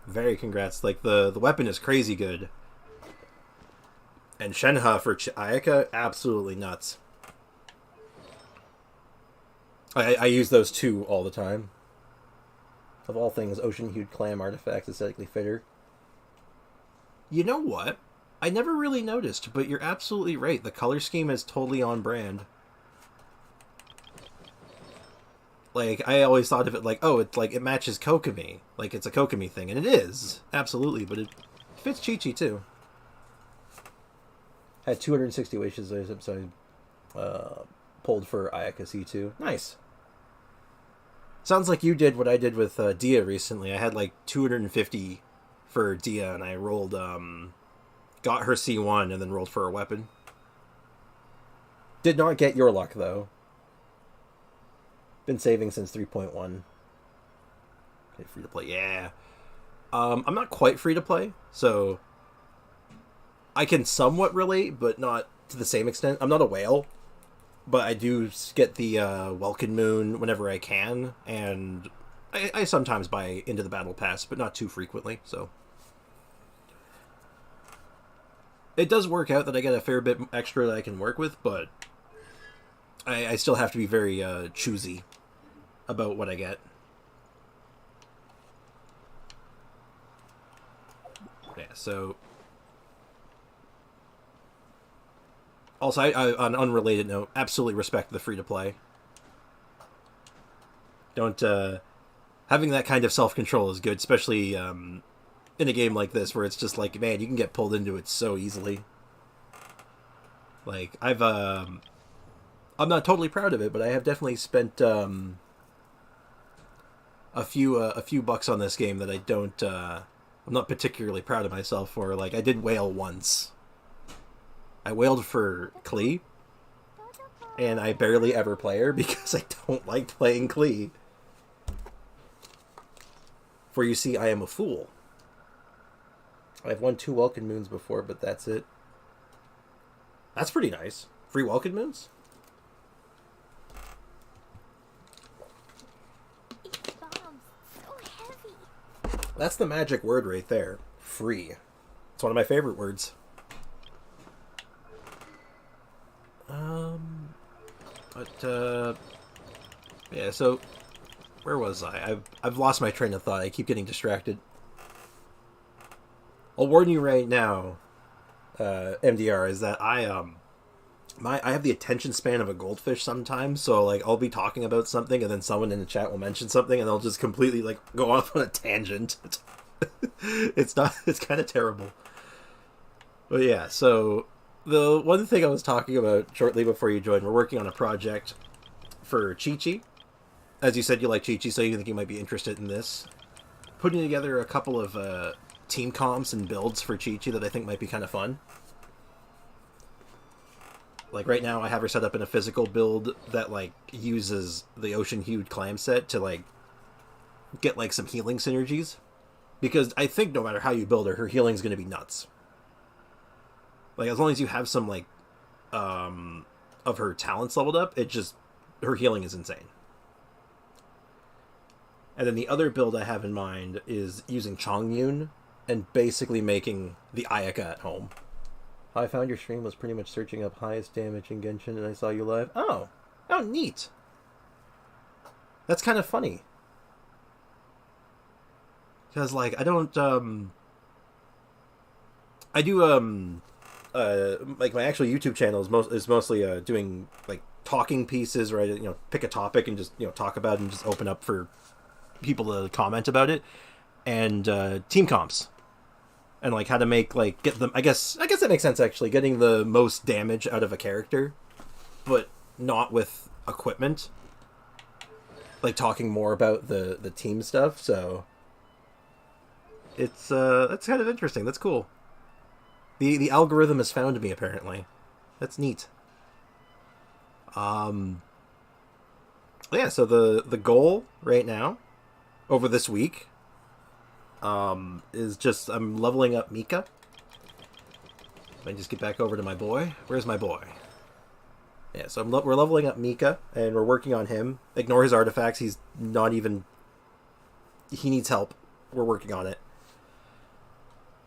Very congrats. Like, the weapon is crazy good. And Shenhe for Ayaka, absolutely nuts. I use those two all the time. Of all things, ocean-hued clam artifacts aesthetically fitter. You know what? I never really noticed, but you're absolutely right. The color scheme is totally on brand. Like, I always thought of it like, oh, it's like, it matches Kokomi. Like, it's a Kokomi thing, and it is. Absolutely, but it fits Chi-Chi, too. Had 260 wishes, so I pulled for Ayaka C2. Nice. Sounds like you did what I did with Dia recently. I had like 250 for Dia, and I rolled, got her C1, and then rolled for her weapon. Did not get your luck, though. Been saving since 3.1. Okay, free to play, yeah. I'm not quite free to play, so I can somewhat relate, but not to the same extent. I'm not a whale, but I do get the Welkin Moon whenever I can, and I sometimes buy Into the Battle Pass, but not too frequently, so. It does work out that I get a fair bit extra that I can work with, but I still have to be very choosy about what I get. Yeah, so... Also, I on an unrelated note, absolutely respect the free-to-play. Don't, having that kind of self-control is good, especially, in a game like this, where it's just like, man, you can get pulled into it so easily. Like, I'm not totally proud of it, but I have definitely spent, a few bucks on this game that I don't, I'm not particularly proud of myself for. Like, I did whale once. I whaled for Klee, and I barely ever play her because I don't like playing Klee. For you see, I am a fool. I've won 2 Welkin Moons before, but that's it. That's pretty nice. Free Welkin Moons? That's the magic word right there. Free. It's one of my favorite words. Yeah, so where was I? I've lost my train of thought. I keep getting distracted. I'll warn you right now, MDR, is that I have the attention span of a goldfish sometimes, so like I'll be talking about something and then someone in the chat will mention something and they'll just completely like go off on a tangent. It's kind of terrible. But yeah, so the one thing I was talking about shortly before you joined, we're working on a project for Chi-Chi. As you said, you like Chi-Chi, so you think you might be interested in this. Putting together a couple of team comps and builds for Chi-Chi that I think might be kind of fun. Like, right now, I have her set up in a physical build that, like, uses the ocean-hued clam set to, like, get, like, some healing synergies. Because I think no matter how you build her, her healing's going to be nuts. Like, as long as you have some, like, of her talents leveled up, her healing is insane. And then the other build I have in mind is using Chongyun and basically making the Ayaka at home. I found your stream was pretty much searching up highest damage in Genshin, and I saw you live. Oh, neat. That's kind of funny. Because, like, I don't, I do, like, my actual YouTube channel is mostly, doing, like, talking pieces, right? You know, pick a topic and just, you know, talk about it and just open up for people to comment about it. And, team comps. And, like, how to make, like, get them... I guess that makes sense, actually. Getting the most damage out of a character, but not with equipment. Like, talking more about the team stuff, so... It's, that's kind of interesting. That's cool. The algorithm has found me, apparently. That's neat. Yeah, so the goal right now, over this week... is just, I'm leveling up Mika. Let me just get back over to my boy. Where's my boy? Yeah, so we're leveling up Mika, and we're working on him. Ignore his artifacts, he's not even... He needs help. We're working on it.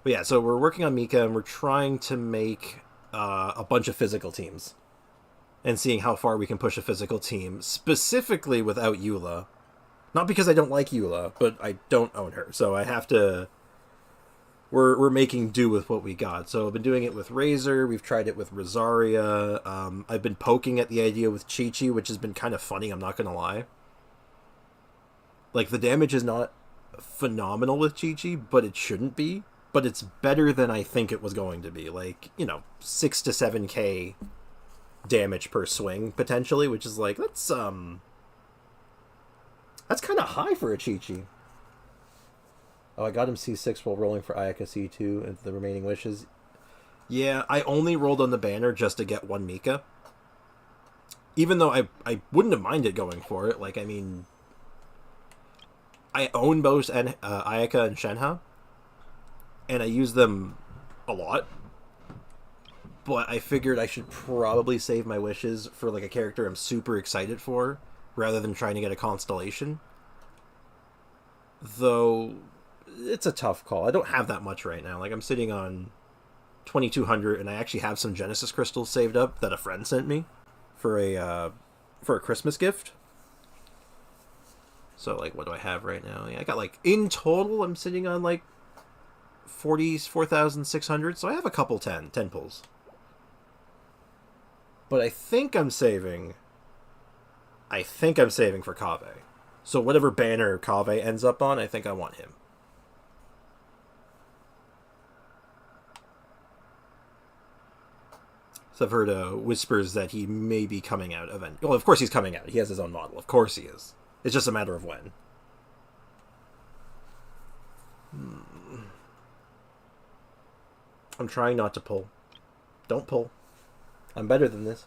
But yeah, so we're working on Mika, and we're trying to make a bunch of physical teams. And seeing how far we can push a physical team, specifically without Eula. Not because I don't like Eula, but I don't own her, so I have to... We're making do with what we got. So I've been doing it with Razor, we've tried it with Rosaria, I've been poking at the idea with Chi-Chi, which has been kind of funny, I'm not gonna lie. Like, the damage is not phenomenal with Chi-Chi, but it shouldn't be. But it's better than I think it was going to be. Like, you know, 6 to 7k damage per swing, potentially, which is like, that's kind of high for a Chi-Chi. Oh, I got him C6 while rolling for Ayaka C2 and the remaining wishes. Yeah, I only rolled on the banner just to get one Mika. Even though I wouldn't have minded going for it. Like, I mean... I own both Ayaka and Shenhe. And I use them a lot. But I figured I should probably save my wishes for, like, a character I'm super excited for, rather than trying to get a constellation. Though, it's a tough call. I don't have that much right now. Like, I'm sitting on 2,200, and I actually have some Genesis crystals saved up that a friend sent me for a Christmas gift. So, like, what do I have right now? Yeah, I got, like, in total, I'm sitting on, like, 4,600, so I have a couple 10 pulls. But I think I'm saving for Kaveh. So whatever banner Kaveh ends up on, I think I want him. So I've heard whispers that he may be coming out eventually. Well, of course he's coming out. He has his own model. Of course he is. It's just a matter of when. I'm trying not to pull. Don't pull. I'm better than this.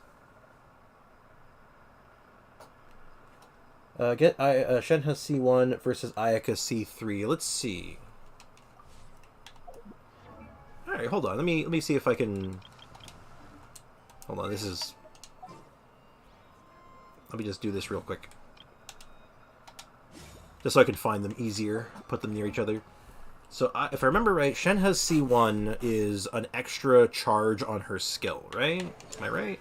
Get Shenhe C1 versus Ayaka C3. Let's see. All right, hold on. Let me see if I can. Hold on. This is. Let me just do this real quick, just so I can find them easier. Put them near each other. So if I remember right, Shenhe C1 is an extra charge on her skill, right? Am I right?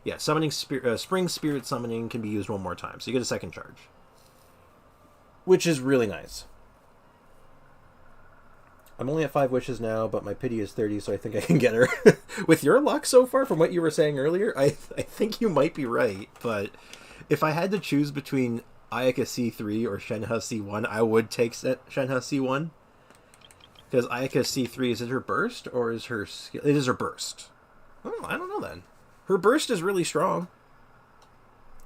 Yeah, summoning Spring Spirit Summoning can be used one more time, so you get a second charge. Which is really nice. I'm only at 5 wishes now, but my pity is 30, so I think I can get her. With your luck so far, from what you were saying earlier, I think you might be right, but if I had to choose between Ayaka C3 or Shenhe C1, I would take Shenhe C1. Because Ayaka C3, is it her burst, or is her skill? It is her burst. Oh, I don't know then. Her burst is really strong.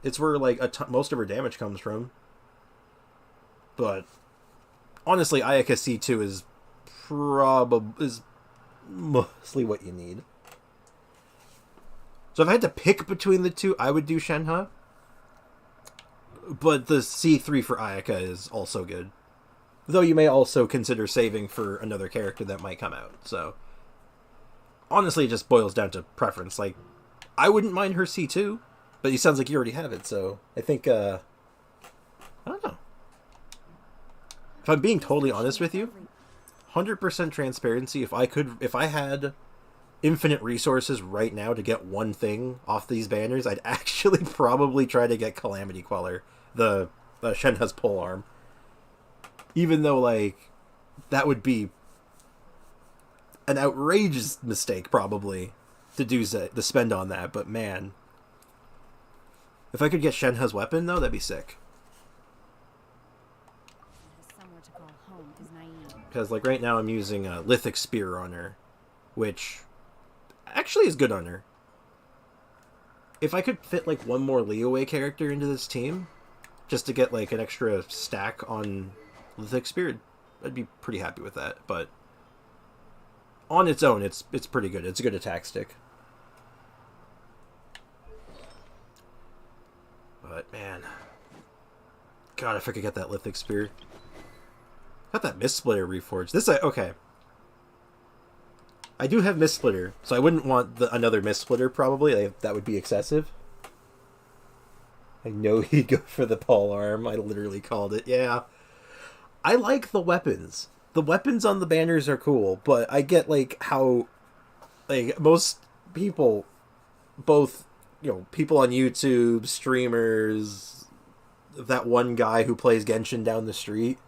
It's where, like, most of her damage comes from. But, honestly, Ayaka C2 is is mostly what you need. So if I had to pick between the two, I would do Shenhe. But the C3 for Ayaka is also good. Though you may also consider saving for another character that might come out. So honestly, it just boils down to preference. Like, I wouldn't mind her C2, but it sounds like you already have it. So I think, I don't know. If I'm being totally honest with you, 100% transparency. If I had infinite resources right now to get one thing off these banners, I'd actually probably try to get Calamity Queller, the Shenhe's polearm. Even though, like, that would be an outrageous mistake, probably, to spend on that. But, man, if I could get Shenhe's weapon, though, that'd be sick. Somewhere to call home is naive. Because, like, right now I'm using a Lithic Spear on her, which actually is good on her. If I could fit, like, one more Leeway character into this team, just to get, like, an extra stack on Lithic Spear, I'd be pretty happy with that. But on its own, it's pretty good. It's a good attack stick. But, man. God, if I could get that Lithic Spear. Got that Mist Splitter reforged. Okay. I do have Mist Splitter, so I wouldn't want another Mist Splitter, probably. That would be excessive. I know he'd go for the polearm. I literally called it. Yeah. I like the weapons. The weapons on the banners are cool, but I get, like, how, like, most people, both, you know, people on YouTube, streamers, that one guy who plays Genshin down the street.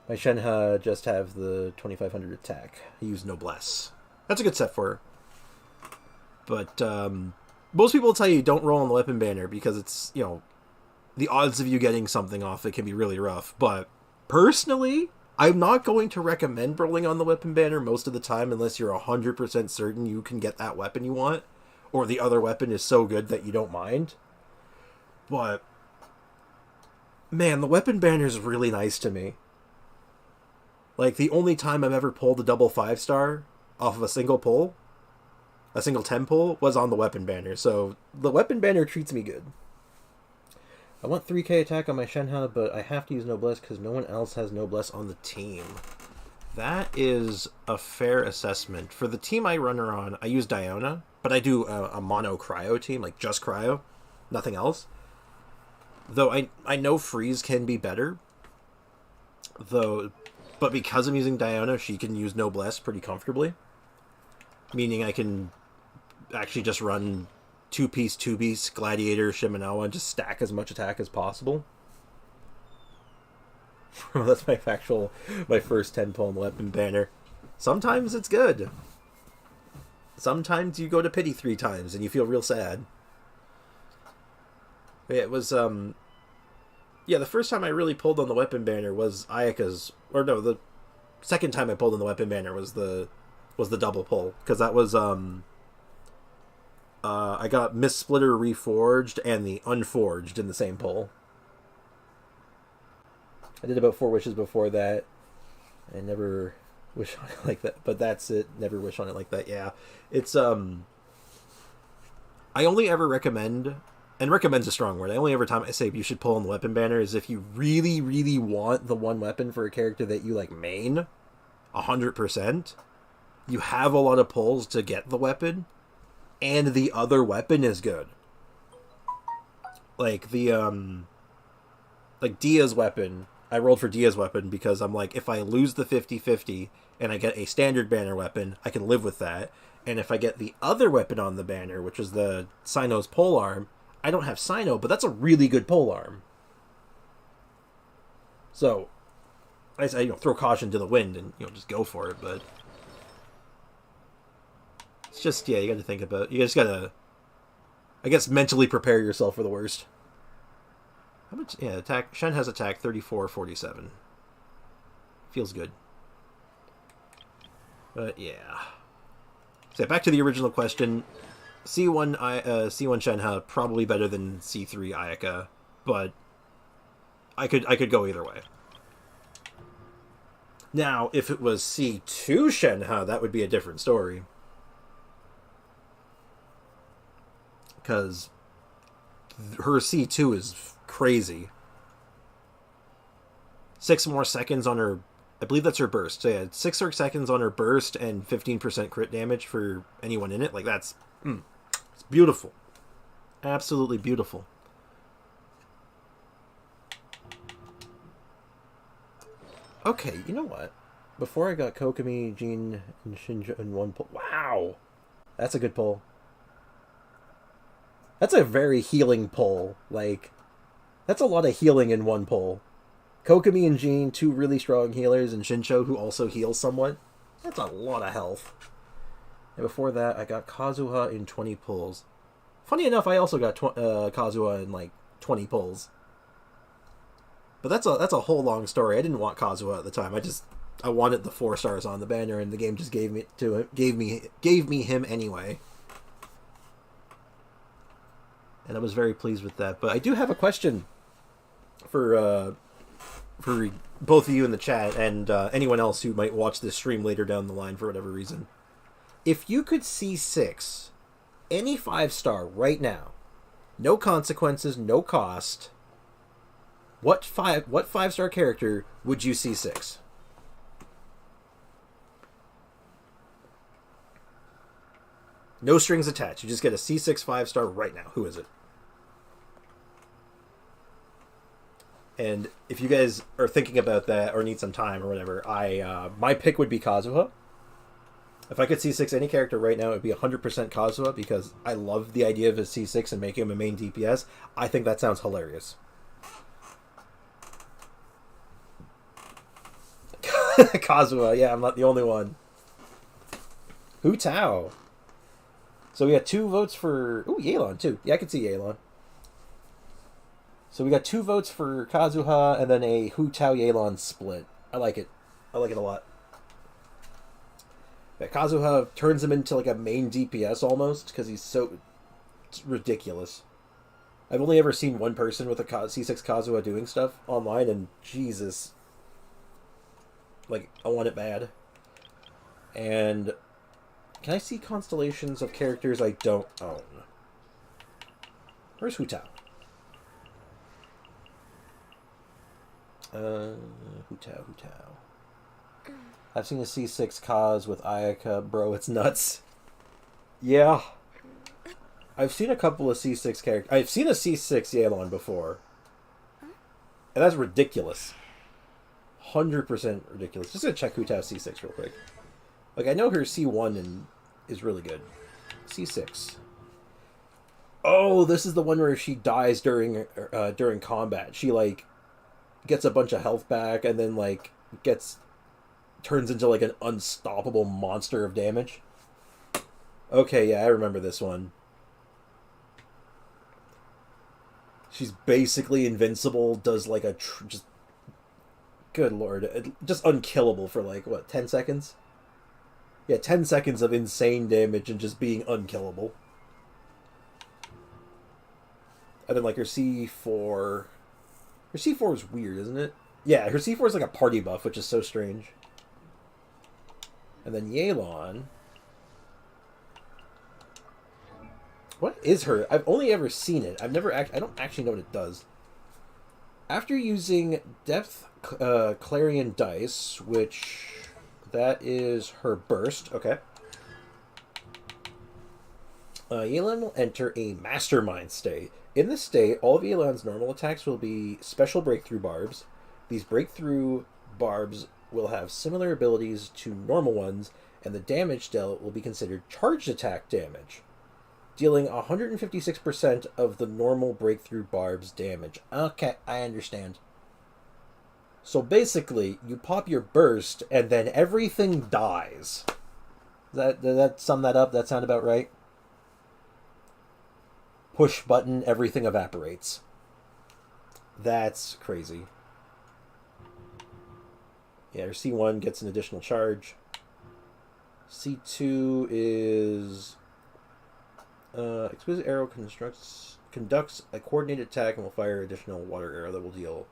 My Shenhe just have the 2500 attack. I use Noblesse. That's a good set for her. But, most people will tell you don't roll on the weapon banner because it's, you know, the odds of you getting something off it can be really rough. But personally, I'm not going to recommend rolling on the weapon banner most of the time unless you're 100% certain you can get that weapon you want, or the other weapon is so good that you don't mind. But, man, the weapon banner is really nice to me. Like, the only time I've ever pulled a double 5-star off of a single pull, a single 10 pull, was on the weapon banner. So the weapon banner treats me good. I want 3k attack on my Shenhe, but I have to use Noblesse because no one else has Noblesse on the team. That is a fair assessment. For the team I run her on, I use Diona, but I do a mono cryo team, like just cryo, nothing else. Though I know Freeze can be better, but because I'm using Diona, she can use Noblesse pretty comfortably. Meaning I can actually just run 2-piece, 2-piece, Gladiator, Shimenawa, and just stack as much attack as possible. That's my first 10 pull on the weapon banner. Sometimes it's good. Sometimes you go to pity 3 times and you feel real sad. But yeah, it was, yeah, the first time I really pulled on the weapon banner was Ayaka's, or no, the second time I pulled on the weapon banner was the double pull, because that was, I got Mist Splitter reforged and the unforged in the same pull. I did about 4 wishes before that. I never wish on it like that, but that's it. Never wish on it like that. Yeah, it's I only ever recommend, and recommend's a strong word. I only ever time I say you should pull on the weapon banner is if you really, really want the one weapon for a character that you like main, 100%. You have a lot of pulls to get the weapon, and the other weapon is good. Like the like Dia's weapon. I rolled for Dia's weapon because I'm like, if I lose the 50-50 and I get a standard banner weapon, I can live with that. And if I get the other weapon on the banner, which is the Cyno's polearm, I don't have Cyno, but that's a really good polearm. So I say, throw caution to the wind and just go for it. But it's just, yeah, you got to think about. You just got to, I guess, mentally prepare yourself for the worst. How much? Yeah, attack. Shen has attack 34-47. Feels good. But yeah. So back to the original question. C1 Shenhe probably better than C3 Ayaka, but I could go either way. Now, if it was C2 Shenhe, that would be a different story. Because her C2 is crazy. 6 more seconds on her... I believe that's her burst. So yeah, 6 more seconds on her burst and 15% crit damage for anyone in it. Like, that's... it's beautiful. Absolutely beautiful. Okay, you know what? Before I got Kokomi, Jean, and Shinja in one pull... Wow! That's a good pull. That's a very healing pull. Like, that's a lot of healing in one pull. Kokomi and Jean, 2 really strong healers, and Shinsho, who also heals somewhat. That's a lot of health. And before that, I got Kazuha in 20 pulls. Funny enough, I also got Kazuha in, like, 20 pulls. But that's a whole long story. I didn't want Kazuha at the time. I wanted the 4 stars on the banner, and the game just gave me him anyway. And I was very pleased with that. But I do have a question for both of you in the chat and anyone else who might watch this stream later down the line for whatever reason. If you could C6 any 5-star right now, no consequences, no cost, what 5-star character would you C6? No strings attached. You just get a C6 5-star right now. Who is it? And if you guys are thinking about that or need some time or whatever, my pick would be Kazuha. If I could C6 any character right now, it would be 100% Kazuha because I love the idea of a C6 and making him a main DPS. I think that sounds hilarious. Kazuha, yeah, I'm not the only one. Hu Tao. So we got 2 votes for... Ooh, Yelan, too. Yeah, I can see Yelan. So we got 2 votes for Kazuha and then a Hu Tao Yelan split. I like it. I like it a lot. Yeah, Kazuha turns him into like a main DPS almost because he's so... It's ridiculous. I've only ever seen one person with a C6 Kazuha doing stuff online and Jesus... Like, I want it bad. And... Can I see constellations of characters I don't own? Where's Hu Tao? Hu Tao. I've seen a C6 Kaz with Ayaka. Bro, it's nuts. Yeah. I've seen a couple of C6 characters. I've seen a C6 Yelan before. And that's ridiculous. 100% ridiculous. Just gonna check Hu Tao C6 real quick. Like, I know her C1 and is really good. C6. Oh, this is the one where she dies during combat. She, like, gets a bunch of health back and then, like, turns into, like, an unstoppable monster of damage. Okay, yeah, I remember this one. She's basically invincible, does, like, just... Good lord. Just unkillable for, like, what, 10 seconds? Yeah, 10 seconds of insane damage and just being unkillable. And then, like, her C4... Her C4 is weird, isn't it? Yeah, her C4 is like a party buff, which is so strange. And then Yelan... What is her? I've only ever seen it. I don't actually know what it does. After using Depth Clarion Dice, which... That is her burst. Okay. Yelan will enter a Mastermind state. In this state, all of Yelan's normal attacks will be special breakthrough barbs. These breakthrough barbs will have similar abilities to normal ones, and the damage dealt will be considered charged attack damage, dealing 156% of the normal breakthrough barb's damage. Okay, I understand. So basically, you pop your burst, and then everything dies. Did that sum that up? That sound about right? Push button, everything evaporates. That's crazy. Yeah, her C1 gets an additional charge. C2 is... Exquisite Arrow conducts a coordinated attack and will fire additional water arrow that will deal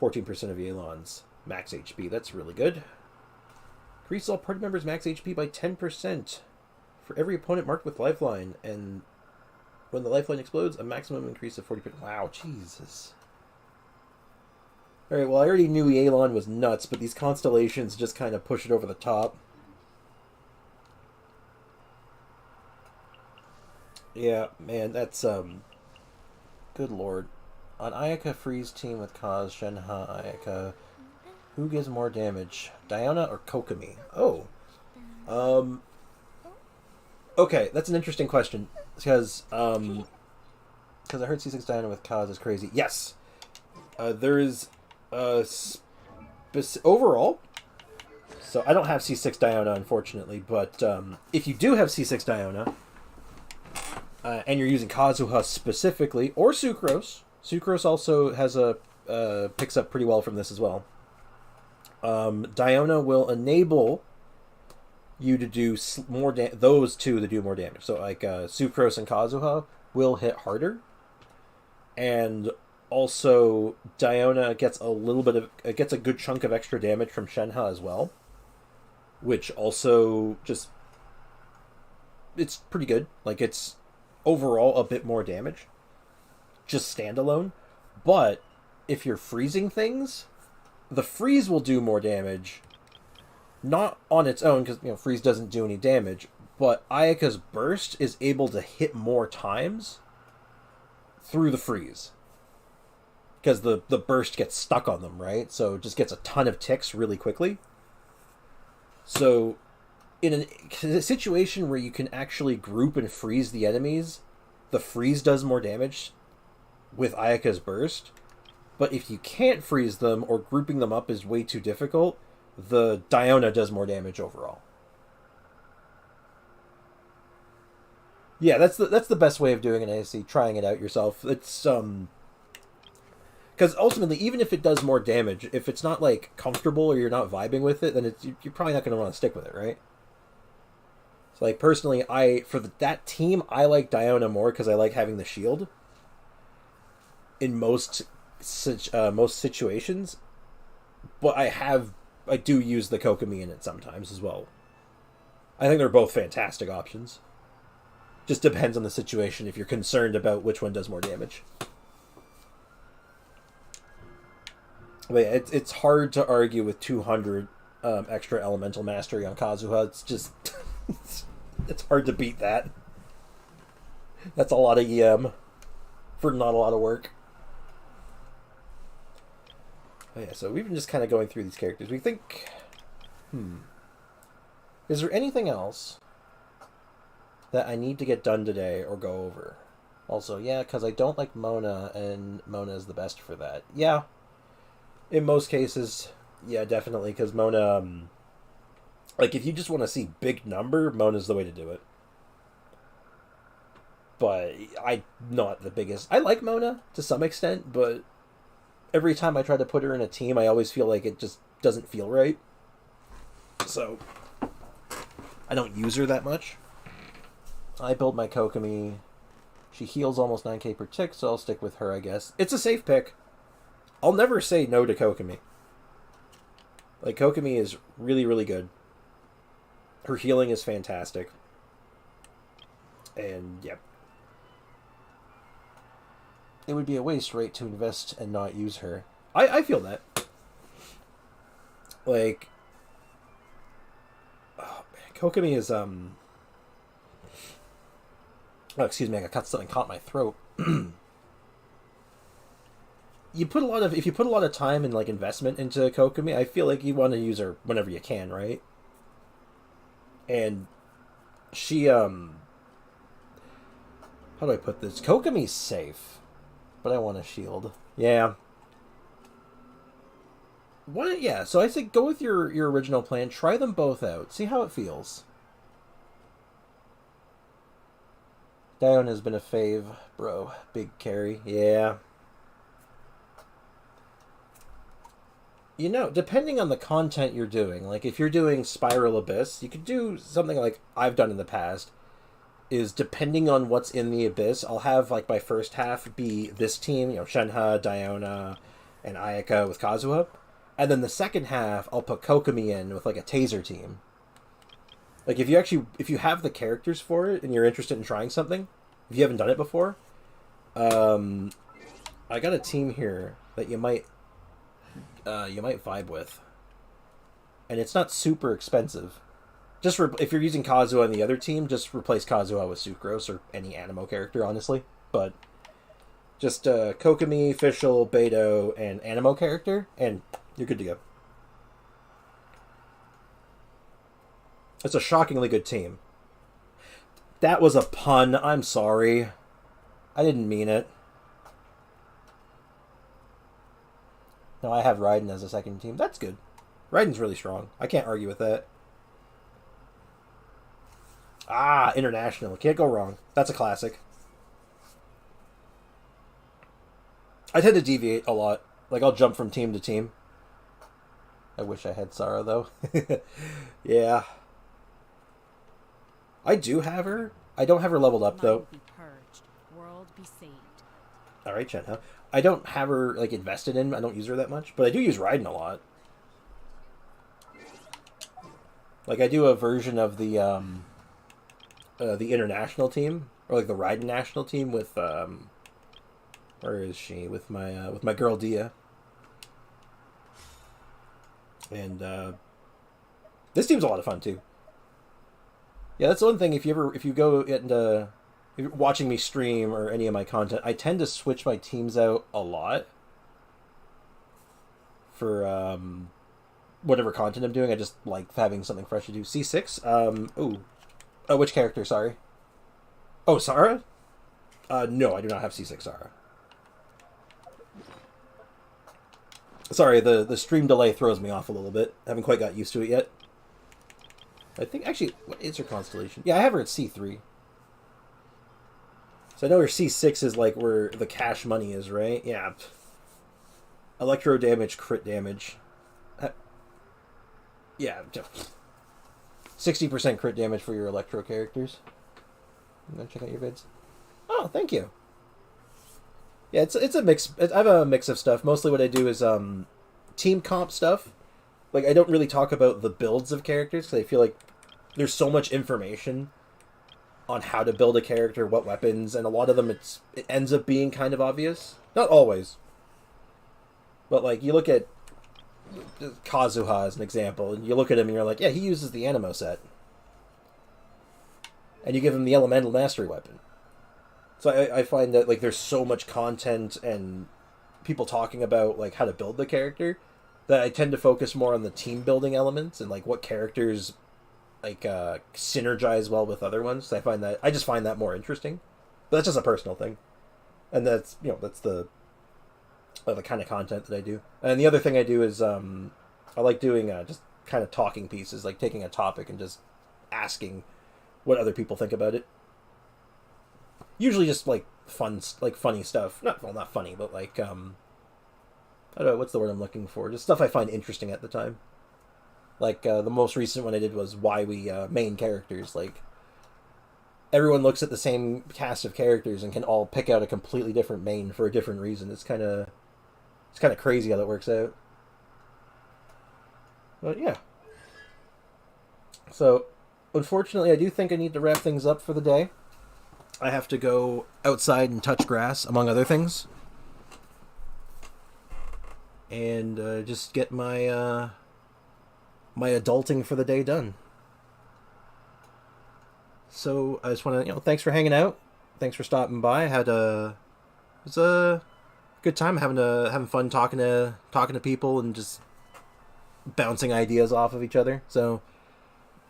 14% of Yelan's max HP. That's really good. Increase all party members' max HP by 10% for every opponent marked with lifeline, and when the lifeline explodes, a maximum increase of 40%. Wow, Jesus. Alright, well, I already knew Yelan was nuts, but these constellations just kind of push it over the top. Yeah, man, that's, good lord. On Ayaka Freeze team with Kaz, Shenhe, Ayaka, who gives more damage? Diona or Kokomi? Oh. Okay, that's an interesting question. Because I heard C6 Diona with Kaz is crazy. Yes! There is, overall, so I don't have C6 Diona, unfortunately, but, if you do have C6 Diona, and you're using Kazuha specifically, or Sucrose. Sucrose also has picks up pretty well from this as well. Diona will enable you to do more those two to do more damage. So like Sucrose and Kazuha will hit harder, and also Diona gets gets a good chunk of extra damage from Shenhe as well, which also it's pretty good. Like it's overall a bit more damage just standalone, but if you're freezing things, the freeze will do more damage, not on its own, because freeze doesn't do any damage, but Ayaka's burst is able to hit more times through the freeze, because the burst gets stuck on them, right? So it just gets a ton of ticks really quickly. So in a situation where you can actually group and freeze the enemies, the freeze does more damage with Ayaka's burst. But if you can't freeze them, or grouping them up is way too difficult, the Diona does more damage overall. Yeah, that's the best way of doing an ASC, trying it out yourself. It's because ultimately, even if it does more damage, if it's not like comfortable or you're not vibing with it, then you're probably not going to want to stick with it, right? So, like, personally, that team, I like Diona more because I like having the shield in most situations, but I do use the Kokomi in it sometimes as well. I think they're both fantastic options. Just depends on the situation if you're concerned about which one does more damage. But it's hard to argue with 200 extra elemental mastery on Kazuha. It's just it's hard to beat that. That's a lot of EM for not a lot of work. Oh yeah, so we've been just kind of going through these characters. We think, is there anything else that I need to get done today or go over? Also, yeah, because I don't like Mona, and Mona is the best for that. Yeah, in most cases, yeah, definitely, because Mona, like, if you just want to see big number, Mona's the way to do it. But I'm not the biggest. I like Mona to some extent, but every time I try to put her in a team, I always feel like it just doesn't feel right. So I don't use her that much. I build my Kokomi. She heals almost 9k per tick, so I'll stick with her, I guess. It's a safe pick. I'll never say no to Kokomi. Like, Kokomi is really, really good. Her healing is fantastic. And, yeah. It would be a waste, right, to invest and not use her. I feel that. Like, oh, man, Kokomi is, oh, excuse me, I got something caught in my throat. If you put a lot of time and, like, investment into Kokomi, I feel like you want to use her whenever you can, right? And she, how do I put this? Kokomi's safe. But I want a shield. Yeah. What? Yeah, so I say go with your original plan. Try them both out. See how it feels. Dion has been a fave, bro. Big carry. Yeah. You know, depending on the content you're doing, like if you're doing Spiral Abyss, you could do something like I've done in the past. Is depending on what's in the Abyss, I'll have like my first half be this team, Shenhe, Diona, and Ayaka with Kazuha. And then the second half, I'll put Kokomi in with like a taser team. Like if you have the characters for it and you're interested in trying something, if you haven't done it before, I got a team here that you might vibe with, and it's not super expensive. Just if you're using Kazuha on the other team, just replace Kazuha with Sucrose or any Animo character, honestly. But just Kokomi, Fischl, Beto, and Animo character, and you're good to go. It's a shockingly good team. That was a pun. I'm sorry. I didn't mean it. No, I have Raiden as a second team. That's good. Raiden's really strong. I can't argue with that. Ah, international. Can't go wrong. That's a classic. I tend to deviate a lot. Like, I'll jump from team to team. I wish I had Sarah, though. Yeah. I do have her. I don't have her leveled up, though. Mind be purged, world be saved. Alright, Chen, huh? I don't have her, like, invested in. I don't use her that much. But I do use Raiden a lot. Like, I do a version of the international team. Or, like, the Raiden national team with, where is she? With my girl, Dia. And, this team's a lot of fun, too. Yeah, that's the one thing. If you go into... If you're watching me stream or any of my content, I tend to switch my teams out a lot for whatever content I'm doing. I just like having something fresh to do. C6? Oh, which character? Sorry. Oh, Sarah? No, I do not have C6 Sarah. Sorry, the stream delay throws me off a little bit. I haven't quite got used to it yet. I think, actually, what is her constellation? Yeah, I have her at C3. So I know her C6 is like where the cash money is, right? Yeah. Electro damage, crit damage. Yeah. 60% crit damage for your electro characters. I'm gonna check out your vids. Oh, thank you. Yeah, it's a mix. I have a mix of stuff. Mostly what I do is team comp stuff. Like, I don't really talk about the builds of characters because I feel like there's so much information on how to build a character, what weapons, and a lot of them it ends up being kind of obvious. Not always. But, like, you look at Kazuha as an example, and you look at him and you're like, yeah, he uses the Animo set. And you give him the Elemental Mastery weapon. So I find that, like, there's so much content and people talking about, like, how to build the character that I tend to focus more on the team building elements and, like, what characters like synergize well with other ones. I just find that more interesting. But that's just a personal thing, and that's that's the kind of content that I do. And the other thing I do is I like doing just kind of talking pieces, like taking a topic and just asking what other people think about it. Usually just like funny stuff. Not funny, but like I don't know what's the word I'm looking for. Just stuff I find interesting at the time. Like, the most recent one I did was why we main characters. Like, everyone looks at the same cast of characters and can all pick out a completely different main for a different reason. It's kind of crazy how that works out. But, yeah. So, unfortunately, I do think I need to wrap things up for the day. I have to go outside and touch grass, among other things. And just get my... my adulting for the day done. So I just want to, thanks for hanging out. Thanks for stopping by. It was a good time having fun talking to people and just bouncing ideas off of each other. So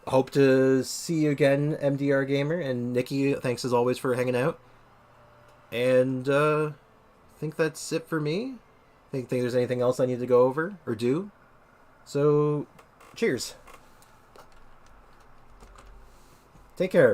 hope to see you again, MDR Gamer, and Nikki. Thanks as always for hanging out. And I think that's it for me. I think there's anything else I need to go over or do. So cheers. Take care.